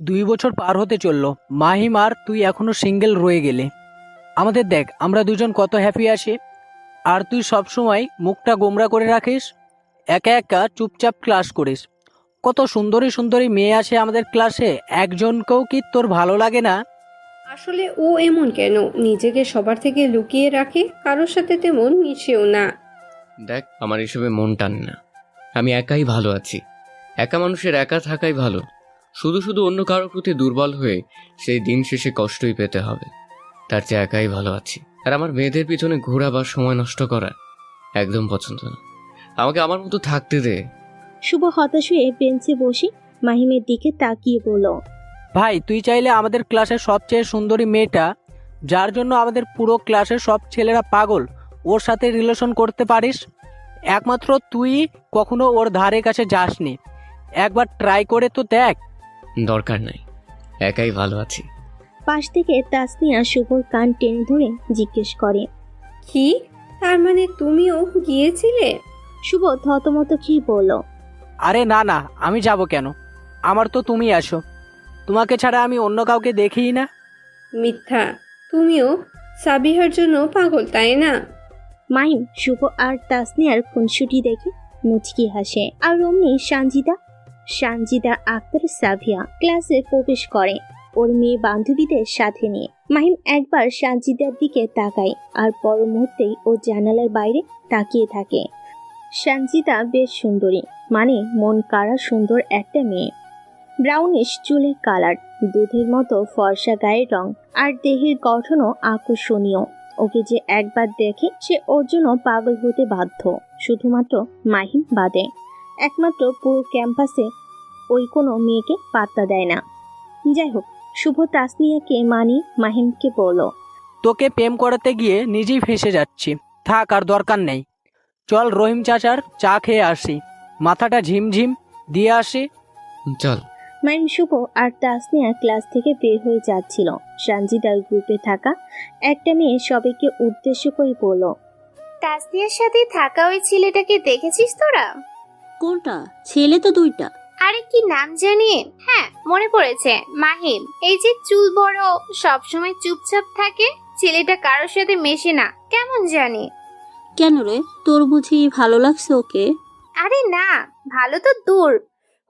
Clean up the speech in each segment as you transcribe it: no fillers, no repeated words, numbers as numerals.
2 বছর পার হতে চললো, মাহিম আর তুই এখনো সিঙ্গেল রয়ে গেলে। আমাদের দেখ, আমরা দুজন কত হ্যাপি আছি, আর তুই সবসময় মুখটা গোমরা করে রাখিস, একা একা চুপচাপ ক্লাস করিস। কত সুন্দরী সুন্দরী মেয়ে আছে আমাদের ক্লাসে, একজনকেও কি তোর ভালো লাগে না? আসলে ও এমন কেন, নিজেকে সবার থেকে লুকিয়ে রাখে, কারোর সাথে তেমন মিশেও না। দেখ, আমার এসবে মন টানে না। আমি একাই ভালো আছি। একা মানুষের একা থাকাই ভালো। শুধু শুধু অন্য কারোর প্রতি দুর্বল হয়ে সেই দিন শেষে কষ্টই পেতে হবে। তার চেয়ে একাই ভালো আছি। আর আমার মেয়েদের পিছনে ঘোরা বা সময় নষ্ট করা একদম পছন্দ না। আমাকে আমার মতো থাকতে দে। শুভ হতাশ হয়ে বেঞ্চে বসে মাহিমের দিকে তাকিয়ে বলল, ভাই, তুই চাইলে আমাদের ক্লাসের সবচেয়ে সুন্দরী মেয়েটা, যার জন্য আমাদের পুরো ক্লাসের সব ছেলেরা পাগল, ওর সাথে রিলেশন করতে পারিস। একমাত্র তুই কখনো ওর ধারে কাছে যাসনি, একবার ট্রাই করে তো দেখ। দরকার নাই, একাই ভালো আছি। পাশ থেকে তাসনিয়া শুভর কান টেনে ধরে জিজ্ঞেস করে। কি, তার মানে তুমিও গিয়েছিলে? শুভ থতমত খেয়ে বলল, আরে না না, আমি যাব কেন? আমার তো তুমি আছো, তোমাকে ছাড়া আমি অন্য কাউকে দেখিই না। মিথ্যা, তুমিও সাবিহার জন্য পাগল, তাই না? মাহিম শুভ আর তাসনিয়ার খুনসুটি দেখে মুচকি হাসে। আর অমনি সানজিদা আক্তার সাভিয়া ক্লাসে প্রবেশ করে ওর মেয়ে বান্ধবীদের সাথে নিয়ে। মাহিম একবার সানজিদার দিকে তাকায়, আর পর মুহূর্তেই ও জানালার বাইরে তাকিয়ে থাকে। সানজিদা বেশ সুন্দরী, মানে মন কাড়া সুন্দর একটা মেয়ে। ব্রাউনিশ চুলের কালার, দুধের মতো ফর্সা গায়ের রং, আর দেহের গঠনও আকর্ষণীয়। ওকে যে একবার দেখে সে ওর জন্য পাগল হতে বাধ্য, শুধুমাত্র মাহিম বাদে। একমাত্র পুরো ক্যাম্পাসে ওই কোনো মেয়েকে পাত্তা দেয় না। যাই হোক, শুভ তাসনিয়াকে মাহিমকে বলল, তোকে প্রেম করাতে গিয়ে নিজেই ফেঁসে যাচ্ছি, থাক আর দরকার নেই। চল রহিম চাচার চা খেয়ে আসি, মাথাটা ঝিমঝিম দিয়ে আসি। চল। মাহিম, শুভ আর তাসনিয়া ক্লাস থেকে বের হয়ে যাচ্ছিল। সানজিদার গ্রুপে থাকা একটা মেয়ে সবাইকে উদ্দেশ্য করে বলল, তাসনিয়ার সাথে থাকা ওই ছেলেটাকে দেখেছিস তোরা? কোনটা? ছেলে তো দুইটা। আরে কি নাম জানি? হ্যাঁ, মনে পড়েছে, মাহিম। এই যে চুল বড়, সবসময় চুপচাপ থাকে, ছেলেটা কারোর সাথে মেশে না, কেমন জানি। কেন রে, তোর বুঝি ভালো লাগছে ওকে? আরে না, ভালো তো দূর,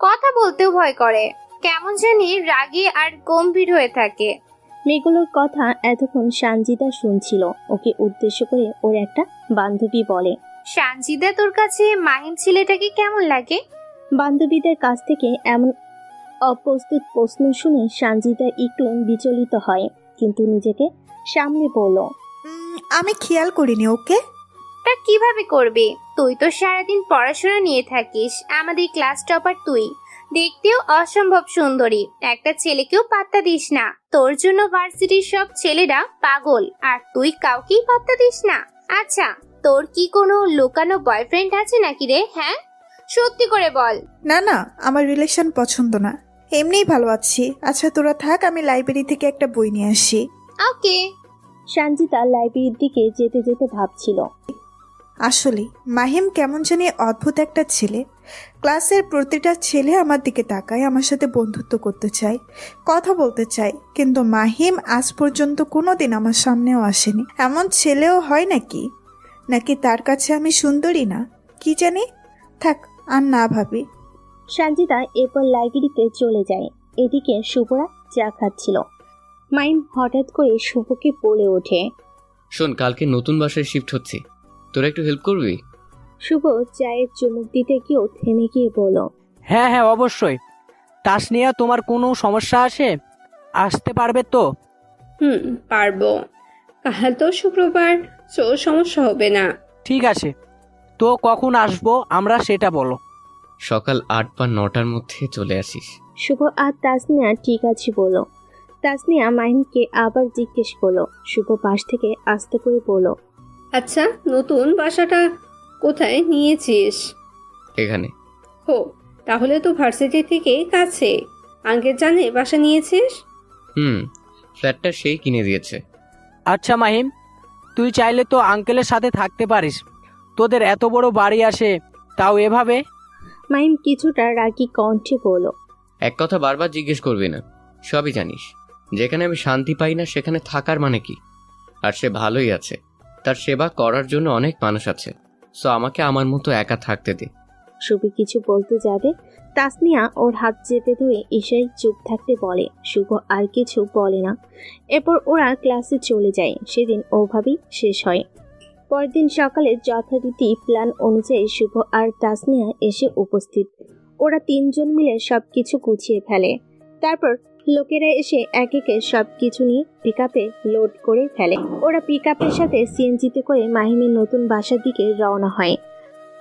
কথা বলতেও ভয় করে, কেমন জানি রাগী আর গম্ভীর হয়ে থাকে। মেয়েগুলোর কথা এতক্ষণ সানজিদা শুনছিল। ওকে উদ্দেশ্য করে ওর একটা বান্ধবী বলে, সানজিদা, তোর কাছে মাহিম ছেলেটাকে কেমন লাগে? বান্ধবীদের কাছ থেকে এমন অপ্রস্তুত প্রশ্ন শুনে সানজিদা একটু বিচলিত হয়, কিন্তু নিজেকে সামনে বলল, আমি খেয়াল করিনি ওকে। তা কিভাবে করবি? তুই তো সারাদিন পড়াশোনা নিয়ে থাকিস, আমাদের ক্লাস টপার তুই, দেখতেও অসম্ভব সুন্দরী, একটা ছেলেকেও পাত্তা দিস না। তোর জন্য ভার্সিটির সব ছেলেরা পাগল, আর তুই কাউকেই পাত্তা দিস না। আচ্ছা, তোর কি কোনো লুকানো বয়ফ্রেন্ড আছে নাকি রে? হ্যাঁ, সত্যি করে বল। না না, আমার রিলেশন পছন্দ না, এমনিই ভালো আছি। আচ্ছা তোরা থাক, আমি লাইব্রেরি থেকে একটা বই নিয়ে আসি। ওকে। সানজিদা লাইব্রেরির দিকে যেতে যেতে ভাবছিল, আসলে মাহিম কেমন জানি অদ্ভুত একটা ছেলে। ক্লাসের প্রতিটা ছেলে আমার দিকে তাকায়, আমার সাথে বন্ধুত্ব করতে চায়, কথা বলতে চায়, কিন্তু মাহিম আজ পর্যন্ত কোনোদিন আমার সামনেও আসেনি। এমন ছেলেও হয় নাকি? নাকি তার কাছে আমি সুন্দরী না, কি জানি। থাক, আর না ভাবি। সানজিদা এরপর লাইব্রেরিতে চলে যায়। এদিকে শুভরা চা খাচ্ছিল। মাহিম হঠাৎ করে শুভকে বলে ওঠে, শোন, কালকে নতুন বাসায় শিফট হচ্ছি, তোরা একটু হেল্প করবি? শুভ চায়ের চুমুক দিতে গিয়েও থেমে গিয়ে বলল, হ্যাঁ হ্যাঁ, অবশ্যই। তাসনিয়া, তোমার কোনো সমস্যা আছে? আসতে পারবে তো? পারবো। কাল তো শুক্রবার, সমস্যা হবে না। ঠিক আছে, তো কখন আসবো আমরা সেটা বলো। সকাল 8 বা 9টার মধ্যে চলে আসিস। শুভ আর তাসনিয়া ঠিক আছে বলল। তাসনিয়া মাহিমকে আবার জিজ্ঞেস করলো। শুভ পাশ থেকে আস্তে করে বলল, আচ্ছা, নতুন বাসাটা কোথায় নিয়েছিস? এখানে। হো, তাহলে তো ভার্সিটি থেকে কাছে। আঙ্কেল জানে বাসা নিয়েছিস? ফ্ল্যাটটা সেই কিনে দিয়েছে। আচ্ছা মাহিম, তুই চাইলে তো আঙ্কেলের সাথে থাকতে পারিস, তোদের এত বড় বাড়ি আসে, তাও এভাবে। মাহিম কিছুটা রাগী কণ্ঠে বলল, এক কথা বারবার জিজ্ঞেস করবি না। সবই জানিস। যেখানে আমি শান্তি পাই না সেখানে থাকার মানে কি? আর সে ভালোই আছে, তার সেবা করার জন্য অনেক মানুষ আছে। সো আমাকে আমার মতো একা থাকতে দে। শুভ কিছু বলতে যাবে, তাসনিয়া ওর হাত চেপে ধরে ঈশাই চুপ থাকতে বলে। শুভ আর কিছু বলে না। এরপর ওরা ক্লাসে চলে যায়। সেদিন ওভাবেই শেষ হয়। পরদিন সকালে যথারীতি প্ল্যান অনুযায়ী শুভ আর তাসনিয়া এসে উপস্থিত। ওরা তিনজন মিলে সবকিছু গুছিয়ে ফেলে। তারপর লোকেরা এসে এক একে সবকিছু নিয়ে পিকআপে লোড করে ফেলে। ওরা পিকআপের সাথে সিএনজিতে করে মাহিমের নতুন বাসার দিকে রওনা হয়।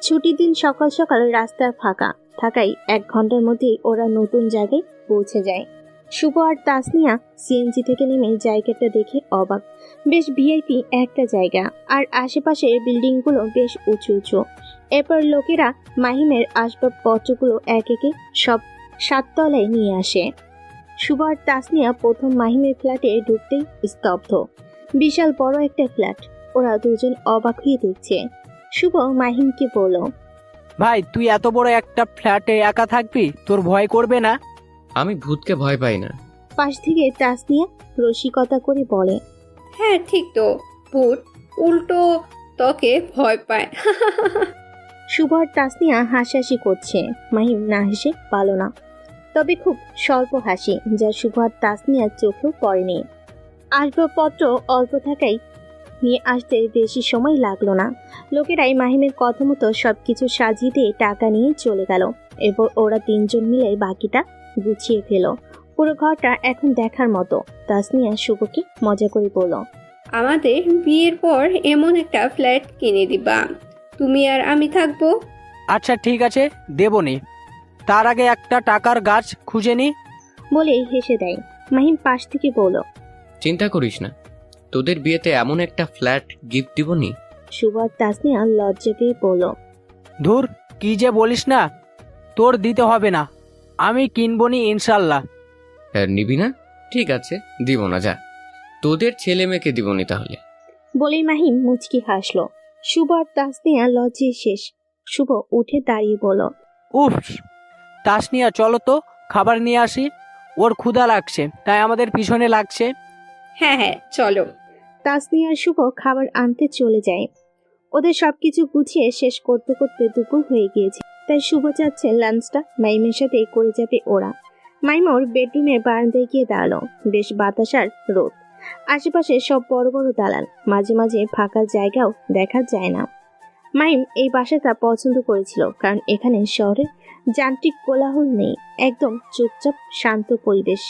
ছুটির দিন সকাল সকাল রাস্তা ফাঁকা থাকায় 1 ঘন্টার মধ্যেই ওরা নতুন জায়গায় পৌঁছে যায়। শুভ আর তাসনিয়া সিএনজি থেকে নেমে জায়গাটা দেখে অবাক। বেশ ভিআইপি একটা জায়গা, আর আশেপাশের বিল্ডিংগুলো বেশ উঁচু উঁচু। এরপর লোকেরা মাহিমের আসবাবপত্রগুলো এক একে সব 7 তলায় নিয়ে আসে। শুভ আর তাসনিয়া প্রথম মাহিমের ফ্ল্যাটে ঢুকতেই স্তব্ধ। বিশাল বড় একটা ফ্ল্যাট। ওরা দুজন অবাক হয়ে দেখছে। শুভ মাহিমকে বলল, ভাই তুই এত বড় একটা ফ্ল্যাটে একা থাকবি, তোর ভয় করবে না? আমি ভূতকে ভয় পাই না। পাশ থেকে তাসনিয়া রসিকতা করে বলে, হ্যাঁ ঠিক তো, ভূত উল্টো তোকে ভয় পায়। শুভ আর তাসনিয়া হাসাহাসি করছে। মাহিম না হেসে পারল না, তবে খুব স্বল্প হাসি, যা শুভ আর তাসনিয়ার চোখেও পড়েনি। আসবাবপত্র অল্প থাকায় নিয়ে আসতে বেশি সময় লাগলো না। লোকেরাই মাহিমের কথা মতো সবকিছু সাজিয়ে দিয়ে টাকা নিয়ে চলে গেল। এরপর ওরা তিনজন মিলে বাকিটা গুছিয়ে ফেলো। পুরো ঘরটা এখন দেখার মতো। তাসনিয়া শুভকে মজা করে বলল, আমাদের বিয়ের পর এমন একটা ফ্ল্যাট কিনে দিবা, তুমি আর আমি থাকবো। আচ্ছা ঠিক আছে, দেবনি। তার আগে একটা টাকার গাছ খুঁজে নি। বলেই হেসে দেয়। মাহিম পাশ থেকে বলল, চিন্তা করিস না, তোদের বিয়েতে এমন একটা ফ্ল্যাট গিফট দিবনি। শুভ আর তাসনিয়া লজ্জা পেয়ে বলল, ধুর, কি যে বলিস না, তোর দিতে হবে না, আমি কিনবনি ইনশাল্লাহ। আর নিবি না? ঠিক আছে, দিব না, যা। তোদের ছেলে মেয়েকে দিবনি তাহলে। বলেই মাহিম মুচকি হাসলো। শুভ আর তাসনিয়া লজ্জায় শেষ। শুভ উঠে দাঁড়িয়ে বলল, উফ, তাসনিয়া চলো তো খাবার নিয়ে আসি, ওর ক্ষুধা লাগছে, তাই আমাদের পিছনে লাগছে। হ্যাঁ হ্যাঁ চলো। তাসনিয়া আর শুভ খাবার আনতে চলে যায়। ওদের সবকিছু গুছিয়ে শেষ করতে করতে দুপুর হয়ে গিয়েছে, তাই শুভ চাচ্ছে লাঞ্চটা মাইমের সাথে করে যাবে ওরা। মাইম ওর বেডরুমের বারান্দায় গিয়ে দাঁড়ালো। বেশ বাতাস আর রোদ। আশেপাশে সব বড় বড় দালান, মাঝে মাঝে ফাঁকা জায়গাও দেখা যায় না। মাইম এই বাসাটা পছন্দ করেছিল, কারণ এখানে শহরের যান্ত্রিক কোলাহল নেই। একদম চুপচাপ শান্ত পরিবেশ।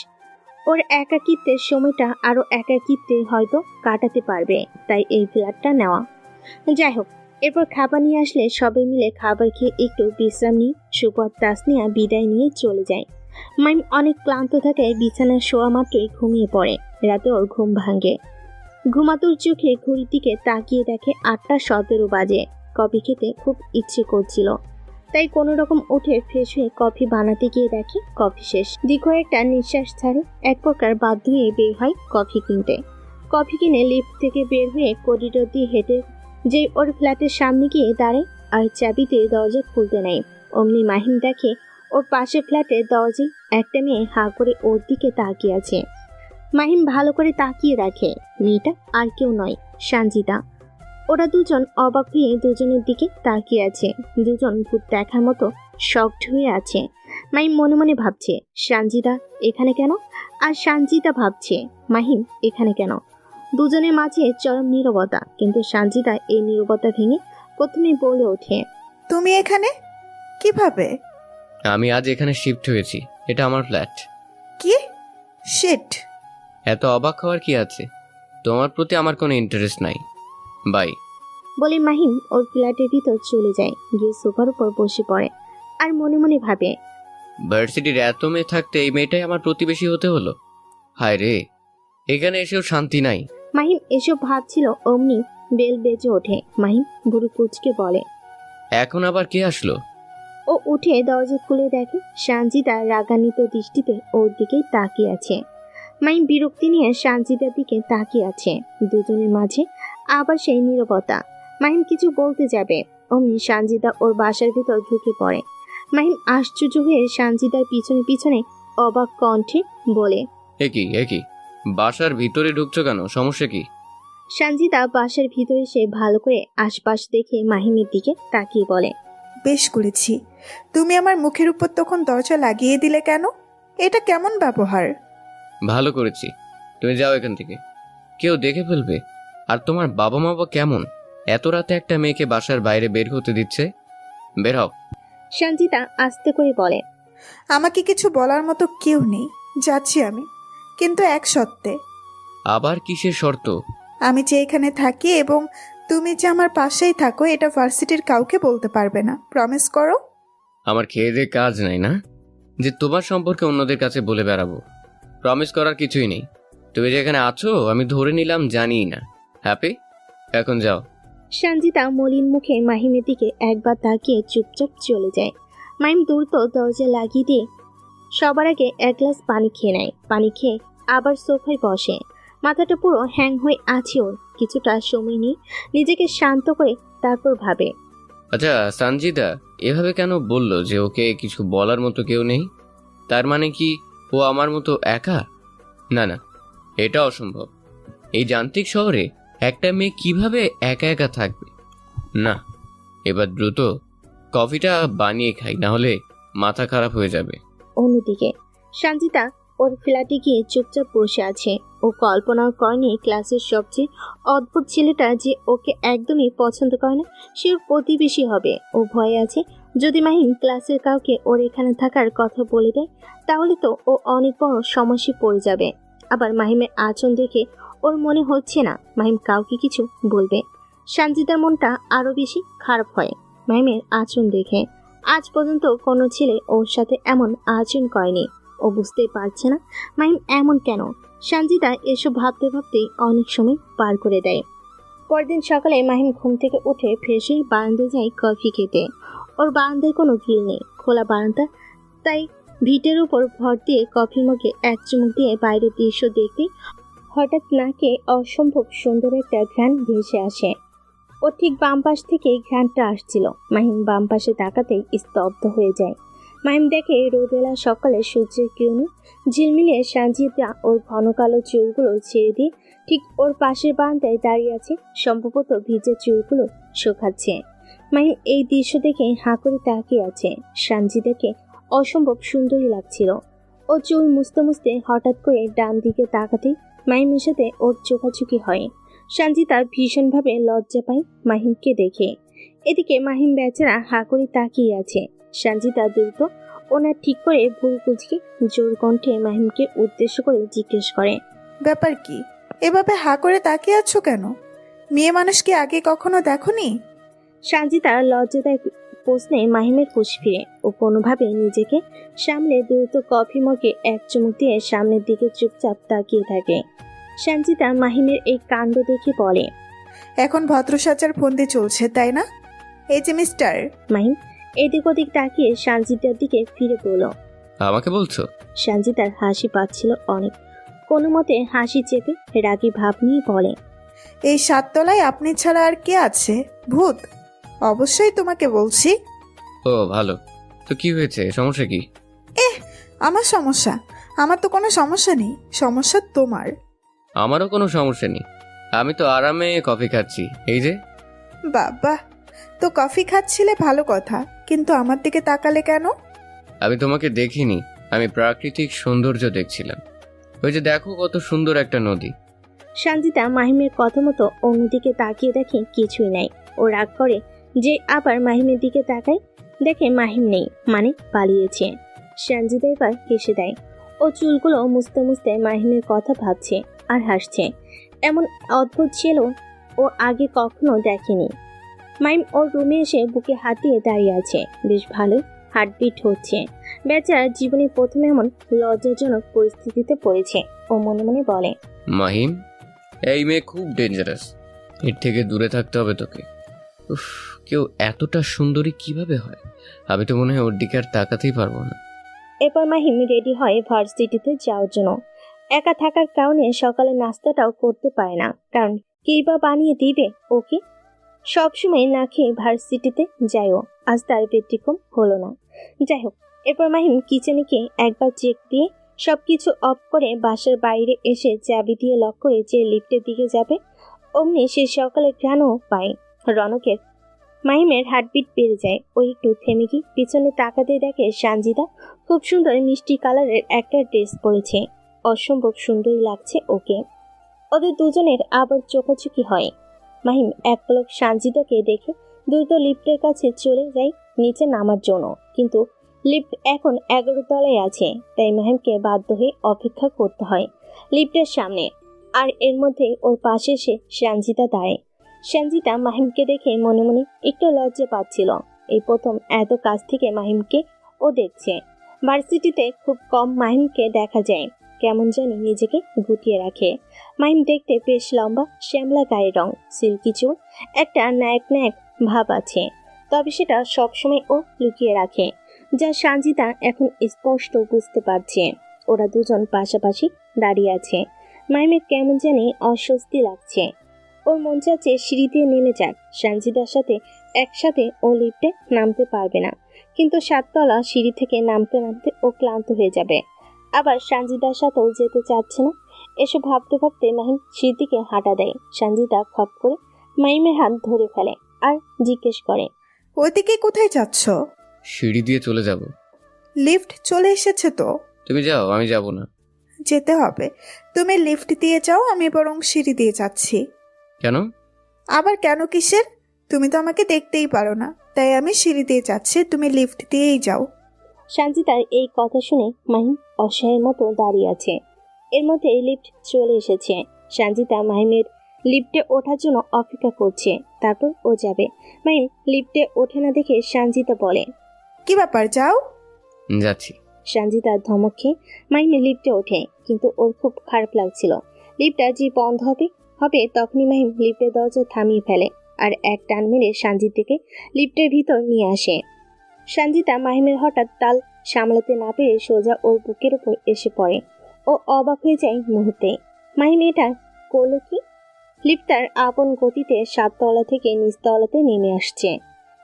ওর একাকিত্বের সময়টা আরো একাকিত্বে হয়তো কাটাতে পারবে, তাই এই ফ্ল্যাটটা নেওয়া। যাই হোক, এরপর খাবার নিয়ে আসলে সবাই মিলে খাবার খেয়ে একটু বিশ্রাম নিয়ে শুভ আর তাসনিয়া বিদায় নিয়ে চলে যায়। মাইম অনেক ক্লান্ত থাকায় বিছানায় শোয়া মাত্রই ঘুমিয়ে পড়ে। রাতে ওর ঘুম ভাঙে। ঘুমাতুর চোখে ঘড়ির দিকে তাকিয়ে দেখে 8:17 বাজে। কফি খেতে খুব ইচ্ছে করছিল, তাই কোনো রকম উঠে ফ্রেশ হয়ে কফি বানাতে গিয়ে দেখে কফি শেষ। দীর্ঘ একটা নিঃশ্বাস ছাড়ে। এক প্রকার বাধ্য হয়ে বের হয় কফি কিনতে। কফি কিনে লিফট থেকে বের হয়ে করিডোর দিয়ে হেঁটে যেই ওর ফ্ল্যাটের সামনে গিয়ে দাঁড়ায় আর চাবিতে দরজা খুলতে নেয়, অমনি মাহিম দেখে ওর পাশে ফ্ল্যাটের দরজায় একটা মেয়ে হাঁ করে ওর দিকে তাকিয়ে আছে। মাহিম ভালো করে তাকিয়ে রাখে, মেয়েটা আর কেউ নয়, সঞ্জিতা। ওরা দুজন অবাক হয়ে দুজনের দিকে তাকিয়ে আছে। দুজন ভূত দেখার মতো শকড হয়ে আছে। মাহিম মনে মনে ভাবছে, সঞ্জিতা এখানে কেন? আর সঞ্জিতা ভাবছে, মাহিম এখানে কেন? দুজনের মাঝে চরম নীরবতা, কিন্তু সঞ্জিতা এই নীরবতা ভেঙে প্রথমে বলে ওঠে, তুমি এখানে কিভাবে? আমি আজ এখানে শিফট হয়েছি, এটা আমার ফ্ল্যাট। কি? শিট! এত অবাক হওয়ার কি আছে? তোমার প্রতি আমার কোনো ইন্টারেস্ট নাই, বাই। বলে মাহিম ওর ফ্ল্যাটের ভিতর চলে যায়। গিয়ে সোফার উপর বসে পড়ে আর মনে মনে ভাবে, ভার্সিটির এত মেয়ে থাকতে এই মেয়েটাই আমার প্রতিবেশী হতে হলো। হায় রে, এখানে এসেও শান্তি নাই। মাহিম এসব ভাবছিল, অমনি বেল বেজে ওঠে। মাহিম বুড়ো কুচকে বলে, এখন আবার কে আসলো? ও উঠে দরজা খুলে দেখে সঞ্জিতা রাগান্বিত দৃষ্টিতে ওর দিকেই তাকিয়ে আছে। মাহিম বিরক্তি নিয়ে সঞ্জিতার দিকে তাকিয়ে আছে। দুজনের মাঝে আবার সেই নীরবতা। মাহিম কিছু বলতে যাবে, অমনি সঞ্জিতা ওর বাসার ভিতর ঢুকে পড়ে। মাহিম আশ্চর্য হয়ে সঞ্জিতার পিছনে পিছনে অবাক কণ্ঠে বলে, একই বাসার ভিতরে ঢুকছো কেন? সমস্যা কি? সঞ্জিতা বাসার ভিতরে এসে ভালো করে আশপাশ দেখে মাহিমের দিকে তাকিয়ে বলে, বেশ করেছি। তুমি আমার মুখের উপর তখন দরজা লাগিয়ে দিলে কেন? এটা কেমন ব্যবহার? ভালো করেছি। তুমি যাও এখান থেকে, কেউ দেখে ফেলবে। আর তোমার বাবা মা বা কেমন এত রাতে একটা মেয়েকে বাসার বাইরে বের হতে দিচ্ছে? বের হও। সঞ্জিতা আস্তে করে বলে, আমাকে কিছু বলার মতো কেউ নেই, যাচ্ছি আমি, কিন্তু এক সত্ত্বে। আবার কিসের শর্ত? আমি যে এখানে থাকি এবং তুমি যে আমার পাশেই থাকো এটা ভার্সিটির কাউকে বলতে পারবে না, প্রমিস করো। আমার খেয়ে দিয়ে কাজ নাই না যে তোমার সম্পর্কে অন্যদের কাছে বলে বেড়াবো? প্রমিস করার কিছুই নেই। তুমি যেখানে আছো আমি ধরে নিলাম জানিই না। হ্যাপি? এখন যাও। সঞ্জিতা মলিন মুখে মাহিমের দিকে একবার তাকিয়ে চুপচাপ চলে যায়। মাহিম দ্রুত দরজা লাগিয়ে দিয়ে সবার আগে এক গ্লাস পানি খেয়ে নেয়। পানি খেয়ে আবার সোফায় বসে। মাথাটা পুরো হ্যাং হয়ে আছে ওর। কিছুটা সময় নিয়ে নিজেকে শান্ত করে তারপর ভাবে, আচ্ছা সঞ্জিদা এভাবে কেন বললো যে ওকে কিছু বলার মতো কেউ নেই? তার মানে কি ও আমার মতো একা? না না, এটা অসম্ভব। এই যান্ত্রিক শহরে একটা মেয়ে কিভাবে একা একা থাকবে? না, এবার দ্রুত কফিটা বানিয়ে খাই, না হলে মাথা খারাপ হয়ে যাবে। অন্যদিকে সঞ্জিতা ওর ফ্ল্যাটে গিয়ে চুপচাপ বসে আছে। ও কল্পনাও করেনি ক্লাসের সবচেয়ে অদ্ভুত ছেলেটা যে ওকে একদমই পছন্দ করে না সে ওর প্রতিবেশী হবে। ও ভয়ে আছে যদি মাহিম ক্লাসের কাউকে ওর এখানে থাকার কথা বলে দেয় তাহলে তো ও অনেক বড় সমস্যায় পড়ে যাবে। আবার মাহিমের আচরণ দেখে ওর মনে হচ্ছে না মাহিম কাউকে কিছু বলবে। সঞ্জিতার মনটা আরো বেশি খারাপ হয় মাহিমের আচরণ দেখে। আজ পর্যন্ত কোনো ছেলে ওর সাথে এমন আচরণ করেনি। ও বুঝতেই পারছে না মাহিম এমন কেন। সঞ্জিতা এসব ভাবতে ভাবতেই অনেক সময় পার করে দেয়। পরদিন সকালে মাহিম ঘুম থেকে উঠে ফ্রেশ হয়ে বারান্দায় যায় কফি খেতে। ওর বারান্দায় কোনো গ্রিল নেই, খোলা বারান্দা, তাই ভিটের উপর ভর দিয়ে কফি মগে এক চুমুক দিয়ে বাইরের দৃশ্য দেখতে হঠাৎ নাকে অসম্ভব সুন্দর একটা ঘ্রাণ ভেসে আসে। ও ঠিক বাম পাশ থেকে ঘ্রাণটা আসছিল। মাহিম বাম পাশে তাকাতেই স্তব্ধ হয়ে যায়। মাহিম দেখে রোদেলা সকালে সূর্যের কিরণে ঝিলমিলে সঞ্জিতা ওর ঘন কালো চুলগুলো ছেড়ে দিয়ে ঠিক ওর পাশের বারান্দায় দাঁড়িয়ে আছে, সম্ভবত ভিজে চুলগুলো শুকাচ্ছে। মাহিম এই দৃশ্য দেখে হাঁ করে তাকিয়ে আছে। সঞ্জিতাকে অসম্ভব সুন্দরী লাগছিল। ও চুল মুছতে মুছতে হঠাৎ করে ডান দিকে তাকাতেই মাহিমের সাথে ওর চোখাচুকি হয়। সঞ্জিতা ভীষণভাবে লজ্জা পায় মাহিমকে দেখে। এদিকে মাহিম বেচারা হাঁ করে তাকিয়ে আছে। সঞ্জিতা দ্রুত ওনার ঠিক করে ভুরু কুচকে জোর কণ্ঠে মাহিমকে উদ্দেশ্য করে জিজ্ঞেস করে, ব্যাপার কি? এভাবে হা করে তাকিয়ে আছো কেন? মেয়ে মানুষ কি আগে কখনো দেখোনি? সঞ্জিতা লজ্জাদায়ক প্রশ্নে মাহিমের হুঁশ ফিরে। ও কোনোভাবে নিজেকে সামলে দ্রুত কফি মগে এক চুমুক দিয়ে সামনের দিকে চুপচাপ তাকিয়ে থাকে। সঞ্জিতা মাহিমের এই কাণ্ড দেখে বলে, এখন ভদ্রসাচার ফন্দি চলছে তাই না? এই যে মিস্টার। মাহিম এদিক ওদিক তাকিয়ে সঞ্জিতার দিকে ফিরে বলল। আমাকে বলছো? সঞ্জিতার হাসি পাচ্ছিল অনেক। কোনো মতে হাসি চেপে রাগী ভাব নিয়ে বলে, এই সাততলায় আপনি ছাড়া আর কে আছে? ভূত? অবশ্যই তোমাকে বলছি। ও ভালো, তো কি হয়েছে? সমস্যা কি? আমার সমস্যা? আমার তো কোনো সমস্যা নেই, সমস্যা তোমার। আমারও কোনো সমস্যা নেই, আমি তো আরামে কফি খাচ্ছি। এই যে। বাবা, তো কফি খাচ্ছিলে ভালো কথা, কিন্তু আমার দিকে তাকালে কেন? আমি তোমাকে দেখিনি, আমি প্রাকৃতিক সৌন্দর্য দেখছিলাম। ওই যে দেখো কত সুন্দর একটা নদী। সঞ্জিতা মাহিমের কথা মতো অন্যদিকে তাকিয়ে দেখে কিছুই নাই। ও রাগ করে যে আবার মাহিমের দিকে তাকায়, দেখে মাহিম নেই, মানে পালিয়েছে। সঞ্জিতা এবার হেসে দেয়। ও চুলগুলো মুছতে মুছতে মাহিমের কথা ভাবছে আর হাসছে। এমন অদ্ভুত ছিল ও আগে কখনো দেখেনি। মাহিম ওর রুমে এসে বুকে হাত দিয়ে দাঁড়িয়ে আছে। বেশ ভালোই হার্টবিট হচ্ছে। বেচারা জীবনে প্রথমে এমন লজ্জাজনক পরিস্থিতিতে পড়েছে। ও মনে মনে বলে, মাহিম, এই মেয়ে খুব ডেঞ্জারাস, এর থেকে দূরে থাকতে হবে তোকে। উফ, কেউ এতটা সুন্দরী কিভাবে হয়? আমি তো মনে হয় ওর দিকে আর তাকাতেই পারবো না। এরপর মাহিম রেডি হয় ভার্সিটিতে যাওয়ার জন্য। একা থাকার কারণে সকালে নাস্তাটাও করতে পারে না, কারণ কেই বা বানিয়ে দিবে ওকে। সবসময় না খেয়ে ভার্সিটিতে যায়ও, আজ তার ব্যতিক্রম হলো না। যাই হোক, এরপর মাহিম কিচেনে গিয়ে একবার চেক দিয়ে সবকিছু অফ করে বাসার বাইরে এসে চাবি দিয়ে লক করে যে লিফটের দিকে যাবে, অমনি সে সকালে ঘ্রাণও পায় রনকের। মাহিমের হার্টবিট বেড়ে যায়। ও একটু থেমে গিয়ে পিছনে তাকাতে দেখে সঞ্জিতা খুব সুন্দর মিষ্টি কালারের একটা ড্রেস পরেছে। অসম্ভব সুন্দরই লাগছে ওকে। ওদের দুজনের আবার চোখাচোখি হয়। মাহিম এক পলক সঞ্জিতাকে দেখে দ্রুত লিফটের কাছে চলে যায় নিচে নামার জন্য, কিন্তু লিফট এখন 11 তলায় আছে, তাই মাহিমকে বাধ্য হয়ে অপেক্ষা করতে হয় লিফটের সামনে। আর এর মধ্যে ওর পাশে এসে সঞ্জিতা দাঁড়ায়। সঞ্জিতা মাহিমকে দেখে মনে মনে একটু লজ্জা পাচ্ছিল। এই প্রথম এত কাছ থেকে মাহিমকে ও দেখছে। ভার্সিটিতে খুব কম মাহিমকে দেখা যায়, কেমন জানি নিজেকে গুটিয়ে রাখে। মাহিম দেখতে বেশ লম্বা, শ্যামলা গায়ের রং, সিল্কি চুল, একটা নায়ক নায়ক ভাব আছে, তবে সেটা সবসময় ও লুকিয়ে রাখে, যা সঞ্জিতা এখন স্পষ্ট বুঝতে পারছে। ওরা দুজন পাশাপাশি দাঁড়িয়ে আছে। মাহিমের কেমন জানি অস্বস্তি লাগছে। ওর মন চাচ্ছে সিঁড়ি দিয়ে নেমে যাক, সঞ্জিতার সাথে একসাথে ও লিফটে নামতে পারবে না, কিন্তু 7 তলা সিঁড়ি থেকে নামতে নামতে ও ক্লান্ত হয়ে যাবে। আবার সঞ্জিতার সাথেও যেতে চাচ্ছে না। এসব ভাবতে ভাবতে মাহিম সিঁড়ির দিকে হাঁটা দেয়। সঞ্জিতা খপ করে মাহিমের হাত ধরে ফেলে আর জিজ্ঞেস করে, ওইদিকে কোথায় যাচ্ছ? সিঁড়ি দিয়ে চলে যাব। লিফট চলে এসেছে তো। তুমি যাও, আমি যাব না। যেতে হবে। তুমি লিফট দিয়ে যাও, আমি বরং সিঁড়ি দিয়ে যাচ্ছি। কেন? আবার কেন কিসের? তুমি তো আমাকে দেখতেই পারো না, তাই আমি সিঁড়ি দিয়ে যাচ্ছি, তুমি লিফট দিয়েই যাও। সঞ্জিতার এই কথা শুনে মাহিম অসহায়ের মতো দাঁড়িয়ে আছে। এর মধ্যে লিফট চলে এসেছে। সঞ্জিতা মাহিমের লিফটে ওঠার জন্য অপেক্ষা করছে, তারপর ও যাবে। মাহিম লিফটে ওঠে না দেখে সঞ্জিতা বলে, কি ব্যাপার, যাও। যাচ্ছি। সঞ্জিতার ধমক খেয়ে মাহিম লিফটে ওঠে, কিন্তু ওর খুব খারাপ লাগছিল। লিফটটা যে বন্ধ হবে তখনই মাহিম লিফটের দরজা থামিয়ে ফেলে আর এক টান মেরে সঞ্জিতাকে লিফটের ভিতর নিয়ে আসে। সঞ্জিতা মাহিমের হঠাৎ তাল সামলাতে না পেরে সোজা ওর বুকের উপর এসে পড়ে। ও অবাক হয়ে যায় মুহূর্তে। মাহিম এটা করলো কি? লিফট তার আপন গতিতে 7 তলা থেকে নিচ তলাতে নেমে আসছে,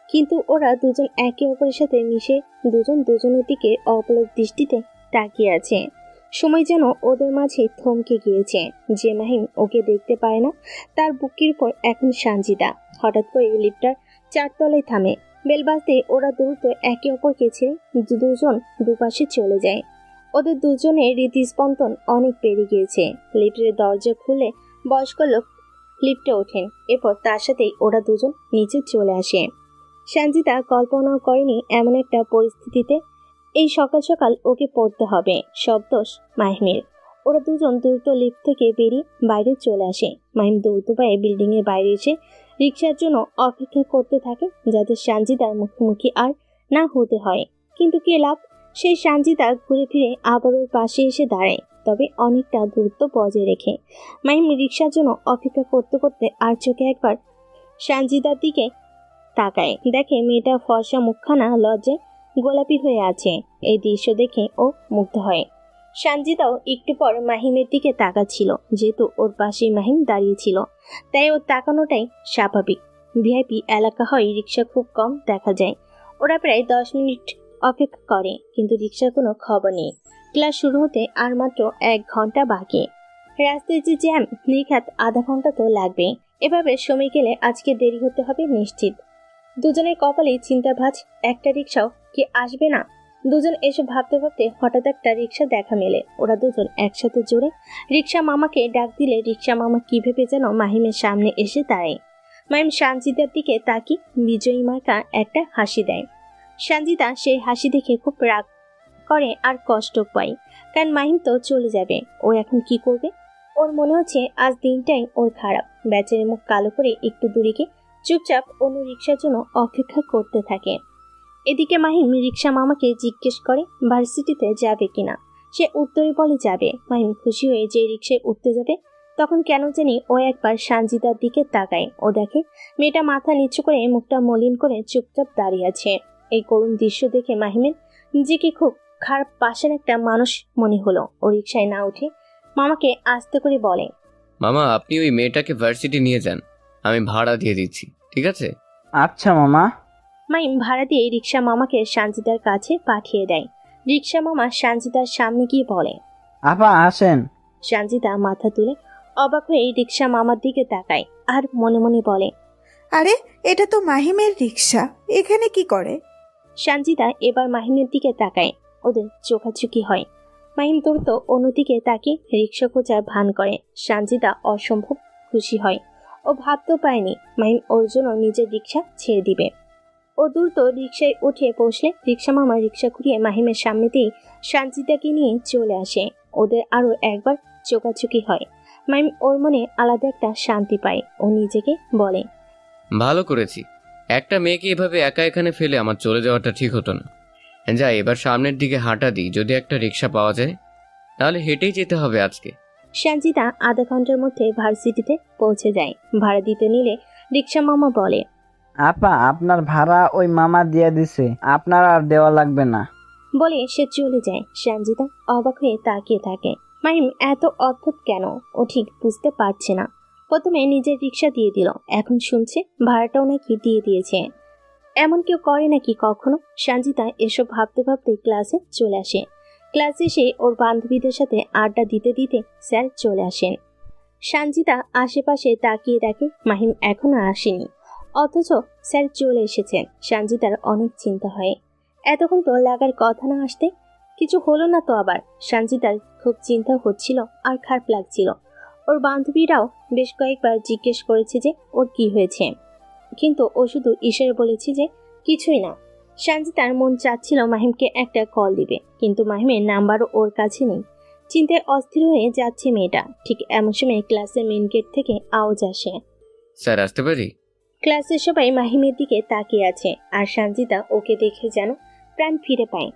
কিন্তু ওরা দুজন একে অপরের সাথে মিশে দুজন দুজনের দিকে অপলক দৃষ্টিতে তাকিয়ে আছে। সময় যেন ওদের মাঝে থমকে গিয়েছে। যে মাহিম ওকে দেখতে পায় না, তার বুকের উপর এখন সঞ্জিতা। হঠাৎ করে লিফটার 4 তলায় থামে। বেল বাজতে ওরা দ্রুত একে অপরকে ছেড়ে দুজন দুপাশে চলে যায়। ওদের দুজনের হৃদস্পন্দন অনেক বেড়ে গিয়েছে। লিফটের দরজা খুলে বয়স্ক লোক লিফটে ওঠেন, এরপর তার সাথেই ওরা দুজন নিচে চলে আসে। সঞ্জিতা কল্পনাও করেনি এমন একটা পরিস্থিতিতে এই সকাল সকাল ওকে পড়তে হবে। সব দোষ মাহিমের। ওরা দুজন দ্রুত লিফট থেকে বেরিয়ে বাইরে চলে আসে। মাহিম দ্রুত পায়ে বিল্ডিং এর বাইরে এসে রিক্সার জন্য অপেক্ষা করতে থাকে, যাতে সঞ্জিতার মুখোমুখি আর না হতে হয়। কিন্তু কি লাভ? সেই সঞ্জিতা ঘুরে ফিরে আবার ওর পাশে এসে দাঁড়ায়, তবে অনেকটা দূরত্ব বজায় রেখে। মাহিম রিক্সার জন্য অপেক্ষা করতে করতে আর চোখে একবার সঞ্জিতার দিকে তাকায়, দেখে মেয়েটা ফর্সা মুখখানা লজ্জায় গোলাপি হয়ে আছে। এই দৃশ্য দেখে ও মুগ্ধ হয়। সঞ্জিতাও একটু পর মাহিমের দিকে তাকাচ্ছিল, যেহেতু ওর পাশে মাহিম দাঁড়িয়েছিল, তাই ওর তাকানোটাই স্বাভাবিক। ভিআইপি এলাকা হয়, রিক্সা খুব কম দেখা যায়। ওরা প্রায় 10 মিনিট অপেক্ষা করে, কিন্তু রিক্সার কোনো খবর নেই। ক্লাস শুরু হতে আর মাত্র 1 ঘন্টা বাকি। রাস্তায় যে জ্যাম, নিখাত আধা ঘন্টা তো লাগবে। এভাবে সময় গেলে আজকে দেরি হতে হবে নিশ্চিত। দুজনের কপালে চিন্তার ভাঁজ, একটা রিক্সাও কি আসবে না। দুজন এসব ভাবতে ভাবতে হঠাৎ একটা রিক্সা দেখা মেলে। ওরা দুজন একসাথে জোরে রিক্সা মামাকে ডাক দিলে রিক্সা মামা কি ভেবে যেন মাহিমের সামনে এসে দাঁড়ায়। মাহিম সঞ্জিতার দিকে তাকি বিজয়ী মার্কা একটা হাসি দেয়। সঞ্জিতা সেই হাসি দেখে খুব রাগ করে আর কষ্ট পায়, কারণ মাহিম তো চলে যাবে। ও এখন কি করবে? ওর মনে হচ্ছে আজ দিনটাই ওর খারাপ। বেচারের মুখ কালো করে একটু দূরে গিয়ে চুপচাপ অন্য রিক্সার জন্য অপেক্ষা করতে থাকে। এদিকে মাহিম রিক্সা মামাকে জিজ্ঞেস করে ভার্সিটিতে যাবে কিনা। সে উত্তরে বলে যাবে। মাহিম খুশি হয়ে যে রিক্সায় উঠতে যাবে, তখন কেন জানি ও একবার সঞ্জিতার দিকে তাকায়। ও দেখে মেয়েটা মাথা নিচু করে মুখটা মলিন করে চুপচাপ দাঁড়িয়ে আছে। এই করুণ দৃশ্য দেখে মাহিমের নিজেকে খুব খারাপ পাশের একটা মানুষ মনে হলো। ও রিক্সায় না উঠে মামাকে আস্তে করে বলে, মামা, আপনি ওই মেয়েটাকে ভার্সিটি নিয়ে যান, আমি ভাড়া দিয়ে দিচ্ছি, ঠিক আছে? আচ্ছা মামা। মাহিম ভাড়া দিয়ে রিক্সা মামাকে সঞ্জিতার কাছে পাঠিয়ে দেয়। রিক্সা মামা সঞ্জিতার সামনে গিয়ে বলে। আপা আসেন। সঞ্জিতা মাথা তুলে অবাক হয়ে রিক্সা মামার দিকে তাকায় আর মনে মনে বলে, আরে এটা তো মাহিমের রিক্সা, এখানে কি করে? সঞ্জিতা এবার মাহিমের দিকে তাকায়। ওদের চোখাচোখি হয়। মাহিম দ্রুত অন্যদিকে তাকিয়ে রিক্সা খোঁজার ভান করে। সঞ্জিতা অসম্ভব খুশি হয়। ও ভাবতেও পায়নি মাহিম ওর জন্য নিজের রিক্সা ছেড়ে দিবে। ও দ্রুত রিক্সায় উঠে বসলে রিক্সা মামা রিক্সা ঘুরিয়ে মাহিমের সামনেতেই সঞ্জিতাকে নিয়ে চলে আসে। ওদের আরো একবার চোখাচোখি হয়। মাহিম ওর মনে আলাদা একটা শান্তি পায়। ও নিজেকে বলে, ভালো করেছি। একটা মেয়েকে এভাবে একা এখানে ফেলে আমার চলে যাওয়াটা ঠিক হতো না। যাই, এবার সামনের দিকে হাঁটা দিই, যদি একটা রিক্সা পাওয়া যায়। তাহলে হেঁটেই যেতে হবে আজকে। সঞ্জিতা আধা ঘন্টার মধ্যে ভার্সিটিতে পৌঁছে যায়। ভাড়া দিতে নিলে রিক্সা মামা বলে, আপা আপনার ভাড়া ওই মামা দিয়ে দিছে, আপনার আর দেওয়া লাগবে না। বলে সে চলে যায়। সঞ্জিতা অবাক হয়ে তাকিয়ে থাকে। মাহিম এত অদ্ভুত কেন, ও ঠিক বুঝতে পারছে না। প্রথমে নিজের রিক্সা দিয়ে দিল, এখন শুনছে ভাড়াটাও নাকি দিয়ে দিয়েছে। এমন কেউ করে নাকি কখনো? সঞ্জিতা এসব ভাবতে ভাবতে ক্লাসে চলে আসে। ক্লাসে এসে ওর বান্ধবীদের সাথে আড্ডা দিতে দিতে স্যার চলে আসেন। সঞ্জিতা আশেপাশে তাকিয়ে দেখে মাহিম এখনো আসেনি, অথচ স্যার চলে এসেছেন। সঞ্জিতার অনেক চিন্তা হয়, এতক্ষণ তো লাগার কথা না আসতে, কিছু হলো না তো আবার। সঞ্জিতার খুব চিন্তা হচ্ছিল আর খারাপ লাগছিল। ওর বান্ধবীরাও বেশ কয়েকবার জিজ্ঞেস করেছে যে ওর কি হয়েছে, কিন্তু ও শুধু ইশারা বলেছে যে কিছুই না। সঞ্জিতার মন চাচ্ছিল মাহিমকে একটা কল দিবে, কিন্তু মাহিমের নাম্বারও ওর কাছে নেই। চিন্তায় অস্থির হয়ে যাচ্ছে মেয়েটা। ঠিক এমন সময় ক্লাসের মেন গেট থেকে আওয়াজ আসে, স্যার আসতে পারি? ক্লাসের সবাই মাহিমের দিকে তাকিয়ে আছে, আর সঞ্জিতা ওকে দেখে যেন প্রাণ ফিরে পায়।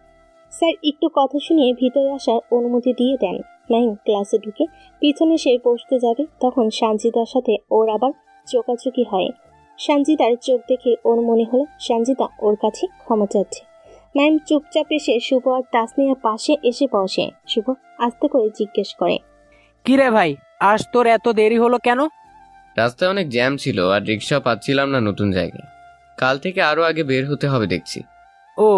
স্যার একটু কথা শুনিয়ে ভিতরে আসার অনুমতি দিয়ে দেন। মাহিম ক্লাসে ঢুকে পিছনে সে বসতে যাবে, তখন সঞ্জিতার সাথে ওর আবার চোখাচোখি হয়। সঞ্জিতার চোখ দেখে ওর মনে হলো সঞ্জিতা ওর কাছে ক্ষমা চাচ্ছে। মাহিম চুপচাপ এসে শুভ আর তাসনিয়ার পাশে এসে বসে। শুভ আস্তে করে জিজ্ঞেস করে, কি রে ভাই, আজ তোর এত দেরি হলো কেন? রাস্তায় অনেক জ্যাম ছিল আর রিক্সা পাচ্ছিলাম না নতুন জায়গায়। কাল থেকে আরো আগে বের হতে হবে দেখছি। ও,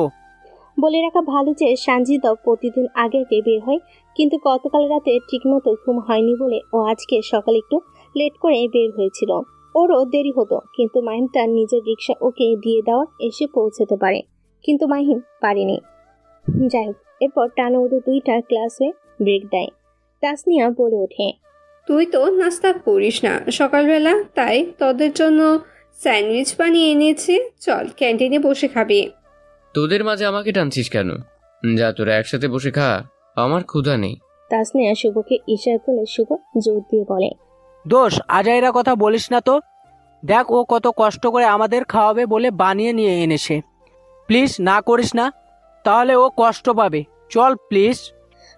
বলে রাখা ভালো যে সঞ্জিতা প্রতিদিন আগে আগে বের হয়, কিন্তু গতকাল রাতে ঠিকমতো ঘুম হয়নি বলে ও আজকে সকালে একটু লেট করে বের হয়েছিল। ওরও দেরি হতো, কিন্তু মাহিম তার নিজের রিক্সা ওকে দিয়ে দেওয়ার এসে পৌঁছাতে পারে, কিন্তু মাহিম পারেনি। যাই হোক, এরপর টানা ওদের দুইটা ক্লাস হয়ে ব্রেক দেয়। তাসনিয়া বলে ওঠে, তুই তো নাস্তা করিস না সকালবেলা, তাই তোদের জন্য স্যান্ডউইচ বানিয়ে এনেছি, চল ক্যান্টিনে বসে খাবি। তোদের মাঝে আমাকে টানছিস কেন? যা, তোরা একসাথে বসে খা, আমার ক্ষুধা নেই। তাসনিয়া শুভকে ইশারা করলে শুভ জোর দিয়ে বলে, দোষ আজাইরা কথা বলিস না তো। দেখ ও কত কষ্ট করে আমাদের খাওয়াবে বলে বানিয়ে নিয়ে এনেছে। প্লিজ না করিস না, তাহলে ও কষ্ট পাবে। চল প্লিজ।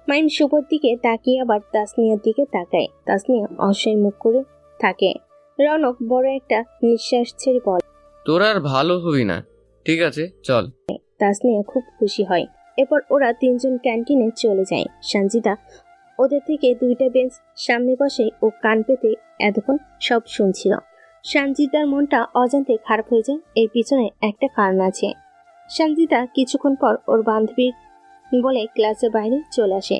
মাহিম শুভর দিকে তাকিয়ে আবার তাসনিয়ার দিকে তাকায়। তাসনিয়া অসহায় মুখ করে থাকে। রনক বড় একটা নিঃশ্বাস ছেড়ে বলে, তোরা আর ভালো হবি না, ঠিক আছে চল। তাসনিয়া খুব খুশি হয়। এরপর ওরা তিনজন ক্যান্টিনে চলে যায়। সঞ্জিতা ওদের থেকে দুইটা বেঞ্চ সামনে বসে ও কান পেতে এতক্ষণ সব শুনছিল। সঞ্জিতার মনটা অজান্তে খারাপ হয়ে যায়, এর পিছনে একটা কারণ আছে। সঞ্জিতা কিছুক্ষণ পর ওর বান্ধবীর বলে ক্লাসের বাইরে চলে আসে।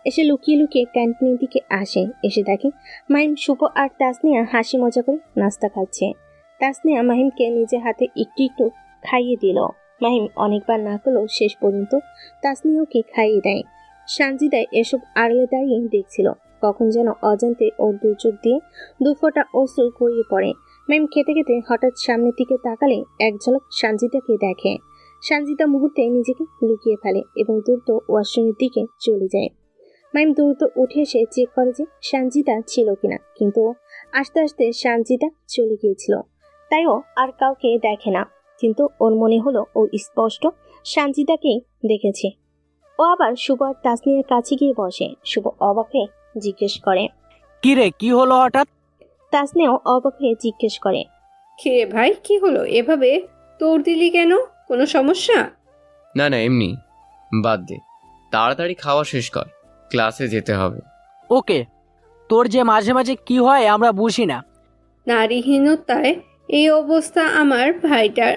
এসে লুকিয়ে লুকিয়ে ক্যান্টিনের দিকে আসে। এসে দেখে মাহিম, শুভ আর তাসনিয়া হাসি মজা করে নাস্তা খাচ্ছে। তাসনিয়া মাহিমকে নিজের হাতে একটু একটু খাইয়ে দিল। মাহিম অনেকবার না করলেও শেষ পর্যন্ত তাসনিয়াকে খাইয়ে দেয়। সঞ্জিতা এসব আড়ালে দাঁড়িয়ে দেখছিল। কখন যেন অজান্তে ওর দু চোখ দিয়ে দু ফোঁটা অশ্রু গড়িয়ে পড়ে। মাহিম খেতে খেতে হঠাৎ সামনের দিকে তাকালে এক ঝলক সঞ্জিতাকে দেখে। সঞ্জিতা মুহূর্তে নিজেকে লুকিয়ে ফেলে এবং দ্রুত ওয়াশরুমের দিকে চলে যায়। মাহিম দ্রুত উঠে এসে চেক করে যে সঞ্জিতা ছিল কিনা, কিন্তু আস্তে আস্তে সঞ্জিতা চলে গিয়েছিল। তাই ও আর কাউকে দেখে না, কিন্তু ওর মনে হলো ও স্পষ্ট সঞ্জিতাকেই দেখেছে। ও আবার শুভ আর তাসনিয়ার কাছে গিয়ে বসে। শুভ অবাক হয়ে জিজ্ঞেস করে, কি রে, কি হলো হঠাৎ? তাসনিয়াও অবাক হয়ে জিজ্ঞেস করে, কে ভাই, কি হলো? এভাবে তোর দিলি কেন? কোনো সমস্যা? না না, এমনি। বাদ দে, তাড়াতাড়ি খাওয়া শেষ কর, ক্লাসে যেতে হবে। ওকে, তোর যে মাঝে মাঝে কি হয় আমরা বুঝি না। নারীহীনতায় এই অবস্থা আমার ভাইটার।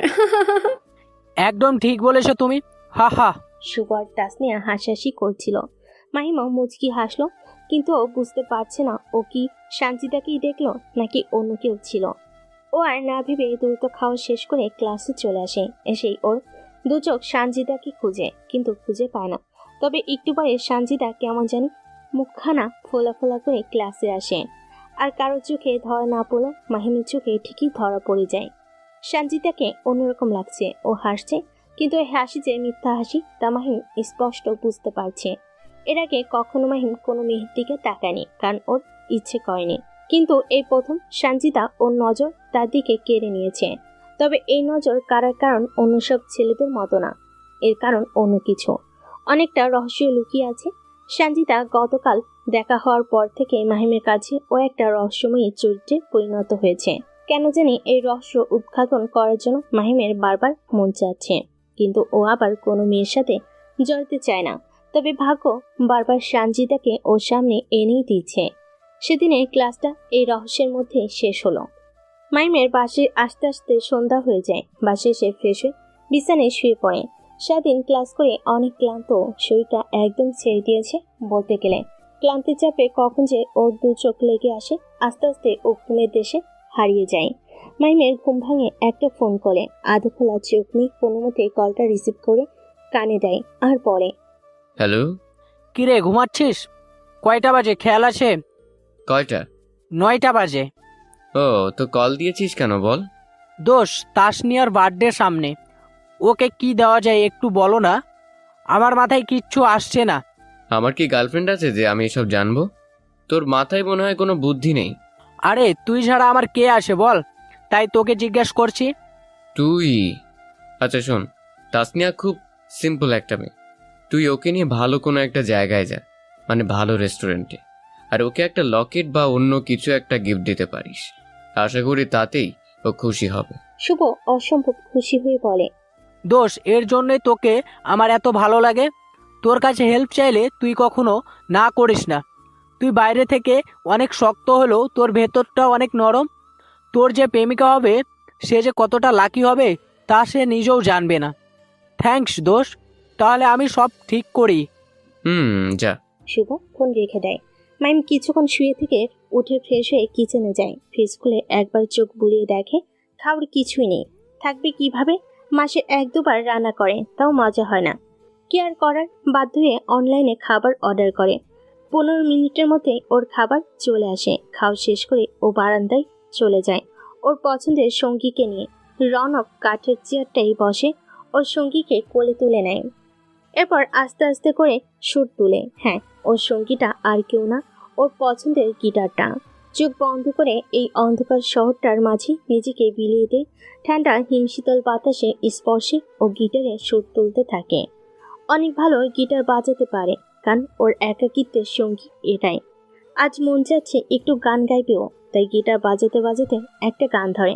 একদম ঠিক বলেছো তুমি। হা হা, শুভ আর তাসনিয়া হাসাহাসি করছিল। মাহিমা মুচকি হাসলো, কিন্তু ও বুঝতে পারছে না ও কি সানজিদাকেই দেখলো নাকি অন্য কেউ ছিল। ও আর না ভেবে দ্রুত খাওয়া শেষ করে ক্লাসে চলে আসে। এসেই ওর দু চোখ সানজিদাকে খুঁজে, কিন্তু খুঁজে পায় না। তবে একটু পরে সানজিদা কেমন জানি মুখখানা ফোলা ফোলা করে ক্লাসে আসে। আর কারো চোখে ধরা না পড়লো মাহিমের চোখে ঠিকই ধরা পড়ে যায়। সানজিদাকে অন্যরকম লাগছে, ও হাসছে, কিন্তু এই হাসি যে মিথ্যা হাসি তা মাহিম স্পষ্ট বুঝতে পারছে। এর আগে কখনো মাহিম কোনো মেয়ের দিকে তাকায়নি, কারণ ওর ইচ্ছে করেনি। কিন্তু এই প্রথম সানজিদা ওর নজর তার দিকে কেড়ে নিয়েছে। তবে এই নজর কারার কারণ অন্য সব ছেলেদের মতো না, এর কারণ অন্য কিছু, অনেকটা রহস্য লুকিয়ে আছে। সানজিদা গতকাল দেখা হওয়ার পর থেকে মাহিমের কাছে ও একটা রহস্যময়ী চরিত্রে পরিণত হয়েছে। কেন জানি এই রহস্য উদ্ঘাটন করার জন্য মাহিমের বারবার মন চাচ্ছে, কিন্তু ও আবার কোনো মেয়ের সাথে জড়াতে চায় না। তবে ভাগ্য বারবার সানজিদাকে ওর সামনে এনেই দিচ্ছে। সেদিনের ক্লাসটা এই রহস্যের মধ্যে শেষ হলো। মাহিমের বাসে আসতে আসতে সন্ধ্যা হয়ে যায়। বাসে এসে ফ্রেশ হয়ে বিছানায় শুয়ে পড়ে। সারাদিন ক্লাস করে অনেক ক্লান্ত, শরীরটা একদম ছেড়ে দিয়েছে বলতে গেলে। ক্লান্তির চাপে কখন যে ওর দু চোখ লেগে আসে, আস্তে আস্তে ও ঘুমের দেশে হারিয়ে যায়। মাহিমের ঘুম ভাঙে একটা ফোন কলে। আধো খোলা চোখ নিয়ে কোনো মতে কলটা রিসিভ করে কানে দেয় আর বলে, হ্যালো। কিরে ঘুমাচ্ছিস? কয়টা বাজে খেয়াল আছে? কয়টা? 9টা বাজে। ও, তো কল দিয়েছিস কেন বল? দোষ, তাসনিয়ার বার্থডে সামনে, ওকে কি দেওয়া যায় একটু বলো না, আমার মাথায় কিচ্ছু আসছে না। আমার কি গার্লফ্রেন্ড আছে যে আমি এসব জানবো? তোর মাথায় মনে হয় কোনো বুদ্ধি নেই। আরে তুই ছাড়া আমার কে আসে বল, তাই তোকে জিজ্ঞেস করছি। তুই? আচ্ছা শোন, তাসনিয়া খুব সিম্পল একটা মেয়ে। তুই ওকে নিয়ে ভালো কোনো একটা জায়গায় যা, মানে ভালো রেস্টুরেন্টে, আর ওকে একটা লকেট বা অন্য কিছু একটা গিফট দিতে পারিস। আশা করি তাতেই ও খুশি হবে। শুভ অসম্ভব খুশি হয়ে বলে, দোষ, এর জন্যই তোকে আমার এত ভালো লাগে। তোর কাছে হেল্প চাইলে তুই কখনো না করিস না। তুই বাইরে থেকে অনেক শক্ত হলেও তোর ভেতরটা অনেক নরম। তোর যে প্রেমিকা হবে সে যে কতটা লাকি হবে তা সে নিজেও জানবে না। থ্যাঙ্কস দোষ, তাহলে আমি সব ঠিক করি। যা। শুভ ফোন রেখে দেয়। মাইম কিছুক্ষণ শুয়ে থেকে উঠে ফ্রেশ হয়ে কিচেনে যায়। ফ্রিজ খুলে একবার চোখ বুলিয়ে দেখে খাওয়ার কিছুই নেই। থাকবে কিভাবে? মাসে 1-2বার রান্না করে, তাও মজা হয় না। কি আর করার, বাধ্য হয়ে অনলাইনে খাবার অর্ডার করে। 15 মিনিটের মধ্যে ওর খাবার চলে আসে। খাওয়া শেষ করে ও বারান্দায় চলে যায়। ওর পছন্দের সঙ্গীকে নিয়ে রনক কাঠের চেয়ারটাই বসে, ওর সঙ্গীকে কোলে তুলে নেয়। এরপর আস্তে আস্তে করে সুর তুলে। হ্যাঁ, ওর সঙ্গীটা আর কেউ না, ওর পছন্দের গিটারটা। চোখ বন্ধ করে এই অন্ধকার শহরটার মাঝে নিজেকে বিলিয়ে দিয়ে ঠান্ডা হিমশীতল বাতাসে স্পর্শে ও গিটারে সুর তুলতে থাকে। অনেক ভালো গিটার বাজাতে পারে, কারণ ওর একাকিত্বের সঙ্গী এটাই। আজ মন যাচ্ছে একটু গান গাইবেও, তাই গিটার বাজাতে বাজাতে একটা গান ধরে।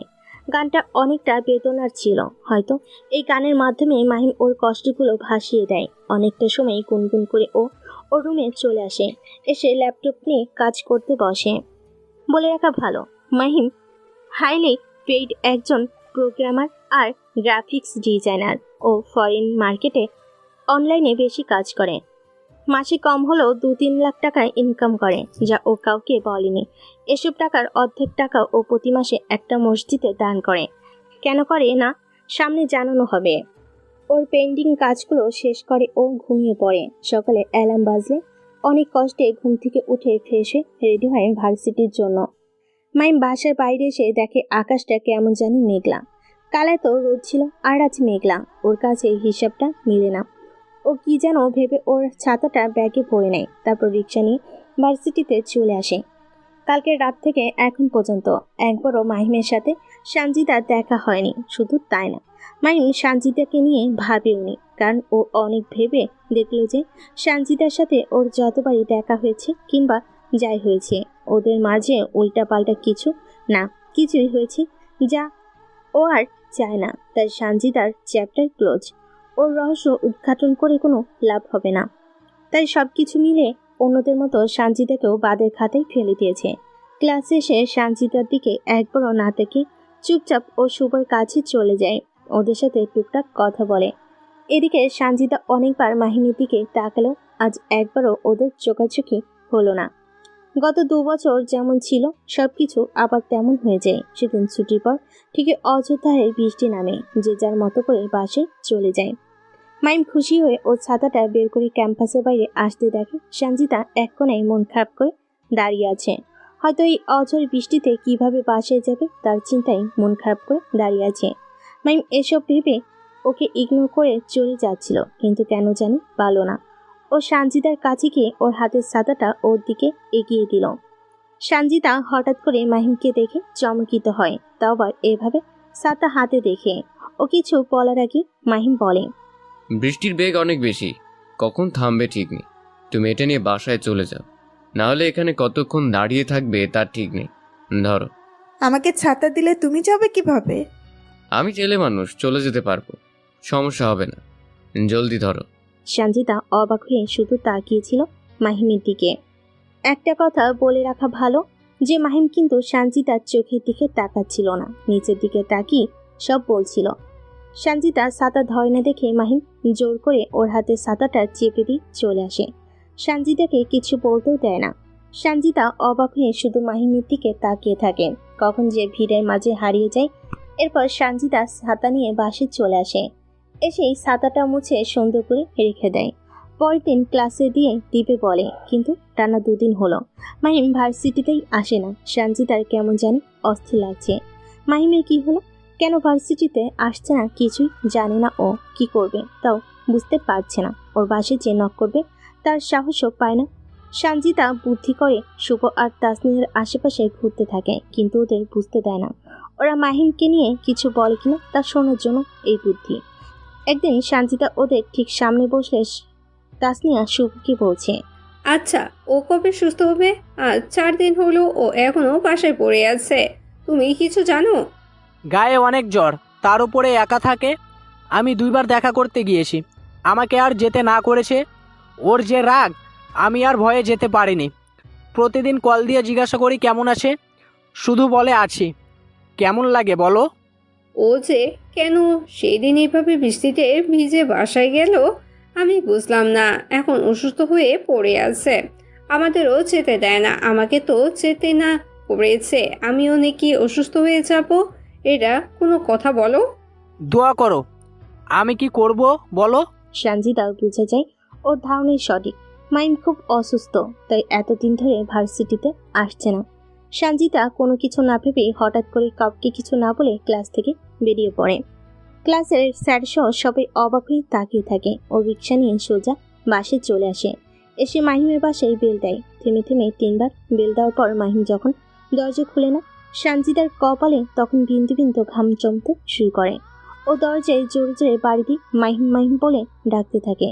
গানটা অনেকটা বেদনার ছিল। হয়তো এই গানের মাধ্যমে মাহিম ওর কষ্টগুলো ভাসিয়ে দেয়। অনেকটা সময় গুনগুন করে ও ওর রুমে চলে আসে। এসে ল্যাপটপ নিয়ে কাজ করতে বসে। বলে রাখা ভালো, মাহিম হাইলি পেইড একজন প্রোগ্রামার আর গ্রাফিক্স ডিজাইনার। ও ফরেন মার্কেটে অনলাইনে বেশি কাজ করে। মাসে কম হলেও 2-3 লাখ টাকা ইনকাম করে, যা ও কাউকে বলেনি। এসব টাকার অর্ধেক টাকা ও প্রতি মাসে একটা মসজিদে দান করে। কেন করে না সামনে জানানো হবে। ওর পেন্ডিং কাজগুলো শেষ করে ও ঘুমিয়ে পড়ে। সকালে অ্যালার্ম বাজলে অনেক কষ্টে ঘুম থেকে উঠে ফ্রেশ হয়ে রেডি হয় ভার্সিটির জন্য। মাইম বাসার বাইরে এসে দেখে আকাশটা কেমন জানি মেঘলা। কালায় তো রোদ ছিল, আর আজ মেঘলা। ওর কাছে হিসাবটা মিলে না। ও কি যেন ভেবে ওর ছাতাটা ব্যাগে ভরে নেয়। তারপর রিক্সা নিয়ে ভার্সিটিতে চলে আসে। কালকে রাত থেকে এখন পর্যন্ত একবারও মাহিমের সাথে সানজিদার দেখা হয়নি। শুধু তাই না, মাহিম সানজিদাকে নিয়ে ভাবেওনি, কারণ ও অনেক ভেবে দেখল যে সানজিদার সাথে ওর যতবারই দেখা হয়েছে কিংবা যাই হয়েছে, ওদের মাঝে উল্টাপাল্টা কিছু না কিছুই হয়েছে যা ও আর চায় না। তাই সানজিদার চ্যাপ্টার ক্লোজ। ওর রহস্য উদ্ঘাটন করে কোনো লাভ হবে না। তাই সব কিছু মিলে অন্যদের মতো সানজিদাকেও বাদের খাতায় ফেলে দিয়েছে। ক্লাসে এসে সানজিদার দিকে একবারও না থেকে চুপচাপ ও শুভর কাছে চলে যায়। ওদের সাথে টুকটাক কথা বলে। এদিকে সঞ্জিতা অনেকবার মাহিমের দিকে তাকালো, আজ একবারও ওদের চোখাচোখি হলো না। গত 2 বছর যেমন ছিল সবকিছু আবার তেমন হয়ে যায়। সেদিন ছুটির পর ঠিকই অযোধ্যায় বৃষ্টি নামে, যে যার মতো করে বাসে চলে যায়। মাইম খুশি হয়ে ওর ছাতাটা বের করে ক্যাম্পাসের বাইরে আসতে দেখে সঞ্জিতা এক কোণায় মন খারাপ করে দাঁড়িয়ে আছে। হয়তো এই অঝড় বৃষ্টিতে কিভাবে বাসায় যাবে তার চিন্তায় মন খারাপ করে দাঁড়িয়ে আছে। মাইম এসব ভেবে ওকে ইগনোর করে চলে যাচ্ছিল, কিন্তু কেন জানি পারল না। ও সঞ্জিতার কাছে গিয়ে ওর হাতের ছাতাটা ওর দিকে এগিয়ে দিল। সঞ্জিতা হঠাৎ করে মাহিমকে দেখে চমকিত হয়, তাও আবার এভাবে ছাতা হাতে দেখে। ও কিছু বলার আগে মাহিম বলে, বৃষ্টির বেগ অনেক বেশি, কখন থামবে ঠিক নেই। তুমি এটা নিয়ে বাসায় চলে যাও, না হলে এখানে কতক্ষণ দাঁড়িয়ে থাকবে তার ঠিক নেই। ধরো। আমাকে ছাতা দিলে তুমি যাবে কিভাবে? আমি ছেলে মানুষ, চলে যেতে পারবো, সমস্যা হবে না। জলদি ধরো। সঞ্জিতা অবাক হয়ে শুধু তাকিয়েছিল মাহিমের দিকে। একটা কথা বলে রাখা ভালো যে মাহিম কিন্তু সঞ্জিতার চোখের দিকে তাকাচ্ছিল না, নিচের দিকে তাকিয়ে সব বলছিল। সঞ্জিতা ছাতা ধরে না দেখে মাহিম জোর করে ওর হাতে ছাতাটা চেপে দিয়ে চলে আসে। সঞ্জিতাকে কিছু বলতেও দেয় না। সঞ্জিতা অবাক হয়ে শুধু মাহিমের দিকে তাকিয়ে থাকে, কখন যে ভিড়ের মাঝে হারিয়ে যায়। এরপর সঞ্জিতা ছাতা নিয়ে বাসে চলে আসে, এসেই ছাতাটা মুছে সুন্দর করে রেখে দেয়। পরের দিন ক্লাসে দিয়ে দিবে বলে, কিন্তু টানা 2 দিন হলো মাহিম ভার্সিটিতেই আসে না। সঞ্জিতার কেমন জানি অস্থির লাগছে। মাহিমের কি হলো, কেন ভার্সিটিতে আসছে না কিছুই জানে না। ও কি করবে তাও বুঝতে পারছে না। ওর বাসে যে নক করবে তার সাহসও পায় না। সঞ্জিতা বুদ্ধি করে শুভ আর তাসনিমের আশেপাশে ঘুরতে থাকে, কিন্তু ওদের বুঝতে দেয় না ওরা মাহিমকে নিয়ে কিছু বলে কিনা তা শোনার জন্য এই বুদ্ধি। একদিন সঞ্জিতা ওদের ঠিক সামনে বসলে তাসনিয়া শুভকে বলছে, আচ্ছা, ও কবে সুস্থ হবে? আর 4 দিন হলো ও এখনো বাসায় পড়ে আছে। তুমি কিছু জানো? গায়ে অনেক জ্বর, তার উপরে একা থাকে। আমি 2 বার দেখা করতে গিয়েছি, আমাকে আর যেতে না করেছে। ওর যে রাগ, আমি আর ভয়ে যেতে পারিনি। প্রতিদিন কল দিয়ে জিজ্ঞাসা করি কেমন আছে, শুধু বলে আছি। কেমন লাগে বলো? ও যে কেন সেদিন এভাবে বৃষ্টিতে ভিজে বাসায় গেল আমি বুঝলাম না। এখন অসুস্থ হয়ে পড়ে আছে, আমাদেরও যেতে দেয় না। আমাকে তো যেতে না করেছে, আমিও নাকি অসুস্থ হয়ে যাব? এটা কোনো কথা বলো? দোয়া করো। আমি কি করব বলো? সঞ্জিতা বুঝে যায় ওর ধারণাই সঠিক। মাইম খুব অসুস্থ, তাই এতদিন ধরে ভার্সিটিতে আসছে না। সঞ্জিতা কোনো কিছু না ভেবে হঠাৎ করে কাউকে কিছু না বলে ক্লাস থেকে বেরিয়ে পড়ে। ক্লাসের স্যার সহ সবাই অবাক হয়ে তাকিয়ে থাকে। ও রিক্সা নিয়ে সোজা বাসে চলে আসে। এসে মাহিমের বাসায় বেল দেয়। থেমে থেমে 3 বার বেল দেওয়ার পর মাহিম যখন দরজা খুলে না, সঞ্জিতার কপালে তখন বিন্দু বিন্দু ঘাম জমতে শুরু করে। ও দরজায় জোরে জোরে বাড়ি দিয়ে মাহিম মাহিম বলে ডাকতে থাকে।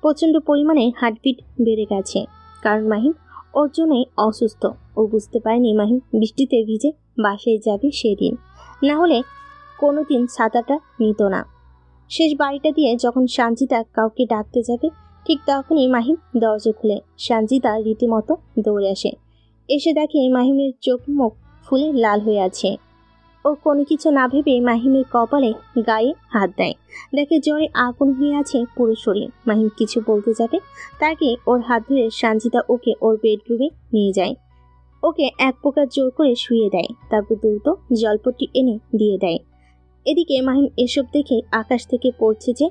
প্রচণ্ড পরিমাণে হার্টবিট বেড়ে গেছে, কারণ মাহিম ওর জন্যই অসুস্থ। ও বুঝতে পারেনি মাহিম বৃষ্টিতে ভিজে বাসায় যাবে সেদিন, না হলে কোনোদিন ছাতাটা নিত না। শেষ বাড়িটা দিয়ে যখন সঞ্জিতা কাউকে ডাকতে যাবে, ঠিক তখনই মাহিম দরজা খুলে। সঞ্জিতা রীতিমতো দৌড়ে আসে। এসে দেখে মাহিমের চোখ মুখ ফুলে লাল হয়ে আছে। ও কোনো কিছু না ভেবে মাহিমের কপালে গায়ে হাত দেয়। দেখে জ্বরে আগুন হয়ে আছে পুরো শরীর। মাহিম কিছু বলতে যাবে, তাকে ওর হাত ধরে সঞ্জিতা ওকে ওর বেডরুমে নিয়ে যায়। ওকে এক প্রকার জোর করে শুয়ে দেয়, তারপর দ্রুত জলপট্টি এনে দিয়ে দেয়। এদিকে মাহিম এসব দেখে আকাশ থেকে পড়ছে যে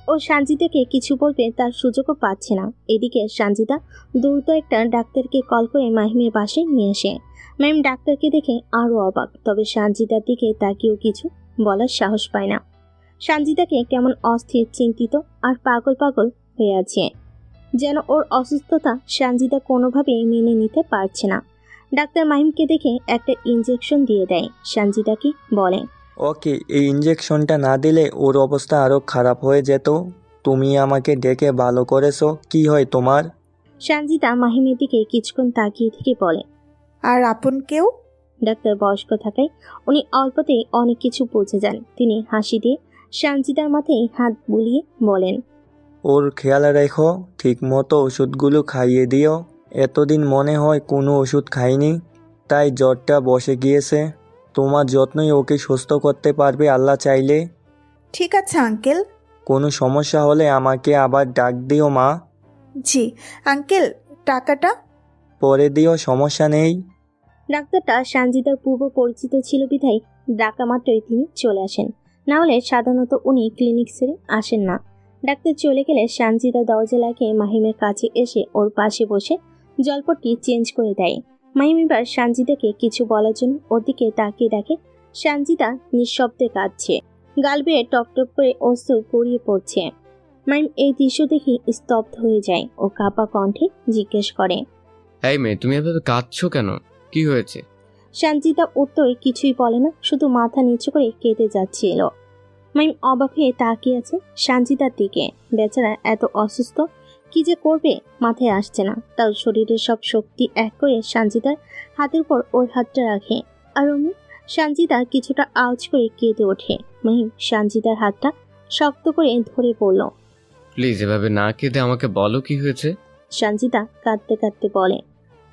ও সঞ্জিতাকে কিছু বলবে তার সুযোগও পাচ্ছে না। এদিকে সঞ্জিতা দ্রুত একটা ডাক্তারকে কল করে মাহিমের বাসায় নিয়ে আসে। মাহিম ডাক্তারকে দেখে আরও অবাক, তবে সঞ্জিতার দিকে তাকেও কিছু বলার সাহস পায় না। সঞ্জিতাকে কেমন অস্থির, চিন্তিত আর পাগল পাগল হয়ে আছে, যেন ওর অসুস্থতা সঞ্জিতা কোনোভাবেই মেনে নিতে পারছে না। ডাক্তার মাহিমকে দেখে একটা ইনজেকশন দিয়ে দেয়। সঞ্জিতাকে বলে, ওকে, এই ইঞ্জেকশনটা না দিলে ওর অবস্থা আরও খারাপ হয়ে যেত। তুমি আমাকে ডেকে ভালো করেছো। কি হয় তোমার? সঞ্জিতা মাহিমের দিকে কিছুক্ষণ তাকিয়ে থেকে বলে, আর আপন কেউ? ডাক্তার বয়স্ক থাকায় উনি অল্পতেই অনেক কিছু বুঝে যান। তিনি হাসি দিয়ে সঞ্জিতার মাথায় হাত বুলিয়ে বলেন, ওর খেয়াল রেখো, ঠিক মতো ওষুধগুলো খাইয়ে দিও। এতদিন মনে হয় কোনো ওষুধ খাইনি, তাই জ্বরটা বসে গিয়েছে। তোমার যত্নই ওকে সুস্থ করতে পারবে আল্লাহ চাইলে। ঠিক আছে আঙ্কেল। কোনো সমস্যা হলে আমাকে আবার ডাক দিও মা। জি আঙ্কেল, টাকাটা? পরে দিও, সমস্যা নেই। ডাক্তারটা সানজিদার পূর্ব পরিচিত ছিল বিধায় ডাকা মাত্রই তিনি চলে আসেন, না হলে সাধারণত উনি ক্লিনিক ছেড়ে আসেন না। ডাক্তার চলে গেলে সানজিদা দরজা লাগিয়ে মাহিমের কাছে এসে ওর পাশে বসে জলপট্টি চেঞ্জ করে দেয়। মাহিম এবার সানজিদাকে কিছু বলার জন্য ওর দিকে তাকিয়ে দেখে সানজিদা নিঃশব্দে কাঁদছে, গাল বেয়ে টপ টপ করে অশ্রু গড়িয়ে পড়ছে। মাহিম এই দৃশ্য দেখে স্তব্ধ হয়ে যায় ও কাঁপা কণ্ঠে জিজ্ঞেস করে, এই মেয়ে, তুমি এভাবে কাঁদছো কেন? কি হয়েছে? সানজিদা উত্তরে কিছুই বলে না, শুধু মাথা নিচু করে কেঁদে যাচ্ছিল। মাইম অবাক হয়ে তাকিয়ে আছে সানজিদার দিকে। বেচারা এত অসুস্থ, কি যে করবে মাথায় আসছে না। তার শরীরের সব শক্তি এক করে সানজিদার হাতের উপর ওর হাতটা রাখে, আর অমনি সানজিদা কিছুটা আওয়াজ করে কেঁদে ওঠে। মাহিম সানজিদার হাতটা শক্ত করে ধরে পড়ল। প্লিজ এভাবে না কেঁদে আমাকে বলো কি হয়েছে। সানজিদা কাঁদতে কাঁদতে বলে,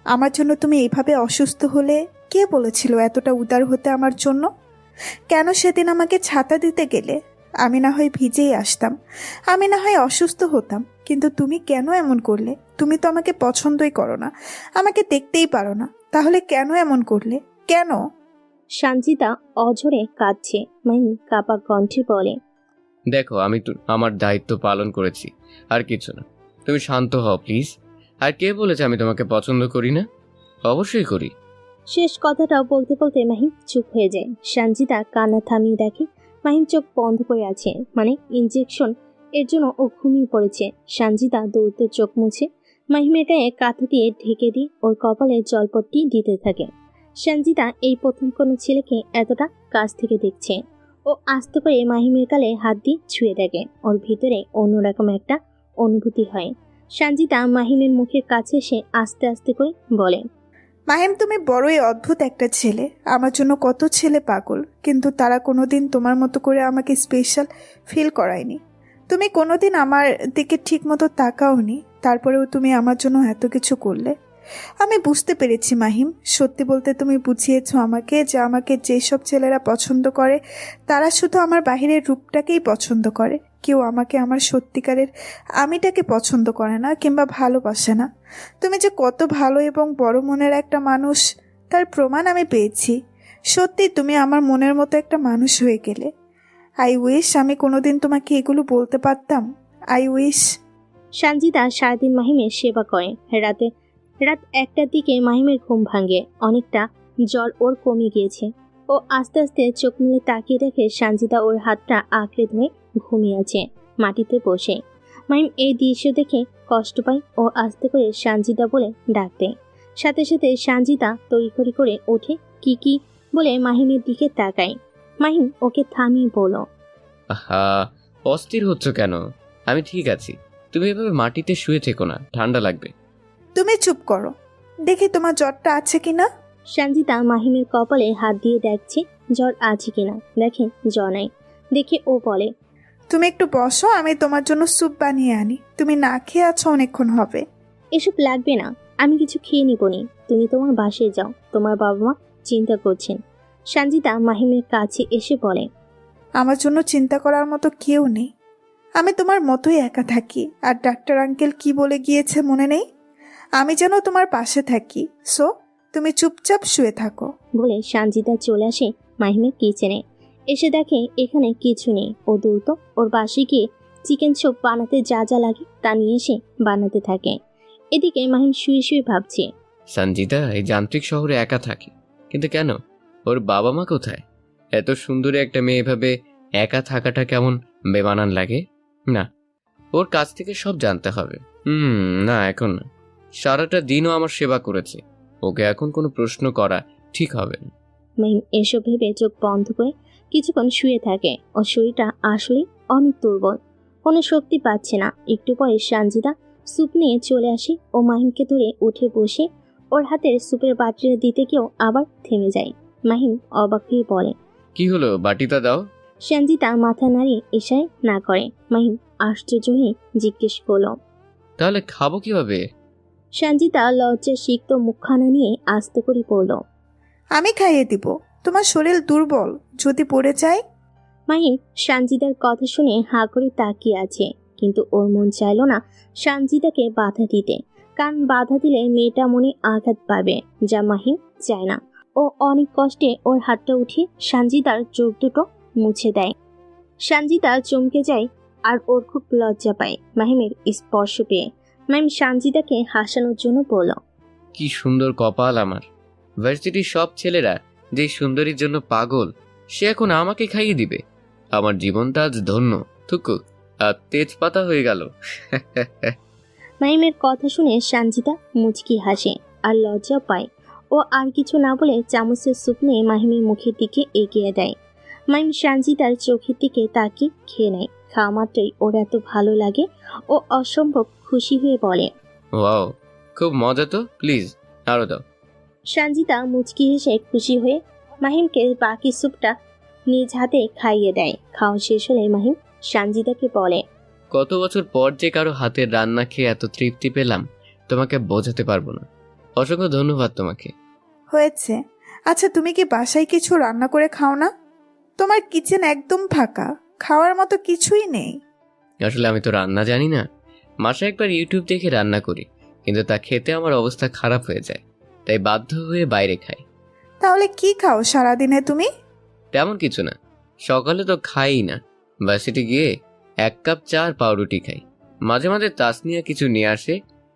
আমার জন্য তুমি এইভাবে অসুস্থ হলে? কে বলেছিল এতটা উদার হতে আমার জন্য? কেন সেদিন আমাকে ছাতা দিতে গেলে? আমি না হয় ভিজেই আসতাম, আমি না হয় অসুস্থ হতাম, কিন্তু তুমি কেন এমন করলে? তুমি তো আমাকে পছন্দই করো না, আমাকে দেখতেই পারো না, তাহলে কেন এমন করলে? কেন? সানজিদা অঝরে কাঁদছে। মাহিম কাপা কণ্ঠে বলে, দেখো, আমি তো আমার দায়িত্ব পালন করেছি, আর কিছু না। তুমি শান্ত হও প্লিজ। আর কে বলেছে আমি তোমাকে পছন্দ করি না? অবশ্যই করি। শেষ কথাটা বলতে বলতে মাহিম চুপ হয়ে যায়। সানজিদা কান্না থামিয়ে দেখে মাহিম চোখ বন্ধ করে আছে, মানে ইনজেকশন এর জন্য ও ঘুমিয়ে পড়েছে। সানজিদা দ্রুত চোখ মুছে মাহিমের গায়ে কাঁথা দিয়ে ঢেকে দিয়ে ওর কপালে জলপট্টি দিতে থাকে। সানজিদা এই প্রথম কোনো ছেলেকে এতটা কাছ থেকে দেখছে। ও আস্তে করে মাহিমের গালে হাত দিয়ে ছুঁয়ে দেখে। ওর ভিতরে অন্যরকম একটা অনুভূতি হয়। সানজিদা মাহিমের মুখের কাছে এসে আস্তে আস্তে করে বলে, মাহিম, তুমি বড়ই অদ্ভুত একটা ছেলে। আমার জন্য কত ছেলে পাগল, কিন্তু তারা কোনোদিন তোমার মতো করে আমাকে স্পেশাল ফিল করায়নি। তুমি কোনোদিন আমার দিকে ঠিক মতো তাকাওনি, তারপরেও তুমি আমার জন্য এত কিছু করলে। আমি বুঝতে পেরেছি মাহিম, সত্যি বলতে তুমি বুঝিয়েছো আমাকে যে আমাকে যেসব ছেলেরা পছন্দ করে তারা শুধু আমার বাহিরের রূপটাকেই পছন্দ করে। কেউ আমাকে আমার সত্যিকারের আমিটাকে পছন্দ করে না কিংবা ভালোবাসে না। তুমি যে কত ভালো এবং বড় মনের একটা মানুষ তার প্রমাণ আমি পেয়েছি। সত্যি তুমি আমার মনের মতো একটা মানুষ হয়ে গেলে। আই উইশ আমি কোনোদিন তোমাকে এগুলো বলতে পারতাম। I wish. সানজিদা সারাদিন মাহিমের সেবা করে। রাত 1টার দিকে মাহিমের ঘুম ভাঙে। অনেকটা জ্বর ওর কমে গিয়েছে। ও আস্তে আস্তে চোখ মেলে তাকিয়ে দেখে সানজিদা ওর হাতটা আঁকড়ে ধরে ঘুমিয়ে আছে মাটিতে বসে। মাহিম এই দৃশ্য দেখে কষ্ট পায় ও আস্তে করে সানজিদা বলে ডাক দেয়। সাথে সাথে সানজিদা তড়িঘড়ি করে ওঠে, কি বলে মাহিমের দিকে তাকায়। মাহিম ওকে থামিয়ে বলল, আহা, অস্থির হচ্ছ কেন? আমি ঠিক আছি। তুমি এভাবে মাটিতে শুয়ে থেকো না, ঠান্ডা লাগবে। তুমি চুপ করো, দেখি তোমার জ্বরটা আছে কিনা। সানজিদা মাহিমের কপালে হাত দিয়ে দেখছে জ্বর আছে কিনা। দেখে জ্বর নাই। দেখে ও বলে, তুমি একটু বসো, আমি তোমার জন্য স্যুপ বানিয়ে আনি। তুমি না খেয়ে আছো অনেকক্ষণ হবে। এসব লাগবে না, আমি কিছু খেয়ে নিবনি। তুমি তোমার বাসায় যাও, তোমার বাবা মা চিন্তা করছেন। সানজিদা মাহিমের কাছে এসে বলে, আমার জন্য চিন্তা করার মতো কেউ নেই। আমি তোমার মতোই একা থাকি। আর ডাক্তার আঙ্কেল কি বলে গিয়েছে মনে নেই? আমি যেন তোমার পাশে থাকি। সো তুমি চুপচাপ শুয়ে থাকো। বলে সানজিদা চলে আসে মাহিমের কিচেনে। এসে দেখে এখানে কিছু নেই। ও দ্রুত ওর বাসায় গিয়ে চিকেন স্যুপ বানাতে যা যা লাগে তা নিয়ে এসে বানাতে থাকে। এদিকে মাহিম শুয়ে শুয়ে ভাবছে, সঞ্জিতা এই যান্ত্রিক শহরে একা থাকে, কিন্তু কেন? ওর বাবা মা কোথায়? এত সুন্দরী একটা মেয়ে এভাবে একা থাকাটা কেমন বেমানান লাগে। না, ওর কাছ থেকে সব জানতে হবে। না, এখন না। সারাটা দিনও আমার সেবা করেছে, ওকে এখন কোনো প্রশ্ন করা ঠিক হবে না। মাহিম এসব ভেবে চোখ বন্ধ করে কিছুক্ষণ শুয়ে থাকে। ওর শরীরটা আসলে অনেক দুর্বল, কোনো শক্তি পাচ্ছে না। একটু পরে সানজিদা স্যুপ নিয়ে চলে আসে ও মাহিমকে ধরে উঠে বসে ওর হাতের স্যুপের বাটিটা দিতে গিয়েও আবার থেমে যায়। মাহিম অবাক হয়ে বলে, কি হলো, বাটিটা দাও। সানজিদা মাথা নাড়িয়ে ইশারায় না করে। মাহিম আশ্চর্য হয়ে জিজ্ঞেস করল, তাহলে খাবো কিভাবে? সানজিদা লজ্জা সিক্ত মুখখানা নিয়ে আস্তে করে পড়ল, আমি খাইয়ে দিব। তোমার শরীর দুর্বল, যদি পড়ে যায়। মাহিম সানজিদার কথা শুনে হাঁ করে তাকিয়ে আছে, কিন্তু ওর মন চাইল না সানজিদাকে বাধা দিতে, কারণ বাধা দিলে মেয়েটা মনে আঘাত পাবে, যা মাহিম চায় না। ও অনেক কষ্টে ওর হাতটা উঠিয়ে সানজিদার চোখ দুটো মুছে দেয়। সানজিদা চমকে যায় আর ওর খুব লজ্জা পায় মাহিমের স্পর্শ পেয়ে। মাহিম সানজিদাকে হাসানোর জন্য বলল, কি সুন্দর কপাল আমার। ভার্সিটির সব ছেলেরা যে সুন্দরীর জন্য পাগল, সে এখন আমাকে খাইয়ে দিবে। আমার জীবনটা আজ ধন্য। থুকু, আর তেজপাতা হয়ে গেল। মাহিমের কথা শুনে সানজিদা মুচকি হাসে আর লজ্জা পায়। ও আর কিছু না বলে চামচের স্যুপ নিয়ে মাহিমের মুখের দিকে এগিয়ে দেয়। মাহিম সানজিদার চোখের দিকে তাকিয়ে খেয়ে নেয়। খাওয়া মাত্রই ওর এত ভালো লাগে, ও অসম্ভব খুশি হয়ে বলে, ওয়াও, খুব মজা তো, প্লিজ আরো দাও। সানজিদা মুচকি হেসে খুশি হয়ে মাহিমকে বাকি স্যুপটা নিজ হাতে খাইয়ে দেয়। খাওয়া শেষ হলে মাহিম সানজিদাকে বলে, কত বছর পর যে কারো হাতের রান্না খেয়ে এত তৃপ্তি পেলাম, তোমাকে বোঝাতে পারবো না। অসংখ্য ধন্যবাদ তোমাকে। হয়েছে। আচ্ছা, তুমি কি বাসায় কিছু রান্না করে খাও না? তোমার কিচেন একদম ফাঁকা, খাওয়ার মতো কিছুই নেই। আসলে আমি তো রান্না জানি না। মাসে একবার ইউটিউব দেখে রান্না করি, কিন্তু তা খেতে আমার অবস্থা খারাপ হয়ে যায়, তাই বাধ্য হয়ে বাইরে খাই। তাহলে কি খাও সারাদিনে তুমি? তেমন কিছু না, সকালে তো খাই না। ভার্সিটি গিয়ে 1 কাপ চা আর পাউরুটি খাই। মাঝে মাঝে তাসনিয়া কিছু নিয়ে আসে,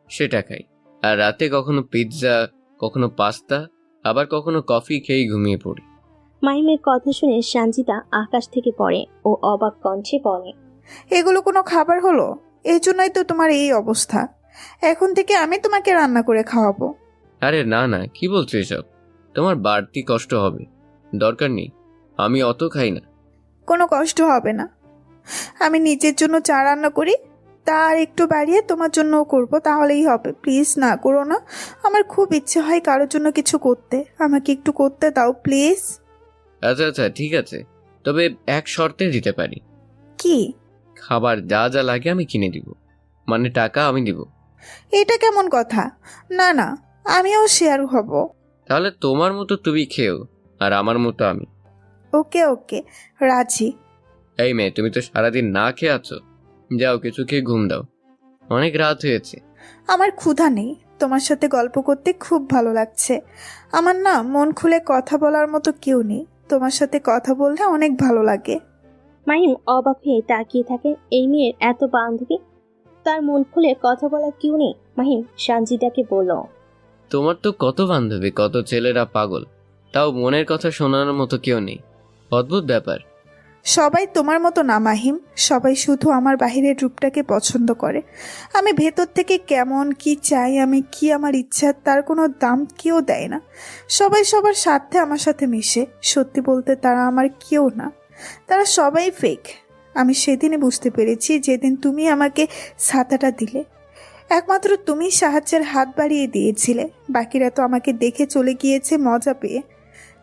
সেটা খাই। আর রাতে কখনো পিৎজা, কখনো পাস্তা, আবার কখনো কফি খেয়ে ঘুমিয়ে পড়ি। মাহিমের কথা শুনে সানজিদা আকাশ থেকে পড়ে ও অবাক কণ্ঠে বলে, এগুলো কোনো খাবার হলো? এই জন্যই তো তোমার এই অবস্থা। এখন থেকে আমি তোমাকে রান্না করে খাওয়াবো। আরে না না, কি বলছো এসব? তোমার বাড়তি কষ্ট হবে। দরকার নেই, আমি অত খাই না। কোনো কষ্ট হবে না। আমি নিজের জন্য চা রান্না করি, তার একটু বাড়িয়ে তোমার জন্যও করবো, তাহলেই হবে। প্লিজ না করো না। আমার খুব ইচ্ছে হয় কারোর জন্য কিছু করতে, আমাকে একটু করতে দাও প্লিজ। আচ্ছা আচ্ছা, ঠিক আছে, তবে এক শর্তে দিতে পারি। কি? খাবার যা যা লাগে আমি কিনে দিব, মানে টাকা আমি দিব। এটা কেমন কথা? না না, আমিও শেয়ার হব। তাহলে তোমার মতো তুমি খেও, আর আমার মতো আমি। ওকে ওকে, রাজি। এই মেয়ে, তুমি তো সারাদিন না খেয়ে আছো, যাও কিছু খেয়ে ঘুম দাও, অনেক রাত হয়েছে। আমার ক্ষুধা নেই, তোমার সাথে গল্প করতে খুব ভালো লাগছে। আমার না মন খুলে কথা বলার মতো কেউ নেই, তোমার সাথে কথা বললে অনেক ভালো লাগে। মাহিম অবাক হয়ে তাকিয়ে থাকে। এই মেয়ের এত বান্ধবী, তার মন খুলে কথা বলা কেউ নেই। মাহিম সানজিদাকে বলল, তোমার তো কত বান্ধবী, কত ছেলেরা পাগল, তাও মনের কথা শোনানোর মতো কেউ নেই। অদ্ভুত ব্যাপার। সবাই তোমার মতো না মাহিম, সবাই শুধু আমার বাহিরের রূপটাকে পছন্দ করে। আমি ভেতর থেকে কেমন, কি চাই আমি, কি আমার ইচ্ছা, তার কোনো দাম কেউ দেয় না। সবাই সবার স্বার্থে আমার সাথে মিশে। সত্যি বলতে তারা আমার কেউ না, তারা সবাই ফেক। আমি সেদিনই বুঝতে পেরেছি, যেদিন তুমি আমাকে ছাতাটা দিলে। একমাত্র তুমি সাহায্যের হাত বাড়িয়ে দিয়েছিলে, বাকিরা তো আমাকে দেখে চলে গিয়েছে মজা পেয়ে।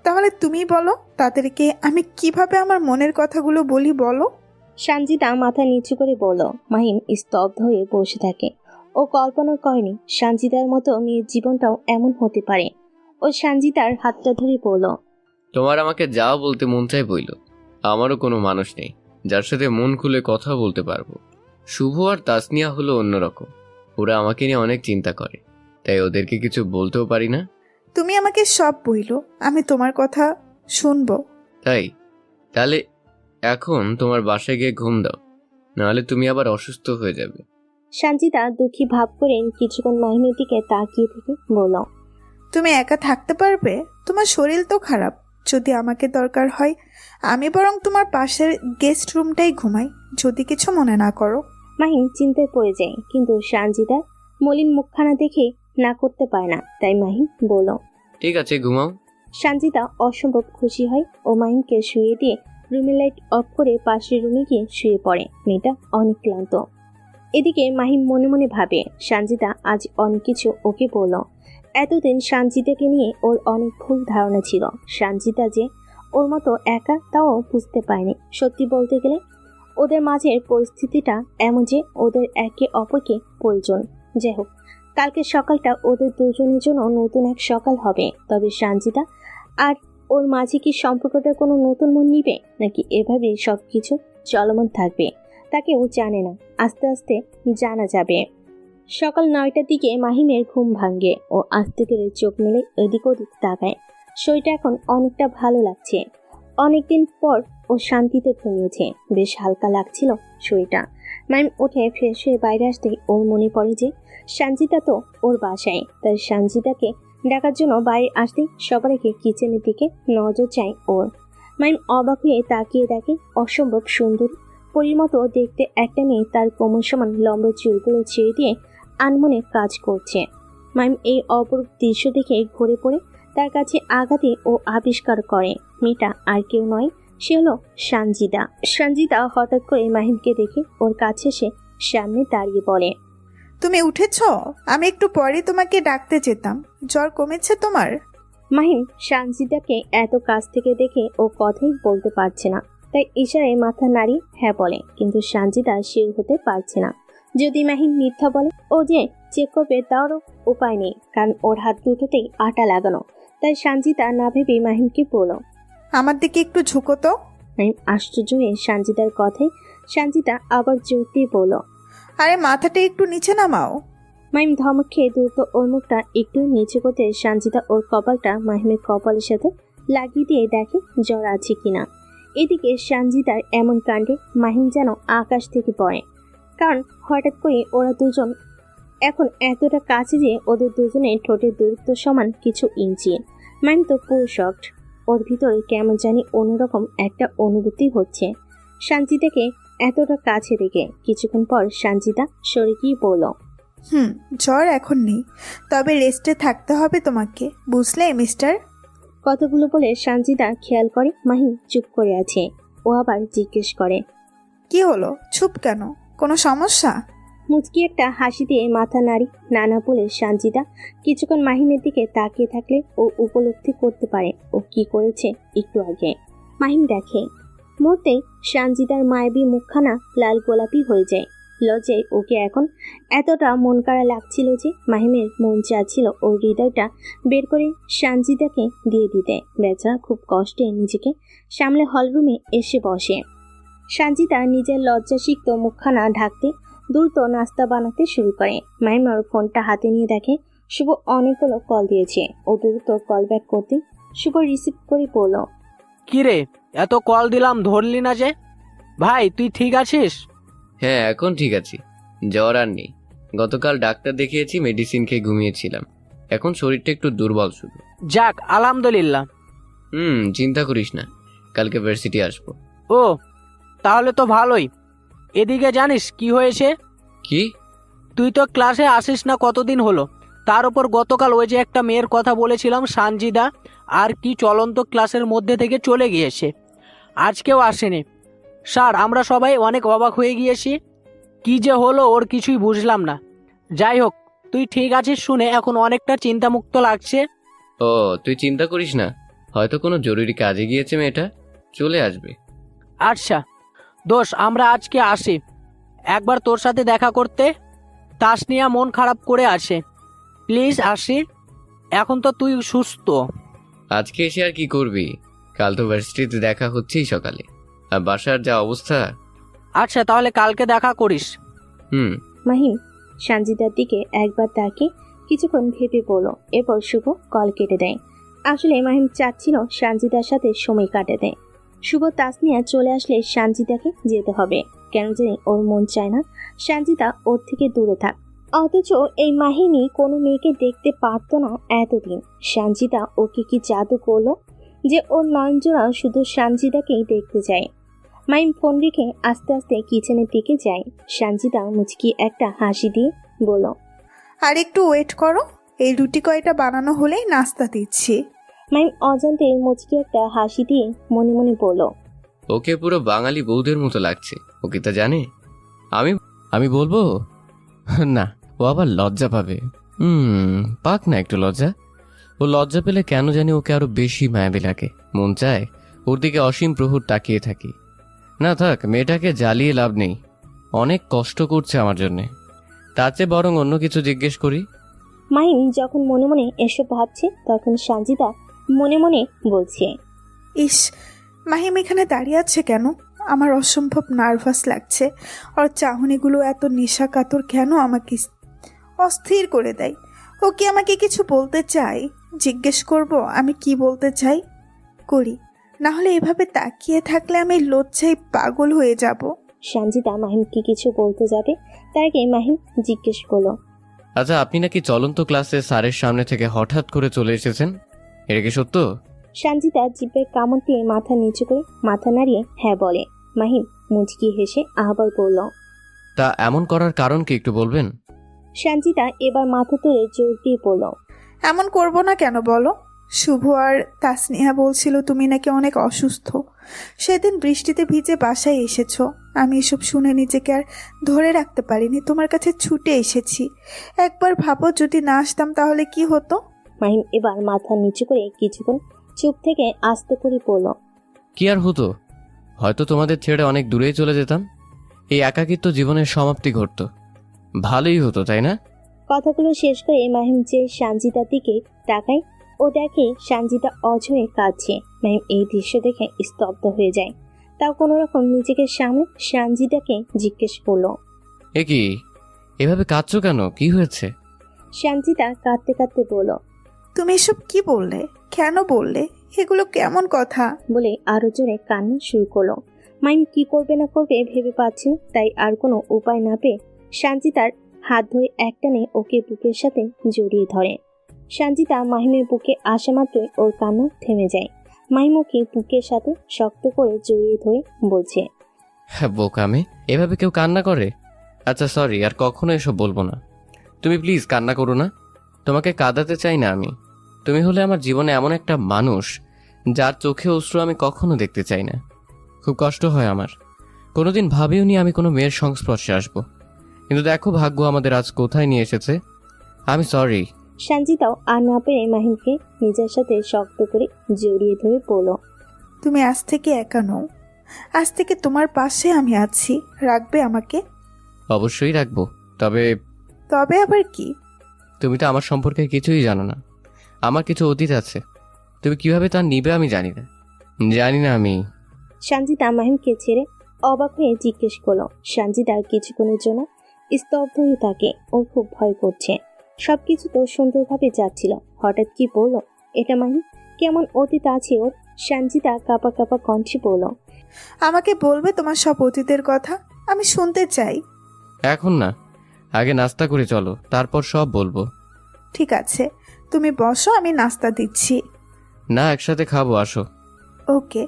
তাহলে তুমি বলো, তাদেরকে আমি কিভাবে আমার মনের কথাগুলো বলি বলো? সানজিদা মাথা নিচু করে বলল। মাহিম স্তব্ধ হয়ে বসে থাকে। ও কল্পনা করেনি সানজিদার মতো মেয়ের জীবনটাও এমন হতে পারে। ও সানজিদার হাতটা ধরে বলল, তোমার আমাকে যা বলতে মন চাই বইল। আমারও কোনো মানুষ নেই যার সাথে মন খুলে কথা বলতে পারবো। শুভ আর তাসনিয়া হলো অন্যরকম, ওরা আমাকে নিয়ে অনেক চিন্তা করে, তাই ওদেরকে কিছু বলতেও পারি না। তুমি আমাকে সব বইলো, আমি তোমার কথা শুনবো। তাই তাহলে এখন তোমার বাসায় গিয়ে ঘুম দাও, নাহলে তুমি আবার অসুস্থ হয়ে যাবে। সানজিদা দুঃখী ভাব করে কিছুক্ষণ মাহিমের দিকে তাকিয়ে থেকে বলল, তুমি একা থাকতে পারবে? তোমার শরীর তো খারাপ। যদি আমাকে দরকার হয় আমি বরং তোমার পাশের গেস্ট রুমটাই ঘুমাই, যদি কিছু মনে না করো। মাহিম চিন্তায় পড়ে যায়, কিন্তু সানজিদার মলিন মুখখানা দেখে না করতে পারে না, তাই মাহিম বলল, ঠিক আছে, ঘুমাও। সানজিদা অসম্ভব খুশি হয় ও মাহিমকে শুয়ে দিয়ে রুমের লাইট অফ করে পাশের রুমে গিয়ে শুয়ে পড়ে। মেয়েটা অনেক ক্লান্ত। এদিকে মাহিম মনে মনে ভাবে, সানজিদা আজ অনেক কিছু ওকে বলল। এতদিন সানজিদাকে নিয়ে ওর অনেক ভুল ধারণা ছিল। সানজিদা যে ওর মতো একা তাও বুঝতে পারেনি। সত্যি বলতে গেলে ওদের মাঝের পরিস্থিতিটা এমন যে ওদের একে অপরকে প্রয়োজন। যাই হোক, কালকে সকালটা ওদের দুজনের জন্য নতুন এক সকাল হবে। তবে সানজিদা আর ওর মাঝে কি সম্পর্কটা কোনো নতুন মন নিবে, নাকি এভাবেই সব কিছু চলমান থাকবে তাকে ও জানে না। আস্তে আস্তে জানা যাবে। সকাল 9টার দিকে মাহিমের ঘুম ভাঙে। ও আস্তে করে চোখ মেলে এদিক ওদিক তাকায়। শরীরটা এখন অনেকটা ভালো লাগছে। অনেকদিন পর ও শান্তিতে ঘুমিয়েছে। বেশ হালকা লাগছিল শরীরটা। মাহিম উঠে ফ্রেশ হয়ে বাইরে আসতেই ওর মনে পড়ে যে সঞ্জিতা তো ওর বাসায়। তাই সঞ্জিতাকে ডাকার জন্য বাইরে আসতেই সবার আগে কিচেনের দিকে নজর চায় ওর। মাহিম অবাক হয়ে তাকিয়ে দেখে অসম্ভব সুন্দরী পরীর মতো দেখতে একটা মেয়ে তার কোমর সমান লম্বা চুলগুলো ছেড়ে দিয়ে আনমনে কাজ করছে। মাহিম এই অপরূপ দৃশ্য দেখে ঘুরে পড়ে তার কাছে আঘাতে ও আবিষ্কার করে মেয়েটা আর কেউ নয়, সে হলো সঞ্জিতা। সঞ্জিতা হঠাৎ করে মাহিমকে দেখে ওর কাছে এসে সামনে দাঁড়িয়ে বলে, তুমি উঠেছ? আমি একটু পরে তোমাকে ডাকতে যেতাম। জ্বর কমেছে তোমার? মাহিম সঞ্জিতাকে এত কাছ থেকে দেখে ও কথাই বলতে পারছে না, তাই ইশারায় মাথা নাড়িয়ে হ্যাঁ বলে। কিন্তু সঞ্জিতা শির হতে পারছে না। যদি মাহিম মিথ্যা বলে ও যে চেক করবে তারও উপায় নেই, কারণ ওর হাত দুটোতেই আটা লাগানো। তাই সঞ্জিতা না ভেবে মাহিমকে বলল, আমার দিকে একটু ঝুঁকো তো। মাহিম আশ্চর্য হয়ে সঞ্জিতার কথায় সঞ্জিতা আবার জোর দিয়ে বলল, আরে মাথাটা একটু নিচে নামাও। মাহিম ধমক খেয়ে দ্রুত ওর মুখটা একটু নিচে করতে সঞ্জিতা ওর কপালটা মাহিমের কপালের সাথে লাগিয়ে দিয়ে দেখে জ্বর আছে কিনা। এদিকে সঞ্জিতার এমন কাণ্ডে মাহিম যেন আকাশ থেকে পড়ে, কারণ হঠাৎ করে ওরা দুজন এখন এতটা কাছে যে ওদের দুজনের ঠোঁটের দূরত্ব সমান কিছু ইঞ্চি। মাহিম তো পুরো শকড। ওর ভিতরে কেমন জানি অন্যরকম একটা অনুভূতি হচ্ছে সঞ্জিতাকে এতটা কাছে দেখে। কিছুক্ষণ পর সঞ্জিতা সরে গিয়ে বলল, জ্বর এখন নেই, তবে রেস্টে থাকতে হবে তোমাকে, বুঝলে মিস্টার? কথাগুলো বলে সঞ্জিতা খেয়াল করে মাহিম চুপ করে আছে। ও আবার জিজ্ঞেস করে, কি হলো, চুপ কেন? কোনো সমস্যা? মুচকি একটা হাসি দিয়ে মাথা নাড়ি নানা বলে সঞ্জিতা কিছুক্ষণ মাহিমের দিকে তাকিয়ে থাকলে ও উপলব্ধি করতে পারে ও কি করেছে একটু আগে। মাহিম দেখে মুহূর্তেই সঞ্জিতার মায়াবী মুখখানা লাল গোলাপি হয়ে যায়। লজ্জায় ওকে এখন এতটা মন কাড়া লাগছিল যে মাহিমের মন চাচ্ছিল ওর হৃদয়টা বের করে সঞ্জিতাকে দিয়ে দিতে। বেচারা খুব কষ্টে নিজেকে সামলে হলরুমে এসে বসে। সঞ্জিতা নিজের লজ্জাসিক্ত মুখখানা ঢাকতে দ্রুত নাস্তা বানাতে শুরু করে। মাহিম ওর ফোনটা হাতে নিয়ে দেখে শুভ অনেকগুলো কল দিয়েছে। ও দ্রুত কল ব্যাক করতে শুভ রিসিভ করে বলল, কিরে, এত কল দিলাম ধরলি না যে? ভাই তুই ঠিক আছিস? হ্যাঁ, এখন ঠিক আছি, জ্বর আর নেই। গতকাল ডাক্তার দেখিয়েছি, মেডিসিন খেয়ে ঘুমিয়েছিলাম। এখন শরীরটা একটু দুর্বল শুধু। যাক আলহামদুলিল্লাহ। চিন্তা করিস না, কালকে ভার্সিটি আসবো। ও তাহলে তো ভালোই। এদিকে জানিস কি হয়েছে? কি? তুই তো ক্লাসে আসিস না কতদিন হলো। তার উপর গতকাল ওই যে একটা মেয়ের কথা বলেছিলাম সঞ্জিতা, আর কি চলন্ত ক্লাসের মধ্যে থেকে চলে গিয়েছে, আজকেও আসেনি। স্যার আমরা সবাই অনেক অবাক হয়ে গিয়েছি। কি যে হলো ওর কিছুই বুঝলাম না। যাই হোক, তুই ঠিক আছিস শুনে এখন অনেকটা চিন্তামুক্ত লাগছে। ও তুই চিন্তা করিস না, হয়তো কোনো জরুরি কাজে গিয়েছে মেয়েটা, চলে আসবে। আচ্ছা দোষ, আমরা আজকে আসি একবার তোর সাথে দেখা করতে। তাসনিয়া মন খারাপ করে আছে, প্লিজ আসি। এখন তো তুই সুস্থ। আজকে এসে আর কি করবি? কাল তো ভার্সিটিতে দেখা হচ্ছেই সকালে, আর বাসার যা অবস্থা। আচ্ছা তাহলে কালকে দেখা করিস। মাহিম সঞ্জিতার দিকে একবার তাকে কিছুক্ষণ ভেবে বলল, এরপর শুভ কল কেটে দেয়। আসলে মাহিম চাচ্ছিল সঞ্জিতার সাথে সময় কাটাতে। শুভ তাসনিয়া চলে আসলে সঞ্জিতাকে যেতে হবে, কেন জানি ওর মন চায় না সঞ্জিতা ওর থেকে দূরে থাক। অথচ এই মাহিমই কোনো মেয়েকে দেখতে পারতো না এতদিন। সঞ্জিতা ওকে কি জাদু করলো যে ওর নয়নজোড়া শুধু সঞ্জিতাকেই দেখতে যায়। মাহিম ফোন রেখে আস্তে আস্তে কিচেনের দিকে যায়। সঞ্জিতা মুচকি একটা হাসি দিয়ে বলল, আর একটু ওয়েট করো, এই রুটি কয়টা বানানো হলেই নাস্তা দিচ্ছি। মাহিম অজান্তে মুচকি একটা হাসি দিয়ে মনে মনে বলল, ওকে পুরো বাঙালি বউদের মতো লাগছে। ওকে তা জানে? আমি বলবো না, ও আবার লজ্জা পাবে। পাক না একটু লজ্জা। ও লজ্জা পেলে কেন জানি ওকে আরো বেশি মায়াবী লাগে। মন চায় ওর দিকে অসীম প্রহর তাকিয়ে থাকি। না থাক, মেয়েটাকে জ্বালিয়ে লাভ নেই, অনেক কষ্ট করছে আমার জন্যে। তার চেয়ে বরং অন্য কিছু জিজ্ঞেস করি। মাহিম যখন মনে মনে এসব ভাবছে তখন সঞ্জিতা মনে মনে বলছে। ইস, মাহিম এখানে দাঁড়িয়ে আছে কেন? আমার অসম্ভব নার্ভাস লাগছে। ওর চাহনিগুলো এত নেশা কাতর কেন আমাকে অস্থির করে দেয়? ও কি আমাকে কিছু বলতে চায়? জিজ্ঞেস করব আমি কি বলতে চাই। করি, না হলে এভাবে তাকিয়ে থাকলে আমি লজ্জায় পাগল হয়ে যাব। সঞ্জিতা মাহিমকে কিছু বলতে যাবে, তার আগে মাহিম জিজ্ঞেস করলো, আচ্ছা, আপনি নাকি চলন্ত ক্লাসে স্যারের সামনে থেকে হঠাৎ করে চলে এসেছেন, এটা কি সত্য? সঞ্জিতা জিভে কামড় দিয়ে মাথা নিচু করে মাথা নাড়িয়ে হ্যাঁ বলে। মাহিম মুচকি হেসে আবার বলল, তা এমন করার কারণ কি একটু বলবেন? সঞ্জিতা এবার মাথা তুলে জোর দিয়ে বলল, এমন করব না কেন বলো? শুভ আর তাসনিহা বলছিল তুমি নাকি অনেক অসুস্থ। সেদিন বৃষ্টিতে ভিজে বাসায় এসেছো। আমি এসব শুনে নিজেকে আর ধরে রাখতে পারিনি, তোমার কাছে ছুটে এসেছি। একবার ভাবো, যদি না আসতাম তাহলে কি হতো? মাহিম এবার মাথা নিচু করে কিছুক্ষণ চুপ থেকে আস্তে করে বলল, কি আর হতো, হয়তো তোমাদের ছেড়ে অনেক দূরেই চলে যেতাম। এই একাকিত্ব জীবনের সমাপ্তি ঘটতো, ভালোই হতো, তাই না? কথাগুলো শেষ করে মাহিম যে সঞ্জিতার দিকে তাকায়, ও দেখে সঞ্জিতা অঝরে কাঁদছে। মাহিম এই দৃশ্য দেখে স্তব্ধ হয়ে যায়। তাও কোনো রকম নিজেকে সামনে সঞ্জিতাকে জিজ্ঞেস করলো, এ কি, এভাবে কাঁদছো কেন, কি হয়েছে? সঞ্জিতা কাঁদতে কাঁদতে বলল, তুমি এসব কি বললে? কেন বললে এগুলো? কেমন কথা? বলে আরো জোরে কান্না শুরু করলো। মাহিম কি করবে না করবে ভেবে পাচ্ছে না, তাই আর কোনো উপায় না পেয়ে সঞ্জিতার হাত ধরে একটানে ওকে বুকের সাথে জড়িয়ে ধরে। সঞ্জিতা মাহিমের বুকে আসা মাত্রই ওর কান্না থেমে যায়। মাহিম ওকে বুকের সাথে শক্ত করে জড়িয়ে ধরে বলছে, হ্যাঁ বোকামে, এভাবে কেউ কান্না করে? আচ্ছা সরি, আর কখনো এসব বলবো না। তুমি প্লিজ কান্না করো না, তোমাকে কাঁদাতে চাই না আমি। তুমি হলে আমার জীবনে এমন একটা মানুষ যার চোখে অশ্রু আমি কখনো দেখতে চাই না। খুব কষ্ট হয় আমার, কোনোদিন ভাবিও নি আমি কোনো মেয়ের সংস্পর্শে আসবো, কিন্তু দেখো ভাগ্য আমাদের আজ কোথায় নিয়ে এসেছে। আমি সরি। সঞ্জিতাও আর না পেরে মাহিমকে নিজের সাথে শক্ত করে জড়িয়ে ধরে বলল, তুমি আজ থেকে একা নও, আজ থেকে তোমার পাশে আমি আছি। রাখবে আমাকে? অবশ্যই রাখবো, তবে তবে আবার কি? তুমি তো আমার সম্পর্কে কিছুই জানো না। আমার কিছু অতীত আছে, তুমি কিভাবে তা নিবে আমি জানি না। আমি সঞ্জিতা মাহিমকে ছেড়ে অবাক হয়ে জিজ্ঞেস করলো। সঞ্জিতা কিছুক্ষণের জন্য স্তব্ধ হয়ে থাকে। ওর খুব ভয় করছে। সবকিছু তো সুন্দরভাবে যাচ্ছিল, হঠাৎ কি বললো এটা? মাহিম কেমন অতীত আছে ওর? সঞ্জিতা কাঁপা কাঁপা কণ্ঠে বলল, আমাকে বলবে তোমার সব অতীতের কথা? আমি শুনতে চাই। এখন না, আগে নাস্তা করে চলো, তারপর সব বলবো। ঠিক আছে, তুমি বসো, আমি নাস্তা দিচ্ছি। না, একসাথে খাবো, আসো। ওকে।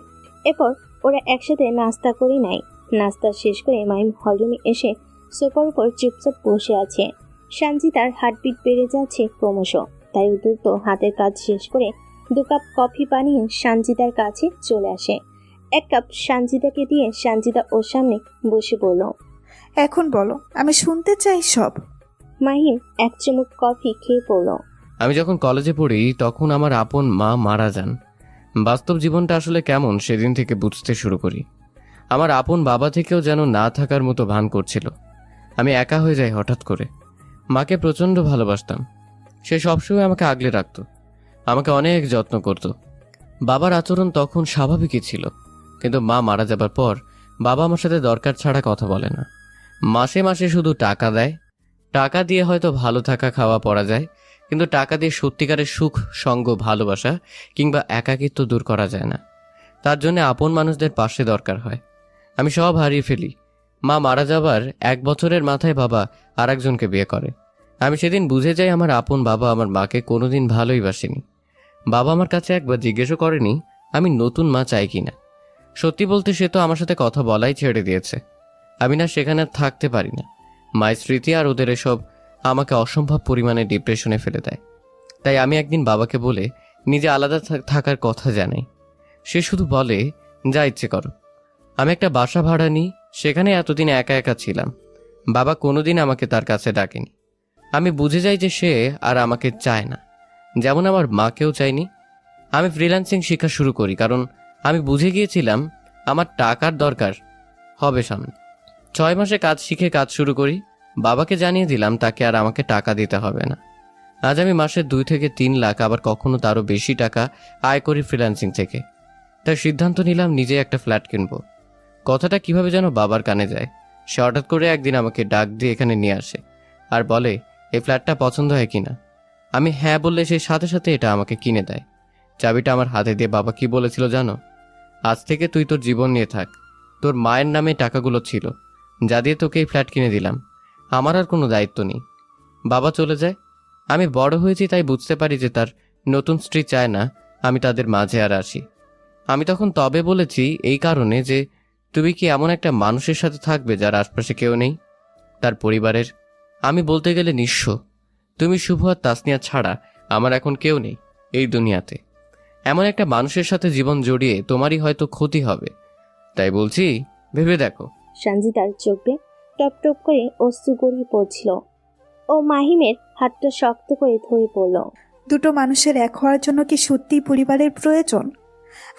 এরপর ওরা একসাথে নাস্তা করে নেয়। নাস্তা শেষ করে মাহিম হলরুমে এসে সোফার উপর চুপচাপ বসে আছে। সঞ্জিতার হার্টবিট বেড়ে যাচ্ছে ক্রমশ, তাই দ্রুত হাতের কাজ শেষ করে 2 কাপ কফি বানিয়ে সঞ্জিতার কাছে চলে আসে। 1 কাপ সঞ্জিতাকে দিয়ে সঞ্জিতা ওর সামনে বসে বলল, এখন বলো, আমি শুনতে চাই সব। মাহিম 1 চুমুক কফি খেয়ে পড়ল, আমি যখন কলেজে পড়ি তখন আমার আপন মা মারা যান। বাস্তব জীবনটা আসলে কেমন সেদিন থেকে বুঝতে শুরু করি। আমার আপন বাবা থেকেও যেন না থাকার মতো ভান করছিল। আমি একা হয়ে যাই হঠাৎ করে। মাকে প্রচণ্ড ভালোবাসতাম, সে সবসময় আমাকে আগলে রাখতো, আমাকে অনেক যত্ন করত। বাবার আচরণ তখন স্বাভাবিকই ছিল, কিন্তু মা মারা যাবার পর বাবা আমার সাথে দরকার ছাড়া কথা বলে না। মাসে মাসে শুধু টাকা দেয়। টাকা দিয়ে হয়তো ভালো থাকা খাওয়া পড়া যায়, কিন্তু টাকা দিয়ে সত্যিকারের সুখ, সঙ্গ, ভালোবাসা কিংবা একাকিত্ব দূর করা যায় না। তার জন্য আপন মানুষদের পাশে দরকার হয়। আমি সব হারিয়ে ফেলি। মা মারা যাবার 1 বছরের মাথায় বাবা আর একজনকে বিয়ে করে। আমি সেদিন বুঝে যাই আমার আপন বাবা আমার মাকে কোনোদিন ভালোই বাসেনি। বাবা আমার কাছে একবার জিজ্ঞেসও করেনি আমি নতুন মা চাই কিনা। সত্যি বলতে সে তো আমার সাথে কথা বলাই ছেড়ে দিয়েছে। আমি না সেখানে থাকতে পারি না। মায়ের স্মৃতি আর ওদের এসব আমাকে অসম্ভব পরিমাণে ডিপ্রেশনে ফেলে দেয়। তাই আমি একদিন বাবাকে বলে নিজে আলাদা থাকার কথা জানাই। সে শুধু বলে, যা ইচ্ছে করো। আমি একটা বাসা ভাড়া নিই, সেখানে এতদিন একা একা ছিলাম। বাবা কোনোদিন আমাকে তার কাছে ডাকেনি। আমি বুঝে যাই যে সে আর আমাকে চায় না, যেমন আমার মাকেও চায়নি। আমি ফ্রিল্যান্সিং শেখা শুরু করি, কারণ আমি বুঝে গিয়েছিলাম আমার টাকার দরকার হবে সামনে। 6 মাসে কাজ শিখে কাজ শুরু করি। বাবাকে জানিয়ে দিলাম তাকে আর আমাকে টাকা দিতে হবে না। আজ আমি মাসে 2 থেকে 3 লাখ, আবার কখনো তারও বেশি টাকা আয় করি ফ্রিল্যান্সিং থেকে। তাই সিদ্ধান্ত নিলাম নিজে একটা ফ্ল্যাট কিনবো। কথাটা কিভাবে যেন বাবার কানে যায়। সে হঠাৎ করে একদিন আমাকে ডাক দিয়ে এখানে নিয়ে আসে আর বলে এই ফ্ল্যাটটা পছন্দ হয় কিনা। আমি হ্যাঁ বললে সেই সাথে সাথে এটা আমাকে কিনে দেয়। চাবিটা আমার হাতে দিয়ে বাবা কি বলেছিল জানো? আজ থেকে তুই তোর জীবন নিয়ে থাক। তোর মায়ের নামে টাকাগুলো ছিল, যা দিয়ে তোকে এই ফ্ল্যাট কিনে দিলাম। আমার আর কোনো দায়িত্ব নেই। বাবা চলে যায়। আমি বড় হয়েছি তাই বুঝতে পারি যে তার নতুন স্ত্রী চায় না আমি তাদের মাঝে আর আসি। আমি তখন তবে বলেছি এই কারণে যে তুমি কি এমন একটা মানুষের সাথে থাকবে যার আশপাশে কেউ নেই, তার পরিবারের। আমি বলতে গেলে নিঃস্ব। তুমি শুভ আর তাসনিয়া ছাড়া আমার এখন কেউ নেই এই দুনিয়াতে। এমন একটা মানুষের সাথে জীবন জড়িয়ে তোমারই হয়তো ক্ষতি হবে। তাই বলছি, ভেবে দেখো। সঞ্জিতার চোখ বেয়ে টপ টপ করে অশ্রু গড়িয়ে পড়ছিল। ও মাহিমের হাতটা শক্ত করে ধরে পড়ল। দুটো মানুষের এক হওয়ার জন্য কি সত্যিই পরিবারের প্রয়োজন?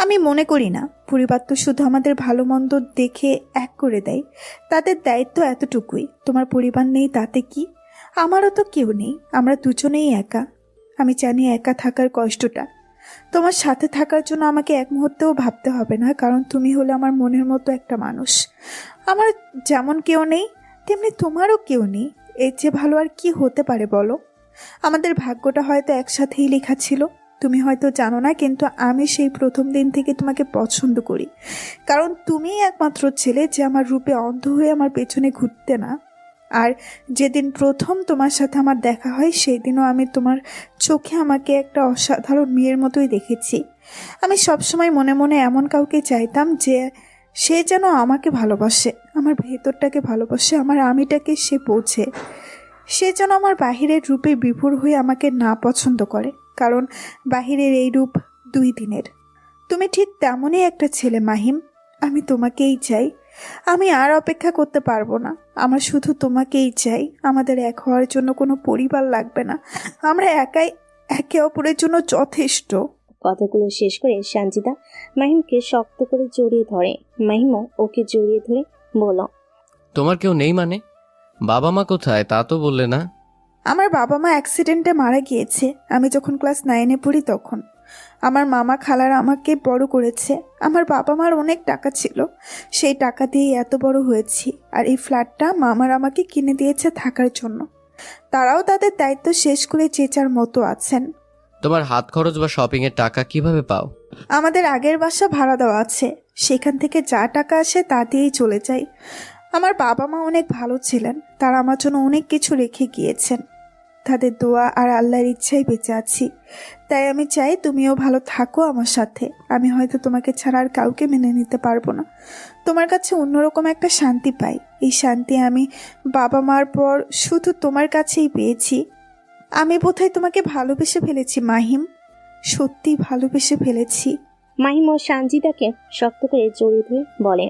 আমি মনে করি না। পরিবার তো শুধু আমাদের ভালো মন্দ দেখে এক করে দেয়, তাদের দায়িত্ব এতটুকুই। তোমার পরিবার নেই তাতে কি? আমারও তো কেউ নেই, আমরা দুজনেই একা। আমি জানি একা থাকার কষ্টটা। তোমার সাথে থাকার জন্য আমাকে এক মুহূর্তেও ভাবতে হবে না, কারণ তুমি হলে আমার মনের মতো একটা মানুষ। আমার যেমন কেউ নেই তেমনি তোমারও কেউ নেই। এর চেয়ে ভালো আর কি হতে পারে বলো? আমাদের ভাগ্যটা হয়তো একসাথেই লেখা ছিল। তুমি হয়তো জানো না, কিন্তু আমি সেই প্রথম দিন থেকে তোমাকে পছন্দ করি, কারণ তুমিই একমাত্র ছেলে যে আমার রূপে অন্ধ হয়ে আমার পেছনে ঘুরতে না। আর যেদিন প্রথম তোমার সাথে আমার দেখা হয় সেই দিনও আমি তোমার চোখে আমাকে একটা অসাধারণ মেয়ের মতোই দেখেছি। আমি সবসময় মনে মনে এমন কাউকে চাইতাম যে সে যেন আমাকে ভালোবাসে, আমার ভেতরটাকে ভালোবাসে, আমার আমিটাকে সে বোঝে। সে যেন আমার বাহিরের রূপে বিভোর হয়ে আমাকে না পছন্দ করে, কারণ বাহিরের এই রূপ 2 দিনের। তুমি ঠিক তেমনই একটা ছেলে মাহিম। আমি তোমাকেই চাই। আমি আর অপেক্ষা করতে পারবো না। আমার শুধু তোমাকেই চাই। আমাদের এক হওয়ার জন্য কোনো পরিবার লাগবে না। আমরা একাই একে অপরের জন্য যথেষ্ট। কথাগুলো শেষ করে সঞ্জিতা মাহিমকে শক্ত করে জড়িয়ে ধরে। মাহিমও ওকে জড়িয়ে ধরে বলল, তোমার কেউ নেই মানে? বাবা মা কোথায় তা তো বললে না। আমার বাবা মা অ্যাক্সিডেন্টে মারা গিয়েছে আমি যখন ক্লাস 9-এ পড়ি তখন। আমার মামা খালারা আমাকে বড় করেছে। আমার বাবা মার অনেক টাকা ছিল, সেই টাকা দিয়েই এত বড় হয়েছি। আর এই ফ্ল্যাটটা মামার আমাকে কিনে দিয়েছে থাকার জন্য। তারাও তাদের দায়িত্ব শেষ করে যে যার মতো আছেন। তোমার হাত খরচ বা শপিং এর টাকা কিভাবে পাও? আমাদের আগের বাসা ভাড়া দেওয়া আছে, সেখান থেকে যা টাকা আসে তা দিয়েই চলে যায়। আমার বাবা মা অনেক ভালো ছিলেন, তারা আমার জন্য অনেক কিছু রেখে গিয়েছেন। তাদের দোয়া আর আল্লাহর ইচ্ছাই বেঁচে আছি। তাই আমি চাই তুমিও ভালো থাকো আমার সাথে। আমি হয়তো তোমাকে ছাড়া আর কাউকে মেনে নিতে পারবো না। তোমার কাছে অন্যরকম একটা শান্তি পাই। এই শান্তি আমি বাবা মার পর শুধু তোমার কাছেই পেয়েছি। আমি বোধহয় তোমাকে ভালোবেসে ফেলেছি মাহিম, সত্যি ভালোবেসে ফেলেছি। মাহিম ও সঞ্জিতাকে শক্ত করে জড়িয়ে ধরে বলে,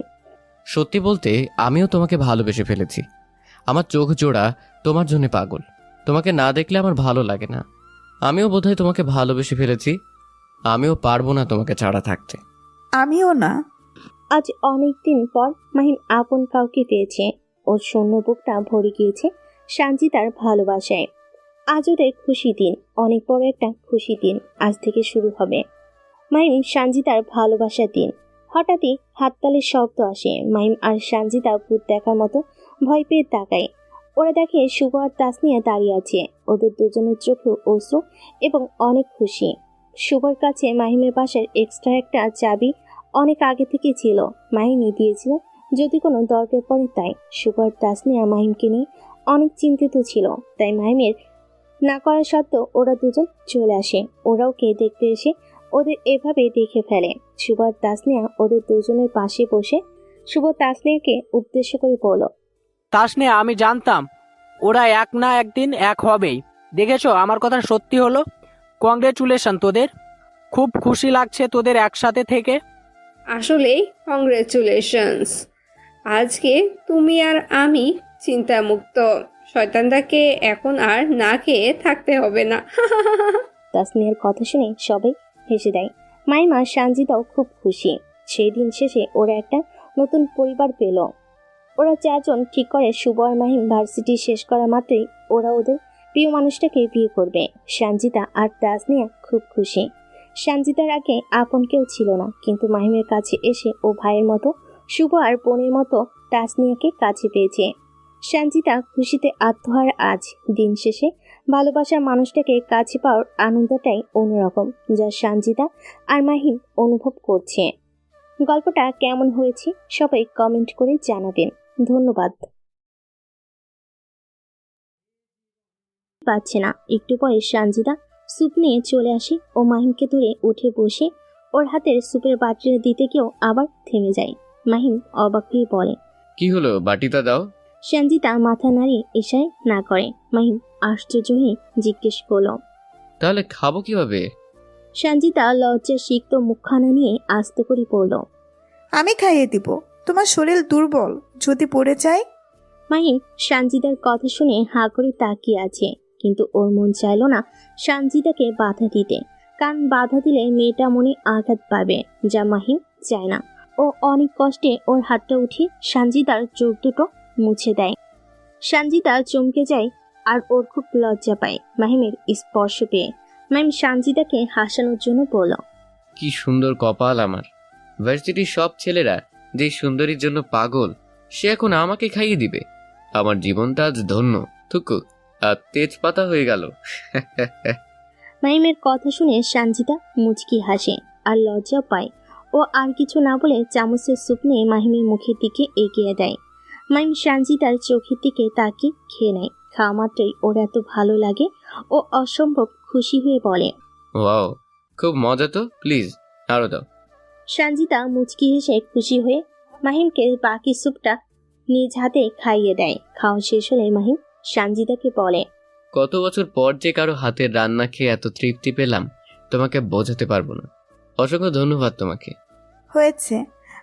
সত্যি বলতে আমিও তোমাকে ভালোবেসে ফেলেছি। আমার চোখ জোড়া তোমার জন্য পাগল। তোমাকে না দেখলে আমার ভালো লাগে না। আমিও বোধহয় তোমাকে ভালোবেসে ফেলেছি। আমিও পারবো না তোমাকে ছাড়া থাকতে। আমিও না। আজ অনেক দিন পর মাহিম আপন কাউকে পেয়েছে। ওর শূন্য বুকটা ভরে গিয়েছে সঞ্জিতার ভালোবাসায়। আজ ওদের খুশি দিন, অনেক বড় একটা খুশি দিন আজ থেকে শুরু হবে। মাহিম সঞ্জিতার ভালোবাসার দিন। হঠাৎই হাততালির শব্দ আসে। মাহিম আর সঞ্জিতা ভূত দেখার মতো ভয় পেয়ে তাকায়। ওরা দেখে শুভ আর তাসনিয়া দাঁড়িয়ে আছে। ওদের দুজনের চোখে অশ্রু এবং অনেক খুশি। শুভর কাছে মাহিমের বাসার এক্সট্রা একটা চাবি অনেক আগে থেকে ছিল, মাহিমই দিয়েছিল যদি কোনো দরকার পড়ে। তাই শুভ আর তাসনিয়া মাহিমকে নিয়ে অনেক চিন্তিত ছিল। তাই মাহিমের না করা সত্ত্বেও ওরা দুজন চলে আসে। ওরাও কে দেখতে এসে ওদের এভাবে দেখে ফেলে। শুভ আর তাসনিয়া ওদের দুজনের পাশে বসে শুভ তাসনিয়াকে উদ্দেশ্য করে বলল, তাসনিয়া, আমি জানতাম ওরা এক না একদিন এক হবেই। দেখেছো, আমার কথা সত্যি হলো। কংগ্রেচুলেশন তোদের। খুব খুশি লাগছে তোদের একসাথে থেকে। আসলেই কংগ্রেচুলেশনস। আজকে তুমি আর আমি চিন্তামুক্ত। শয়তানটাকে এখন আর না খেয়ে থাকতে হবে না। তাসনিয়ার কথা শুনে সবাই হেসে দেয়। মাইমা সঞ্জিতাও খুব খুশি। সেই দিন শেষে ওরা একটা নতুন পরিবার পেল। ওরা 4 জন ঠিক করে শুভ আর মাহিম ভার্সিটি শেষ করা মাত্রই ওরা ওদের প্রিয় মানুষটাকে বিয়ে করবে। সঞ্জিতা আর তাসনিয়া খুব খুশি। সঞ্জিতার আগে আপন কেউ ছিল না, কিন্তু মাহিমের কাছে এসে ও ভাইয়ের মতো, শুভ আর বোনের মতো তাসনিয়াকে কাছে পেয়েছে। সঞ্জিতা খুশিতে আত্মহারা। আজ দিন শেষে ভালোবাসার মানুষটাকে কাছে পাওয়ার আনন্দটাই অন্যরকম, যা সঞ্জিতা আর মাহিম অনুভব করছে। গল্পটা কেমন হয়েছে সবাই কমেন্ট করে জানাবেন। ধন্যবাদ। পাচ্ছে না, একটু পরে সঞ্জিতা স্যুপ নিয়ে চলে আসে ও মাহিমকে ধরে উঠে বসে ওর হাতের স্যুপের বাটিটা দিতে গিয়েও আবার থেমে যায়। মাহিম অবাক হয়ে বলে, কি হলো, বাটিটা দাও। সঞ্জিতা মাথা নাড়িয়ে ইশারায় না করে। মাহিম আশ্চর্য হয়ে জিজ্ঞেস করল, তাহলে খাবো কিভাবে? সঞ্জিতা লজ্জায় সিক্ত মুখখানা নিয়ে আস্তে করে পড়ল, আমি খাইয়ে দিব, তোমার শরীর দুর্বল, যদি পড়ে যায়। মাহিম সঞ্জিতার কথা শুনে হাঁ করে তাকিয়ে আছে, কিন্তু ওর মন চাইল না সঞ্জিতাকে বাধা দিতে, কারণ বাধা দিলে মেয়েটা মনে আঘাত পাবে, যা মাহিম চায় না। ও অনেক কষ্টে ওর হাতটা উঠিয়ে সঞ্জিতার চোখ দুটো মুছে দেয়। সঞ্জিতা চমকে যায় আর ওর খুব লজ্জা পায় মাহিমের স্পর্শ পেয়ে। মাহিম সঞ্জিতাকে হাসানোর জন্য বলল, কি সুন্দর কপাল আমার। ভার্সিটির সব ছেলেরা যে সুন্দরীর জন্য পাগল, সে এখন আমাকে খাইয়ে দিবে। আমার জীবনটা আজ ধন্য। থুকু, আর তেজপাতা হয়ে গেল। মাহিমের কথা শুনে সঞ্জিতা মুচকি হাসে আর লজ্জা পায়। ও আর কিছু না বলে চামচের স্যুপ নিয়ে মাহিমের মুখের দিকে এগিয়ে দেয়। মাহিম সঞ্জিতার চোখের দিকে তাকিয়ে খেয়ে নেয়। খাওয়া মাত্রই ওর এত ভালো লাগে, ও অসম্ভব খুশি হয়ে বলে, ওয়াও, খুব মজা তো, প্লিজ আরো দাও। সঞ্জিতা মুচকি হেসে খুশি হয়ে মাহিমকে বাকি স্যুপটা নিজ হাতে খাইয়ে দেয়। খাওয়া শেষ হলে মাহিম সঞ্জিতাকে বলে, কত বছর পর যে কারো হাতের রান্না খেয়ে এত তৃপ্তি পেলাম, তোমাকে বোঝাতে পারবো না। অসংখ্য ধন্যবাদ তোমাকে। হয়েছে।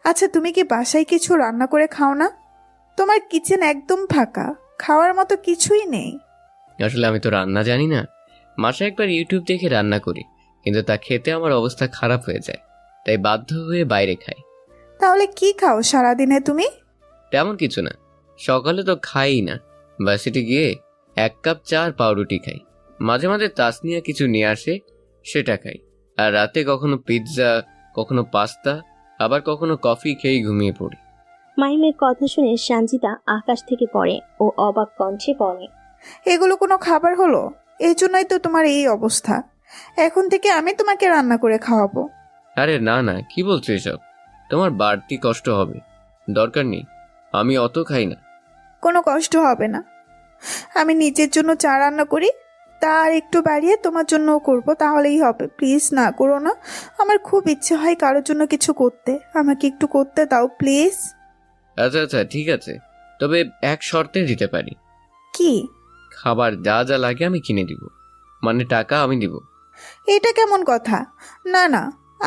আচ্ছা, তুমি কি বাসায় কিছু রান্না করে খাও না? তোমার কিচেন একদম ফাঁকা, খাওয়ার মতো কিছুই নেই। আসলে আমি তো রান্না জানি না। মাসে একবার ইউটিউব দেখে রান্না করি, কিন্তু তা খেতে আমার অবস্থা খারাপ হয়ে যায়, তাই বাধ্য হয়ে বাইরে খাই। তাহলে কি খাও সারাদিনে তুমি? তেমন কিছু না, সকালে তো খাই না। ভার্সিটি গিয়ে 1 কাপ চা আর পাউরুটি খাই। মাঝে মাঝে তাসনিয়া কিছু নিয়ে আসে, সেটা খাই। আর রাতে কখনো পিৎজা, কখনো পাস্তা, আবার কখনো কফি খেয়ে ঘুমিয়ে পড়ি। মাহিমের কথা শুনে সঞ্জিতা আকাশ থেকে পড়ে ও অবাক কণ্ঠে বলে, এগুলো কোনো খাবার হলো? এই জন্যই তো তোমার এই অবস্থা। এখন থেকে আমি তোমাকে রান্না করে খাওয়াবো। আরে না না, কি বলছো এসব? তোমার বাড়তি কষ্ট হবে, দরকার নেই। আমি অত খাই না। কোনো কষ্ট হবে না। আমি নিজের জন্য চা রান্না করি, তার একটু বাড়িয়ে তোমার জন্যও করব, তাহলেই হবে। প্লিজ না করো না। আমার খুব ইচ্ছে হয় কারোর জন্য কিছু করতে, আমাকে একটু করতে দাও প্লিজ। আচ্ছা আচ্ছা, ঠিক আছে, তবে এক শর্তে দিতে পারি। কি? খাবার যা যা লাগে আমি কিনে দিব, মানে টাকা আমি দিব। এটা কেমন কথা? না না,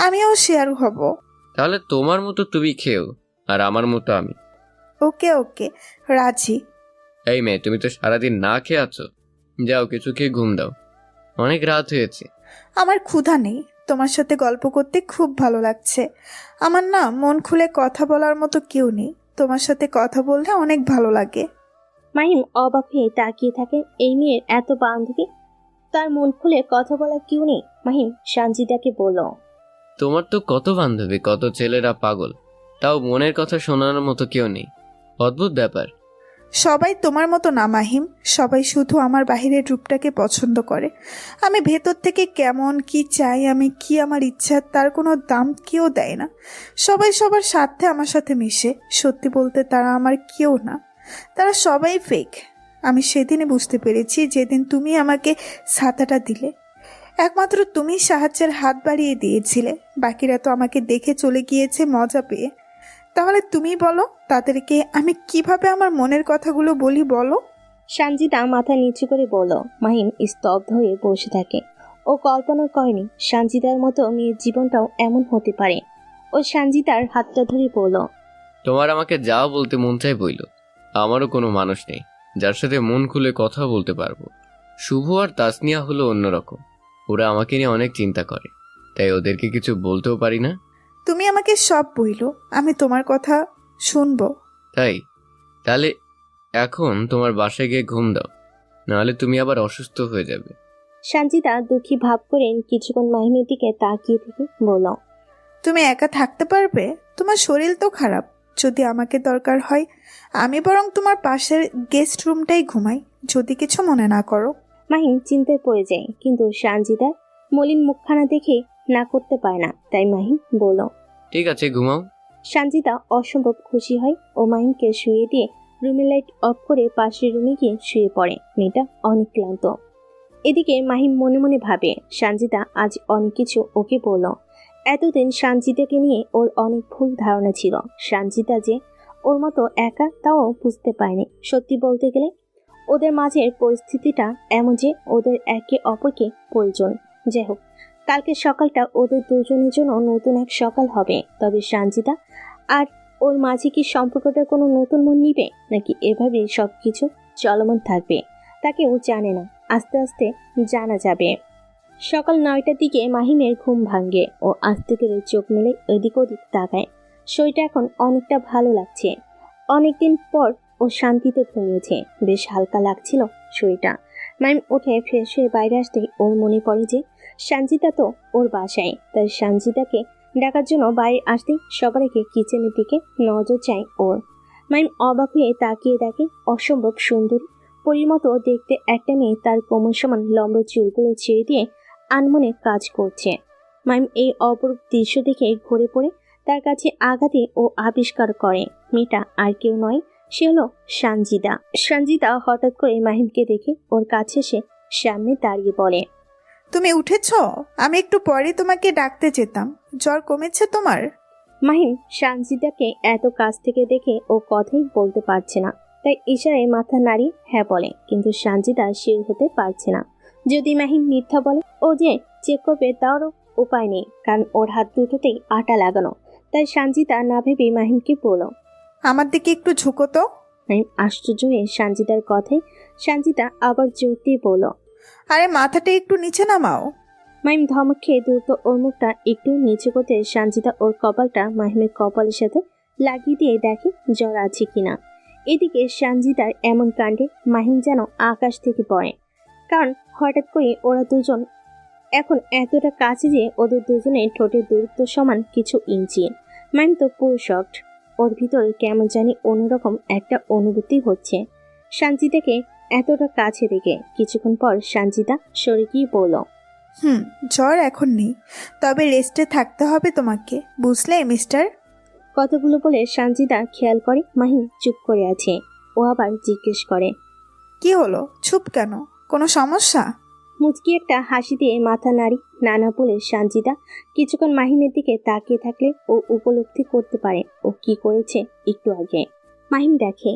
আমিও শেয়ার হব। তাহলে তোমার মতো তুমি খেও, আর আমার মতো আমি। ওকে ওকে, রাজি। এই মেয়ে, তুমি তো সারাদিন না খেয়ে আছো, যাও কিছু খেয়ে ঘুম দাও, অনেক রাত হয়েছে। আমার ক্ষুধা নেই, তোমার সাথে গল্প করতে খুব ভালো লাগছে। আমার না মন খুলে কথা বলার মতো কেউ নেই, তোমার সাথে কথা বললে অনেক ভালো লাগে। মাহিম অবাক হয়ে তাকিয়ে থাকে। এই মেয়ের এত বান্ধবী, তার মন খুলে কথা বলার কেউ নেই। মাহিম সঞ্জিতাকে বলল, তোমার তো কত বান্ধবী, কত ছেলেরা পাগল, তাও মনের কথা শোনানোর মতো কেউ নেই। অদ্ভুত ব্যাপার। সবাই তোমার মতো না মাহিম, সবাই শুধু আমার বাহিরের রূপটাকে পছন্দ করে। আমি ভেতর থেকে কেমন, কি চাই আমি, কি আমার ইচ্ছা, তার কোনো দাম কেউ দেয় না। সবাই সবার স্বার্থে আমার সাথে মিশে। সত্যি বলতে তারা আমার কেউ না, তারা সবাই ফেক। আমি সেদিনই বুঝতে পেরেছি, যেদিন তুমি আমাকে ছাতাটা দিলে। একমাত্র তুমি সাহায্যের হাত বাড়িয়ে দিয়েছিলে, বাকিরা তো আমাকে দেখে চলে গিয়েছে মজা পেয়ে। তাহলে তুমি বলো, তাদেরকে আমি কিভাবে আমার মনের কথাগুলো বলি বলো? সঞ্জিতা মাথা নিচু করে বলল। মাহিম স্তব্ধ হয়ে বসে থাকে। ও কল্পনা করেনি সঞ্জিতার মতো মেয়ের জীবনটাও এমন হতে পারে। ও সঞ্জিতার হাতটা ধরে বলল, তোমার আমাকে যা বলতে মন চাই বইল। আমারও কোনো মানুষ নেই যার সাথে মন খুলে কথা বলতে পারবো। শুভ আর তাসনিয়া হলো অন্যরকম, ওরা আমাকে নিয়ে অনেক চিন্তা করে, তাই ওদেরকে কিছু বলতেও পারি না। তুমি আমাকে সব বইলো, আমি তোমার কথা শুনবো। তাই তাহলে এখন তোমার বাসায় গিয়ে ঘুম দাও, নাহলে তুমি আবার অসুস্থ হয়ে যাবে। সঞ্জিতা দুঃখী ভাব করে কিছুক্ষণ মাহিমের দিকে তাকিয়ে থেকে বলল, তুমি একা থাকতে পারবে? তোমার শরীর তো খারাপ। যদি আমাকে দরকার হয় আমি বরং তোমার পাশের গেস্ট রুমটাই ঘুমাই, যদি কিছু মনে না করো। মাহিম চিন্তায় পড়ে যায়, কিন্তু সঞ্জিতার মলিন মুখখানা দেখে না করতে পারে না, তাই মাহিম বলল। ঠিক আছে, ঘুমাও। সঞ্জিতা অসম্ভব খুশি হয় ও মাহিমকে শুয়ে দিয়ে রুমের লাইট অফ করে পাশের রুমে গিয়ে শুয়ে পড়ে। মেয়েটা অনেক ক্লান্ত। এদিকে মাহিম মনে মনে ভাবে, সঞ্জিতা আজ অনেক কিছু ওকে বলল। এতদিন সঞ্জিতাকে নিয়ে ওর অনেক ভুল ধারণা ছিল। সঞ্জিতা যে ওর মতো একা তাও বুঝতে পারেনি। সত্যি বলতে গেলে ওদের মাঝের পরিস্থিতিটা এমন যে ওদের একে অপরকে প্রয়োজন। যাই হোক, কালকে সকালটা ওদের দুজনের জন্য নতুন এক সকাল হবে। তবে সঞ্জিতা আর ওর মাঝে কি সম্পর্কটা কোনো নতুন মন নিবে, নাকি এভাবেই সবকিছু চলমান থাকবে, তাকেও জানে না। আস্তে আস্তে জানা যাবে। সকাল 9টার দিকে মাহিমের ঘুম ভাঙে ও আস্তে করে চোখ মেলে এদিক ওদিক তাকায়। শরীরটা এখন অনেকটা ভালো লাগছে। অনেকদিন পর ও শান্তিতে ঘুমিয়েছে, বেশ হালকা লাগছিল শরীরটা। মাহিম উঠে ফ্রেশ হয়ে বাইরে আসতেই ওর মনে পড়ে যে সঞ্জিতা তো ওর বাসায়। তাই সঞ্জিতাকে ডাকার জন্য বাইরে আসতেই সবার আগে কিচেনের দিকে নজর চায় ওর। মাহিম অবাক হয়ে তাকিয়ে দেখে অসম্ভব সুন্দরী পরীর মতো দেখতে একটা মেয়ে তার কোমর সমান লম্বা চুলগুলো ছেড়ে দিয়ে আনমনে কাজ করছে। মাহিম এই অপরূপ দৃশ্য দেখে ঘুরে পড়ে তার কাছে আঘাতে ও আবিষ্কার করে মেয়েটা আর কেউ নয়, সে হলো সঞ্জিতা। সঞ্জিতা হঠাৎ করে মাহিমকে দেখে ওর কাছে এসে সামনে দাঁড়িয়ে বলে, তুমি উঠেছ? আমি একটু পরে তোমাকে ডাকতে যেতাম। জ্বর কমেছে তোমার? মাহিম সঞ্জিতাকে এত কাছ থেকে দেখে ও কথাই বলতে পারছে না, তাই ইশারায় মাথা নাড়িয়ে হ্যাঁ বলে। কিন্তু সঞ্জিতা শির হতে পারছে না। যদি মাহিম মিথ্যা বলে ও যে চেক করবে তারও উপায় নেই, কারণ ওর হাত দুটোতেই আটা লাগানো। তাই সঞ্জিতা না ভেবে মাহিমকে বলল, আমার দিকে একটু ঝুঁকো তো। মাহিম আশ্চর্য হয়ে সঞ্জিতার কথায় সঞ্জিতা আবার জোর দিয়ে বলল, আরে মাথাটা একটু নিচে নামাও। মাহিম ধমক খেয়ে দ্রুত ওর মুখটা একটু নিচু করতে সঞ্জিতা ওর কপালটা মাহিমের কপালের সাথে লাগিয়ে দিয়ে দেখে জ্বর আছে কিনা। এদিকে সঞ্জিতার এমন কাণ্ডে মাহিম যেন আকাশ থেকে পড়ে, কারণ হঠাৎ করে ওরা দুজন এখন এতটা কাছে যে ওদের দুজনের ঠোঁটের দূরত্ব সমান কিছু ইঞ্চি। মাহিম তো পুরো শকড। ওর ভিতরে কেমন জানি অন্যরকম একটা অনুভূতি হচ্ছে সঞ্জিতাকে এতটা কাছে দেখে। কিছুক্ষণ পর সঞ্জিতা সরে গিয়ে বলল, জ্বর এখন নেই, তবে রেস্টে থাকতে হবে তোমাকে, বুঝলে মিস্টার? কথাগুলো বলে সঞ্জিতা খেয়াল করে মাহিম চুপ করে আছে। ও আবার জিজ্ঞেস করে, কি হলো, চুপ কেন? কোনো সমস্যা? মুচকি একটা হাসি দিয়ে মাথা নাড়ি নানা বলে সঞ্জিতা কিছুক্ষণ মাহিমের দিকে তাকিয়ে থাকলে ও উপলব্ধি করতে পারে ও কি করেছে একটু আগে। মাহিম দেখে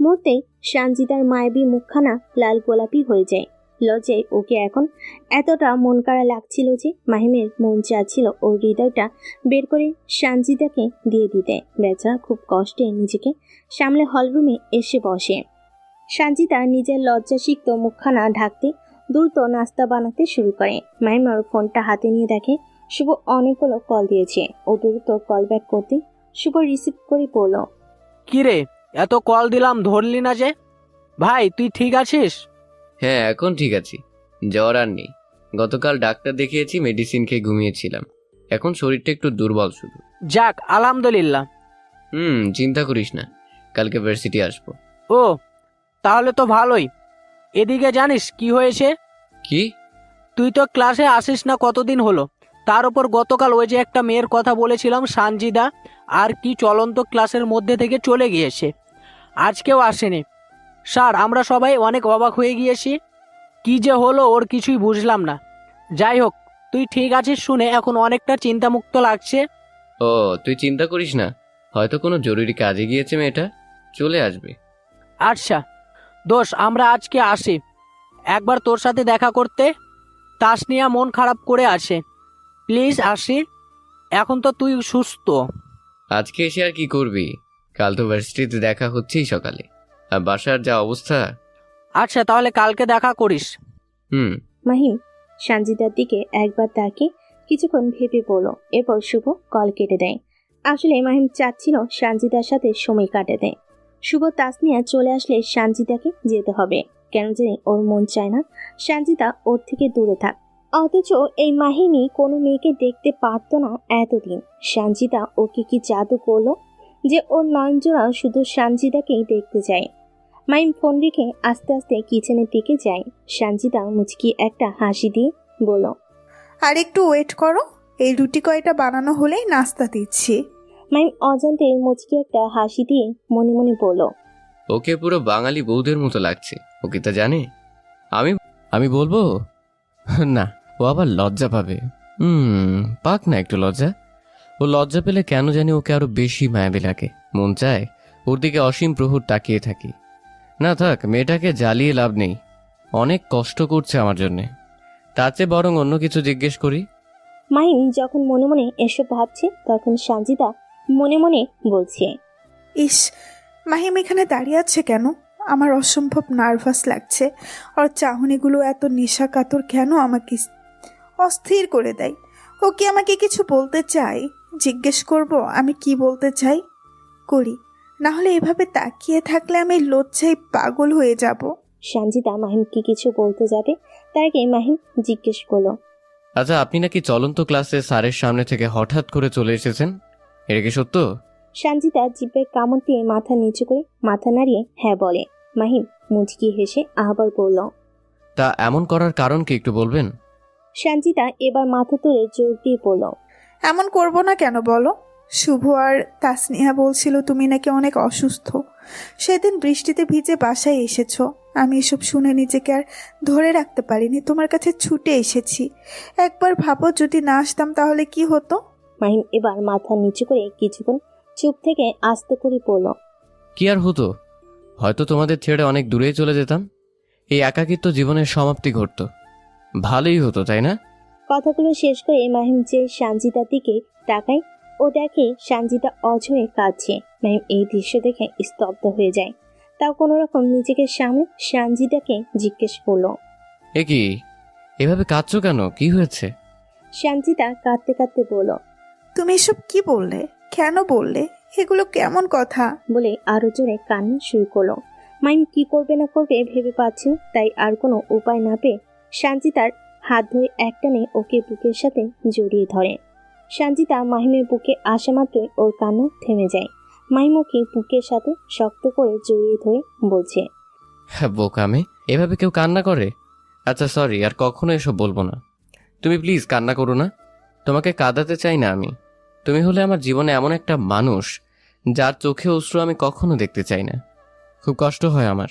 মুহূর্তেই সঞ্জিতার মায়াবী মুখখানা লাল গোলাপি হয়ে যায়। লজ্জায় ওকে এখন এতটা মন কাড়া লাগছিল যে মাহিমের মন চাচ্ছিল ওর হৃদয়টা বের করে সঞ্জিতাকে দিয়ে দিতে। বেচারা খুব কষ্টে নিজেকে সামলে হলরুমে এসে বসে। সঞ্জিতা নিজের লজ্জাসিক্ত মুখখানা ঢাকতে দ্রুত নাস্তা বানাতে শুরু করে। মাহিম ওর ফোনটা হাতে নিয়ে দেখে শুভ অনেকগুলো কল দিয়েছে। ও দ্রুত কল ব্যাক করতে শুভ রিসিভ করে বলল, কিরে, এত কল দিলাম ধরলি না যে? ভাই তুই ঠিক আছিস? হ্যাঁ, এখন ঠিক আছি, জ্বর আর নেই। গতকাল ডাক্তার দেখিয়েছি, মেডিসিন খেয়ে ঘুমিয়েছিলাম। এখন শরীরটা একটু দুর্বল শুধু। যাক আলহামদুলিল্লাহ। চিন্তা করিস না, কালকে ভার্সিটি আসবো। ও তাহলে তো ভালোই। এদিকে জানিস কি হয়েছে? কি? তুই তো ক্লাসে আসিস না কতদিন হলো। তার উপর গতকাল ওই যে একটা মেয়ের কথা বলেছিলাম সানজিদা, আর কি চলন্ত ক্লাসের মধ্যে থেকে চলে গিয়েছে, আজকেও আসেনি। স্যার আমরা সবাই অনেক অবাক হয়ে গিয়েছি। কি যে হলো ওর কিছুই বুঝলাম না। যাই হোক, তুই ঠিক আছিস শুনে এখন অনেকটা চিন্তামুক্ত লাগছে। ও তুই চিন্তা করিস না, হয়তো কোনো জরুরি কাজে গিয়েছে মেয়েটা, চলে আসবে। আচ্ছা দোষ, আমরা আজকে আসি একবার তোর সাথে দেখা করতে। তাসনিয়া মন খারাপ করে আছে, প্লিজ আসি। এখন তো তুই সুস্থ। আজকে এসে আর কি করবি? কাল তো ভার্সিটিতে দেখা হচ্ছেই সকালে, আর বাসার যা অবস্থা। আচ্ছা তাহলে কালকে দেখা করিস। মাহিম সঞ্জিতার দিকে একবার তাকে কিছুক্ষণ ভেবে বলল, এরপর শুভ কল কেটে দেয়। আসলে মাহিম চাচ্ছিল সঞ্জিতার সাথে সময় কাটাতে। শুভ তাসনিয়া চলে আসলে সঞ্জিতাকে যেতে হবে, কেন জানি ওর মন চায় না সঞ্জিতা ওর থেকে দূরে থাক। অথচ এই মাহিনী কোনো মেয়েকে দেখতে পারতো না এতদিন। সঞ্জিতা ওকে কি জাদু করলো যে ওর নয়নজোড়া শুধু সঞ্জিতাকেই দেখতে যায়। মাহিম ফোন রেখে আস্তে আস্তে কিচেনের দিকে যায়। সঞ্জিতা মুচকি একটা হাসি দিয়ে বলল, আর একটু ওয়েট করো, এই রুটি কয়টা বানানো হলেই নাস্তা দিচ্ছি। মাহিম অজান্তে মুচকি একটা হাসি দিয়ে মনে মনে বলল, ওকে পুরো বাঙালি বউদের মতো লাগছে। ও কি তা জানে? আমি আমি বলবো না, ও আবার লজ্জা পাবে। পাক না একটু লজ্জা। ও লজ্জা পেলে কেন জানি ওকে আরো বেশি মায়াবী লাগে। মন চায় ওর দিকে অসীম প্রহর তাকিয়ে থাকি। না থাক, মেয়েটাকে জ্বালিয়ে লাভ নেই। অনেক কষ্ট করছে আমার জন্যে। তার চেয়ে বরং অন্য কিছু জিজ্ঞেস করি। মাহিম যখন মনে মনে এসব ভাবছে তখন সঞ্জিতা মনে মনে বলছে, ইস, মাহিম এখানে দাঁড়িয়ে আছে কেন? আমার অসম্ভব নার্ভাস লাগছে। ওর চাহনিগুলো এত নেশা কাতর কেন আমাকে অস্থির করে দেয়। ও কি আমাকে কিছু বলতে চায়? জিজ্ঞেস করব আমি কি বলতে চাই। করি, না হলে এভাবে তাকিয়ে থাকলে আমি লজ্জায় পাগল হয়ে যাব। সঞ্জিতা মাহিমকে কিছু বলতে যাবে তার আগে মাহিম জিজ্ঞেস করলো, আচ্ছা, আপনি নাকি চলন্ত ক্লাসে স্যারের সামনে থেকে হঠাৎ করে চলে এসেছেন, এটা কি সত্য? সঞ্জিতা জিভের কামড় দিয়ে মাথা নিচু করে মাথা নাড়িয়ে হ্যাঁ বলে। মাহিম মুচকি হেসে আবার বলল, তা এমন করার কারণ কি একটু বলবেন? সঞ্জিতা এবার মাথা তুলে জোর দিয়ে বলল, এমন করব না কেন বলো? শুভ আর তাসনিয়া বলছিল তুমি নাকি অনেক অসুস্থ। সেদিন বৃষ্টিতে ভিজে বাসায় এসেছো। আমি এসব শুনে নিজেকে আর ধরে রাখতে পারিনি, তোমার কাছে ছুটে এসেছি। একবার ভাবো, যদি না আসতাম তাহলে কি হতো? মাহিম এবার মাথা নিচু করে কিছুক্ষণ চুপ থেকে আস্তে করে বলল, কি আর হতো? হয়তো তোমাদের ছেড়ে অনেক দূরেই চলে যেতাম। এই একাকিত্ব জীবনের সমাপ্তি ঘটতো। ভালোই হতো, তাই না? কথাগুলো শেষ করে মাহিম যে সঞ্জিতার দিকে তাকায় ও দেখে সঞ্জিতা অঝরে কাঁদছে। মাহিম এই দৃশ্য দেখে স্তব্ধ হয়ে যায়। তাও কোনো রকম নিজেকে সামনে সঞ্জিতাকে জিজ্ঞেস করলো, এ কি, এভাবে কাঁদছো কেন? কি হয়েছে? সঞ্জিতা কাঁদতে কাঁদতে বলল, তুমি এসব কি বললে? কেন বললে? এগুলো কেমন কথা? বলে আরো জোরে কান্না শুরু করলো। মাহিম কি করবে না করবে ভেবে পাচ্ছে না, তাই আর কোনো উপায় না পেয়ে সঞ্জিতার হাত ধরে একটানে ওকে বুকের সাথে জড়িয়ে ধরে। সঞ্জিতা মাহিমের বুকে আসা মাত্রই ওর কান্না থেমে যায়। মাহিম ওকে বুকের সাথে শক্ত করে জড়িয়ে ধরে বলছে, হ্যাঁ বোকামে, এভাবে কেউ কান্না করে? আচ্ছা সরি, আর কখনো এসব বলবো না। তুমি প্লিজ কান্না করো না। তোমাকে কাঁদাতে চাই না আমি। তুমি হলে আমার জীবনে এমন একটা মানুষ যার চোখে অশ্রু আমি কখনো দেখতে চাই না। খুব কষ্ট হয় আমার।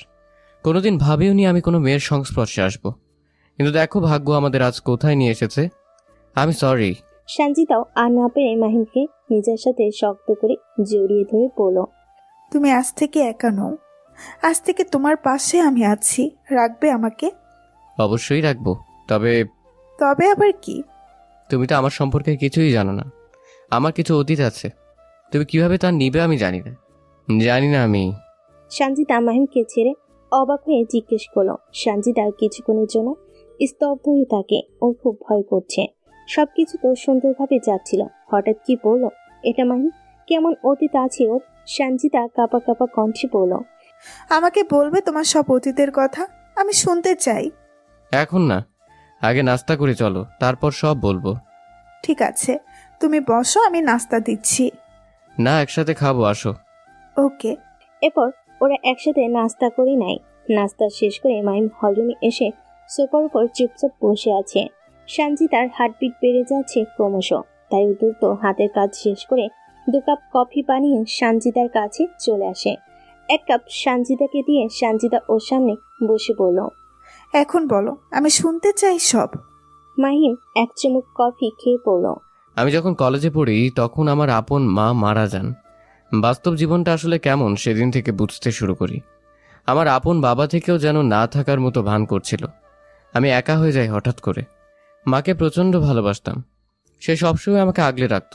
কোনোদিন ভাবিও নি আমি কোনো মেয়ের সংস্পর্শে আসবো, কিন্তু দেখো ভাগ্য আমাদের আজ কোথায় নিয়ে এসেছে। আমি সরি। সঞ্জিতাও আর না পেরে মাহিমকে নিজের সাথে শক্ত করে জড়িয়ে ধরে বলল, তুমি আজ থেকে একা নও। আজ থেকে তোমার পাশে আমি আছি। রাখবে আমাকে? অবশ্যই রাখবো। তবে তবে আবার কি? তুমি তো আমার সম্পর্কে কিছুই জানো না। আমার কিছু অতীত আছে, তুমি কিভাবে তা নিবে আমি জানি না। জানি না আমি। সঞ্জিতা মাহিমকে ছেড়ে অবাক হয়ে জিজ্ঞেস করলো। সঞ্জিতা কিছুক্ষণের জন্য স্তব্ধ হয়ে থাকে। ওর খুব ভয় করছে। সবকিছু তো সুন্দরভাবে যাচ্ছিল, হঠাৎ কি বললো এটা? মাহিম কেমন অতীত আছে ওর? সঞ্জিতা কাঁপা কাঁপা কণ্ঠে বলল, আমাকে বলবে তোমার সব অতীতের কথা? আমি শুনতে চাই। এখন না, আগে নাস্তা করে চলো, তারপর সব বলবো। ঠিক আছে, তুমি বসো, আমি নাস্তা দিচ্ছি। না, একসাথে খাবো, আসো। ওকে। এরপর ওরা একসাথে নাস্তা করে নেয়। নাস্তা শেষ করে মাহিম হলরুমে এসে সোফার উপর চুপচাপ বসে আছে। সঞ্জিতার হার্টবিট বেড়ে যাচ্ছে ক্রমশ, তাই দ্রুত হাতের কাজ শেষ করে 2 কাপ কফি বানিয়ে সঞ্জিতার কাছে চলে আসে। 1 কাপ সঞ্জিতাকে দিয়ে সঞ্জিতা ওর সামনে বসে বলল, এখন বলো, আমি শুনতে চাই সব। মাহিম 1 চুমুক কফি খেয়ে বলল, আমি যখন কলেজে পড়ি তখন আমার আপন মা মারা যান। বাস্তব জীবনটা আসলে কেমন সেদিন থেকে বুঝতে শুরু করি। আমার আপন বাবা থেকেও যেন না থাকার মতো ভান করছিল। আমি একা হয়ে যাই হঠাৎ করে। মাকে প্রচণ্ড ভালোবাসতাম। সে সবসময় আমাকে আগলে রাখত,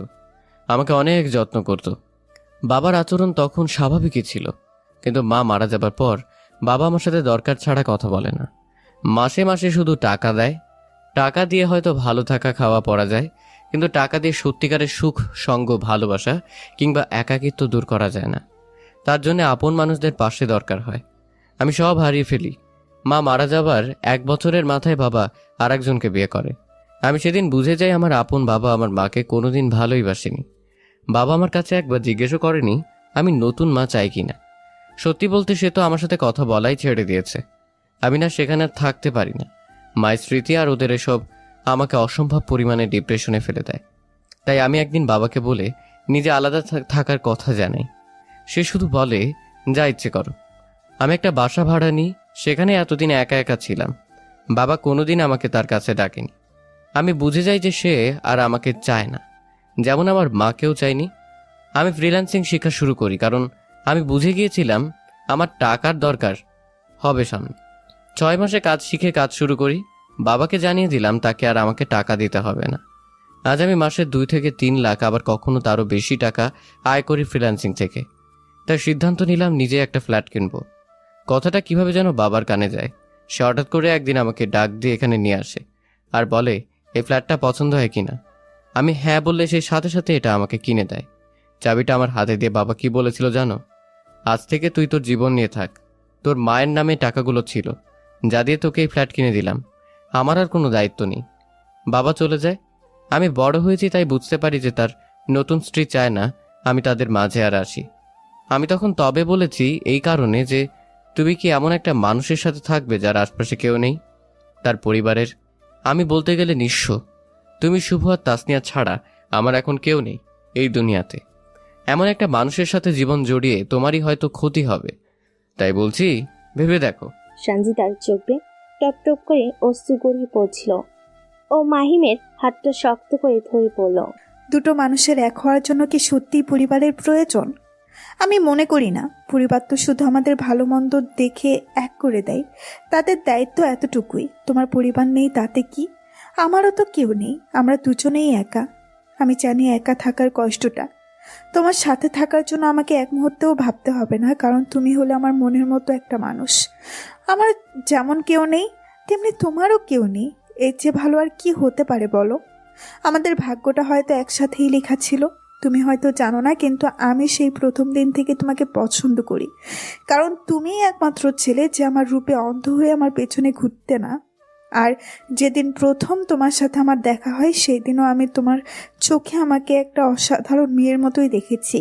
আমাকে অনেক যত্ন করত। বাবার আচরণ তখন স্বাভাবিকই ছিল, কিন্তু মা মারা যাবার পর বাবা আমার সাথে দরকার ছাড়া কথা বলে না। মাসে মাসে শুধু টাকা দেয়। টাকা দিয়ে হয়তো ভালো থাকা খাওয়া পড়া যায়, কিন্তু টাকা দিয়ে সত্যিকারের সুখ, সঙ্গ, ভালোবাসা কিংবা একাকিত্ব দূর করা যায় না। তার জন্য আপন মানুষদের পাশে দরকার হয়। আমি সব হারিয়ে ফেলি, মা মারা যাবার 1 বছরের মাথায় বাবা আর একজনকে বিয়ে করে। আমি সেদিন বুঝে যাই আমার আপন বাবা আমার মাকে কোনোদিন ভালোই বাসেনি। বাবা আমার কাছে একবার জিজ্ঞেসও করেনি আমি নতুন মা চাই কিনা। সত্যি বলতে সে তো আমার সাথে কথা বলাই ছেড়ে দিয়েছে। আমি না সেখানে আর থাকতে পারি না। মায়ের স্মৃতি আর ওদের এসব আমাকে অসম্ভব পরিমাণে ডিপ্রেশনে ফেলে দেয়। তাই আমি একদিন বাবাকে বলে নিজে আলাদা থাকার কথা জানাই। সে শুধু বলে যা ইচ্ছে করো। আমি একটা বাসা ভাড়া নিই, সেখানে এতদিন একা একা ছিলাম। বাবা কোনোদিন আমাকে তার কাছে ডাকেনি। আমি বুঝে যাই যে সে আর আমাকে চায় না, যেমন আমার মাকেও চায়নি। আমি ফ্রিল্যান্সিং শেখা শুরু করি, কারণ আমি বুঝে গিয়েছিলাম আমার টাকার দরকার হবে সামনে। 6 মাসে কাজ শিখে কাজ শুরু করি। বাবাকে জানিয়ে দিলাম তাকে আর আমাকে টাকা দিতে হবে না। আজ আমি মাসে 2 থেকে 3 লাখ, আবার কখনো তারও বেশি টাকা আয় করি ফ্রিল্যান্সিং থেকে। তাই সিদ্ধান্ত নিলাম নিজে একটা ফ্ল্যাট কিনবো। কথাটা কিভাবে যেন বাবার কানে যায়। সে হঠাৎ করে একদিন আমাকে ডাক দিয়ে এখানে নিয়ে আসে আর বলে এই ফ্ল্যাটটা পছন্দ হয় কিনা। আমি হ্যাঁ বললে সেই সাথে সাথে এটা আমাকে কিনে দেয়। চাবিটা আমার হাতে দিয়ে বাবা কি বলেছিল জানো? আজ থেকে তুই তোর জীবন নিয়ে থাক। তোর মায়ের নামে টাকাগুলো ছিল, যা দিয়ে তোকে এই ফ্ল্যাট কিনে দিলাম। আমার আর কোনো দায়িত্ব নেই। বাবা চলে যায়। আমি বড় হয়েছি, তাই বুঝতে পারি যে তার নতুন স্ত্রী চায় না আমি তাদের মাঝে আর আসি। আমি তখন তবে বলেছি এই কারণে যে তুমি কি এমন একটা মানুষের সাথে থাকবে যার আশপাশে কেউ নেই, তার পরিবারের? আমি বলতে গেলে নিঃস্ব। তুমি শুভ আর তাসনিয়া ছাড়া আমার এখন কেউ নেই এই দুনিয়াতে। এমন একটা মানুষের সাথে জীবন জড়িয়ে তোমারই হয়তো ক্ষতি হবে। তাই বলছি ভেবে দেখো। সঞ্জিতার চোখ বেয়ে টপ টপ করে অশ্রু গড়িয়ে পড়ছিল। ও মাহিমের হাতটা শক্ত করে ধরে পড়ল। দুটো মানুষের এক হওয়ার জন্য কি সত্যিই পরিবারের প্রয়োজন? আমি মনে করি না। পরিবার তো শুধু আমাদের ভালো মন্দ দেখে এক করে দেয়, তাদের দায়িত্ব এতটুকুই। তোমার পরিবার নেই তাতে কি? আমারও তো কেউ নেই, আমরা দুজনেই একা। আমি জানি একা থাকার কষ্টটা। তোমার সাথে থাকার জন্য আমাকে এক মুহূর্তেও ভাবতে হবে না, কারণ তুমি হলে আমার মনের মতো একটা মানুষ। আমার যেমন কেউ নেই, তেমনি তোমারও কেউ নেই। এর চেয়ে ভালো আর কি হতে পারে বলো? আমাদের ভাগ্যটা হয়তো একসাথেই লেখা ছিল। তুমি হয়তো জানো না, কিন্তু আমি সেই প্রথম দিন থেকে তোমাকে পছন্দ করি, কারণ তুমিই একমাত্র ছেলে যে আমার রূপে অন্ধ হয়ে আমার পেছনে ঘুরতে না। আর যেদিন প্রথম তোমার সাথে আমার দেখা হয়, সেই দিনও আমি তোমার চোখে আমাকে একটা অসাধারণ মেয়ের মতোই দেখেছি।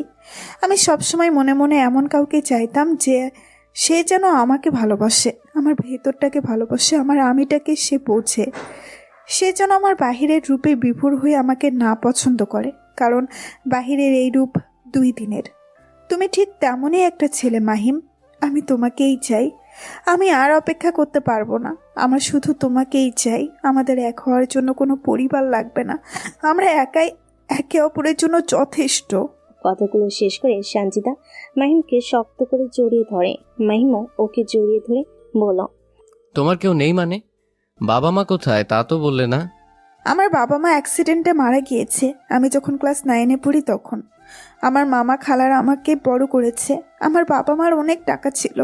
আমি সবসময় মনে মনে এমন কাউকে চাইতাম যে সে যেন আমাকে ভালোবাসে, আমার ভেতরটাকে ভালোবাসে, আমার আমিটাকে সে বোঝে। সে যেন আমার বাহিরের রূপে বিভোর হয়ে আমাকে না পছন্দ করে, কারণ বাহিরের এই রূপ 2 দিনের। তুমি ঠিক তেমনই একটা ছেলে মাহিম। আমি তোমাকেই চাই। আমি আর অপেক্ষা করতে পারবো না। আমার শুধু তোমাকেই চাই। আমাদের এক হওয়ার জন্য কোনো পরিবার লাগবে না, আমরা একাই একে অপরের জন্য যথেষ্ট। কথাগুলো শেষ করে সঞ্জিতা মাহিমকে শক্ত করে জড়িয়ে ধরে। মাহিমও ওকে জড়িয়ে ধরে বলল, তোমার কেউ নেই মানে? বাবা মা কোথায় তা তো বললে না। আমার বাবা মা অ্যাক্সিডেন্টে মারা গিয়েছে আমি যখন ক্লাস 9-এ পড়ি তখন। আমার মামা খালারা আমাকে বড় করেছে। আমার বাবা মার অনেক টাকা ছিল,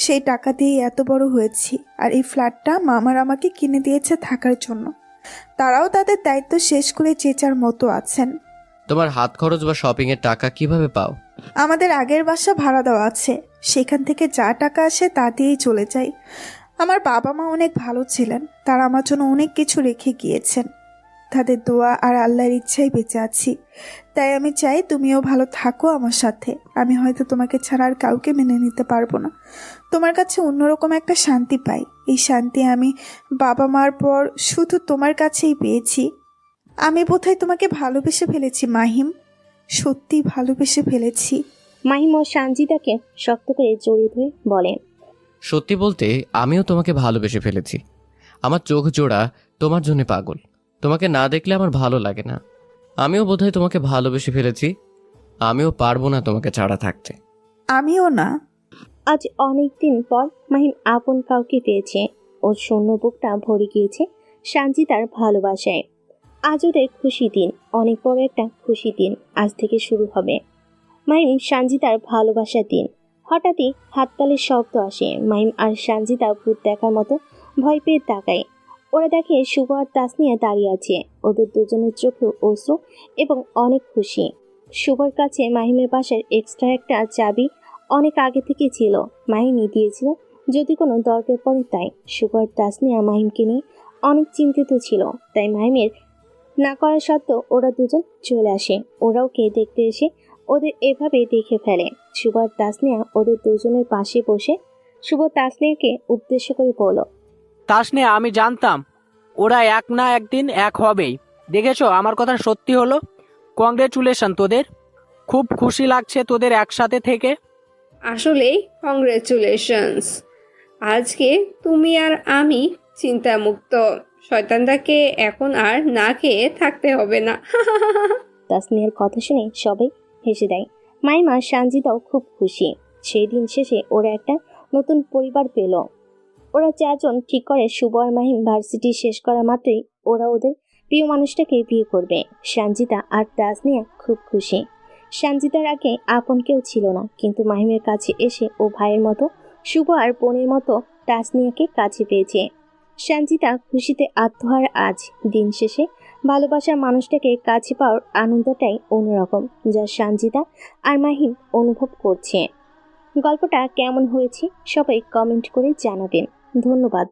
সেই টাকা দিয়েই এত বড় হয়েছি। আর এই ফ্ল্যাটটা মামার আমাকে কিনে দিয়েছে থাকার জন্য। তারাও তাদের দায়িত্ব শেষ করে যে যার মতো আছেন। তোমার হাত খরচ বা শপিং এর টাকা কিভাবে পাও? আমাদের আগের বাসা ভাড়া দেওয়া আছে, সেখান থেকে যা টাকা আসে তা দিয়েই চলে যায়। আমার বাবা মা অনেক ভালো ছিলেন, তারা আমার জন্য অনেক কিছু রেখে গিয়েছেন। তাদের দোয়া আর আল্লাহর ইচ্ছাই বেঁচে আছি। তাই আমি চাই তুমিও ভালো থাকো আমার সাথে। আমি হয়তো তোমাকে ছাড়া আর কাউকে মেনে নিতে পারবো না। তোমার কাছে অন্যরকম একটা শান্তি পাই। এই শান্তি আমি বাবা মার পর শুধু তোমার কাছেই পেয়েছি। আমি বোধহয় তোমাকে ভালোবেসে ফেলেছি মাহিম, সত্যি ভালোবেসে ফেলেছি। মাহিম ও সঞ্জিতাকে শক্ত করে জড়িয়ে ধরে বলে, সত্যি বলতে আমিও তোমাকে ভালোবেসে ফেলেছি। আমার চোখ জোড়া তোমার জন্য পাগল। তোমাকে না দেখলে আমার ভালো লাগে না। আমিও বোধহয় তোমাকে ভালোবেসে ফেলেছি। আমিও পারবো না তোমাকে ছাড়া থাকতে। আমিও না। আজ অনেক দিন পর মাহিম আপন কাউকে পেয়েছে। ওর শূন্য বুকটা ভরে গিয়েছে সঞ্জিতার ভালোবাসায়। আজ ওদের খুশি দিন, অনেক বড় একটা খুশি দিন আজ থেকে শুরু হবে। মাহিম সঞ্জিতার ভালোবাসার দিন। হঠাৎই হাততালির শব্দ আসে। মাহিম আর সঞ্জিতা ভূত দেখার মতো ভয় পেয়ে তাকায়। ওরা দেখে শুভ আর তাসনিয়া দাঁড়িয়ে আছে। ওদের দুজনের চোখে অশ্রু এবং অনেক খুশি। শুভর কাছে মাহিমের বাসার এক্সট্রা একটা চাবি অনেক আগে থেকে ছিল, মাহিমই দিয়েছিল যদি কোনো দরকার পড়ে তাই। শুভ আর তাসনিয়া মাহিমকে নিয়ে অনেক চিন্তিত ছিল, তাই মাহিমের না করা সত্ত্বেও ওরা দুজন চলে আসে। ওরাও কে দেখতে এসে ওদের এভাবে দেখে ফেলে। শুভ আর তাসনিয়া ওদের দুজনের পাশে বসে শুভ তাসনিয়াকে উদ্দেশ্য করে বলল, তাসনিয়া, আমি জানতাম ওরা এক না একদিন এক হবেই। দেখেছো, আমার কথা সত্যি হলো। কংগ্রেচুলেশন তোদের। খুব খুশি লাগছে তোদের একসাথে থেকে। আসলেই কংগ্রেচুলেশনস। আজকে তুমি আর আমি চিন্তামুক্ত। শয়তানটাকে এখন আর না খেয়ে থাকতে হবে না। তাসনিয়ার কথা শুনে সবাই হেসে দেয়। মাইমা সানজিদাও খুব খুশি। সেই দিন শেষে ওরা একটা নতুন পরিবার পেল। ওরা চারজন ঠিক করে শুভ আর মাহিম ভার্সিটি শেষ করা মাত্রই ওরা ওদের প্রিয় মানুষটাকে বিয়ে করবে। সানজিদা আর তাসনিয়া খুব খুশি। সানজিদার আগে আপন কেউ ছিল না, কিন্তু মাহিমের কাছে এসে ও ভাইয়ের মতো, শুভ আর বোনের মতো তাসনিয়াকে কাছে পেয়েছে। সানজিদা খুশিতে আত্মহার। আজ দিন শেষে ভালোবাসার মানুষটাকে কাছে পাওয়ার আনন্দটাই অন্যরকম, যা সানজিদা আর মাহিম অনুভব করছে। গল্পটা কেমন হয়েছে সবাই কমেন্ট করে জানাবেন। ধন্যবাদ।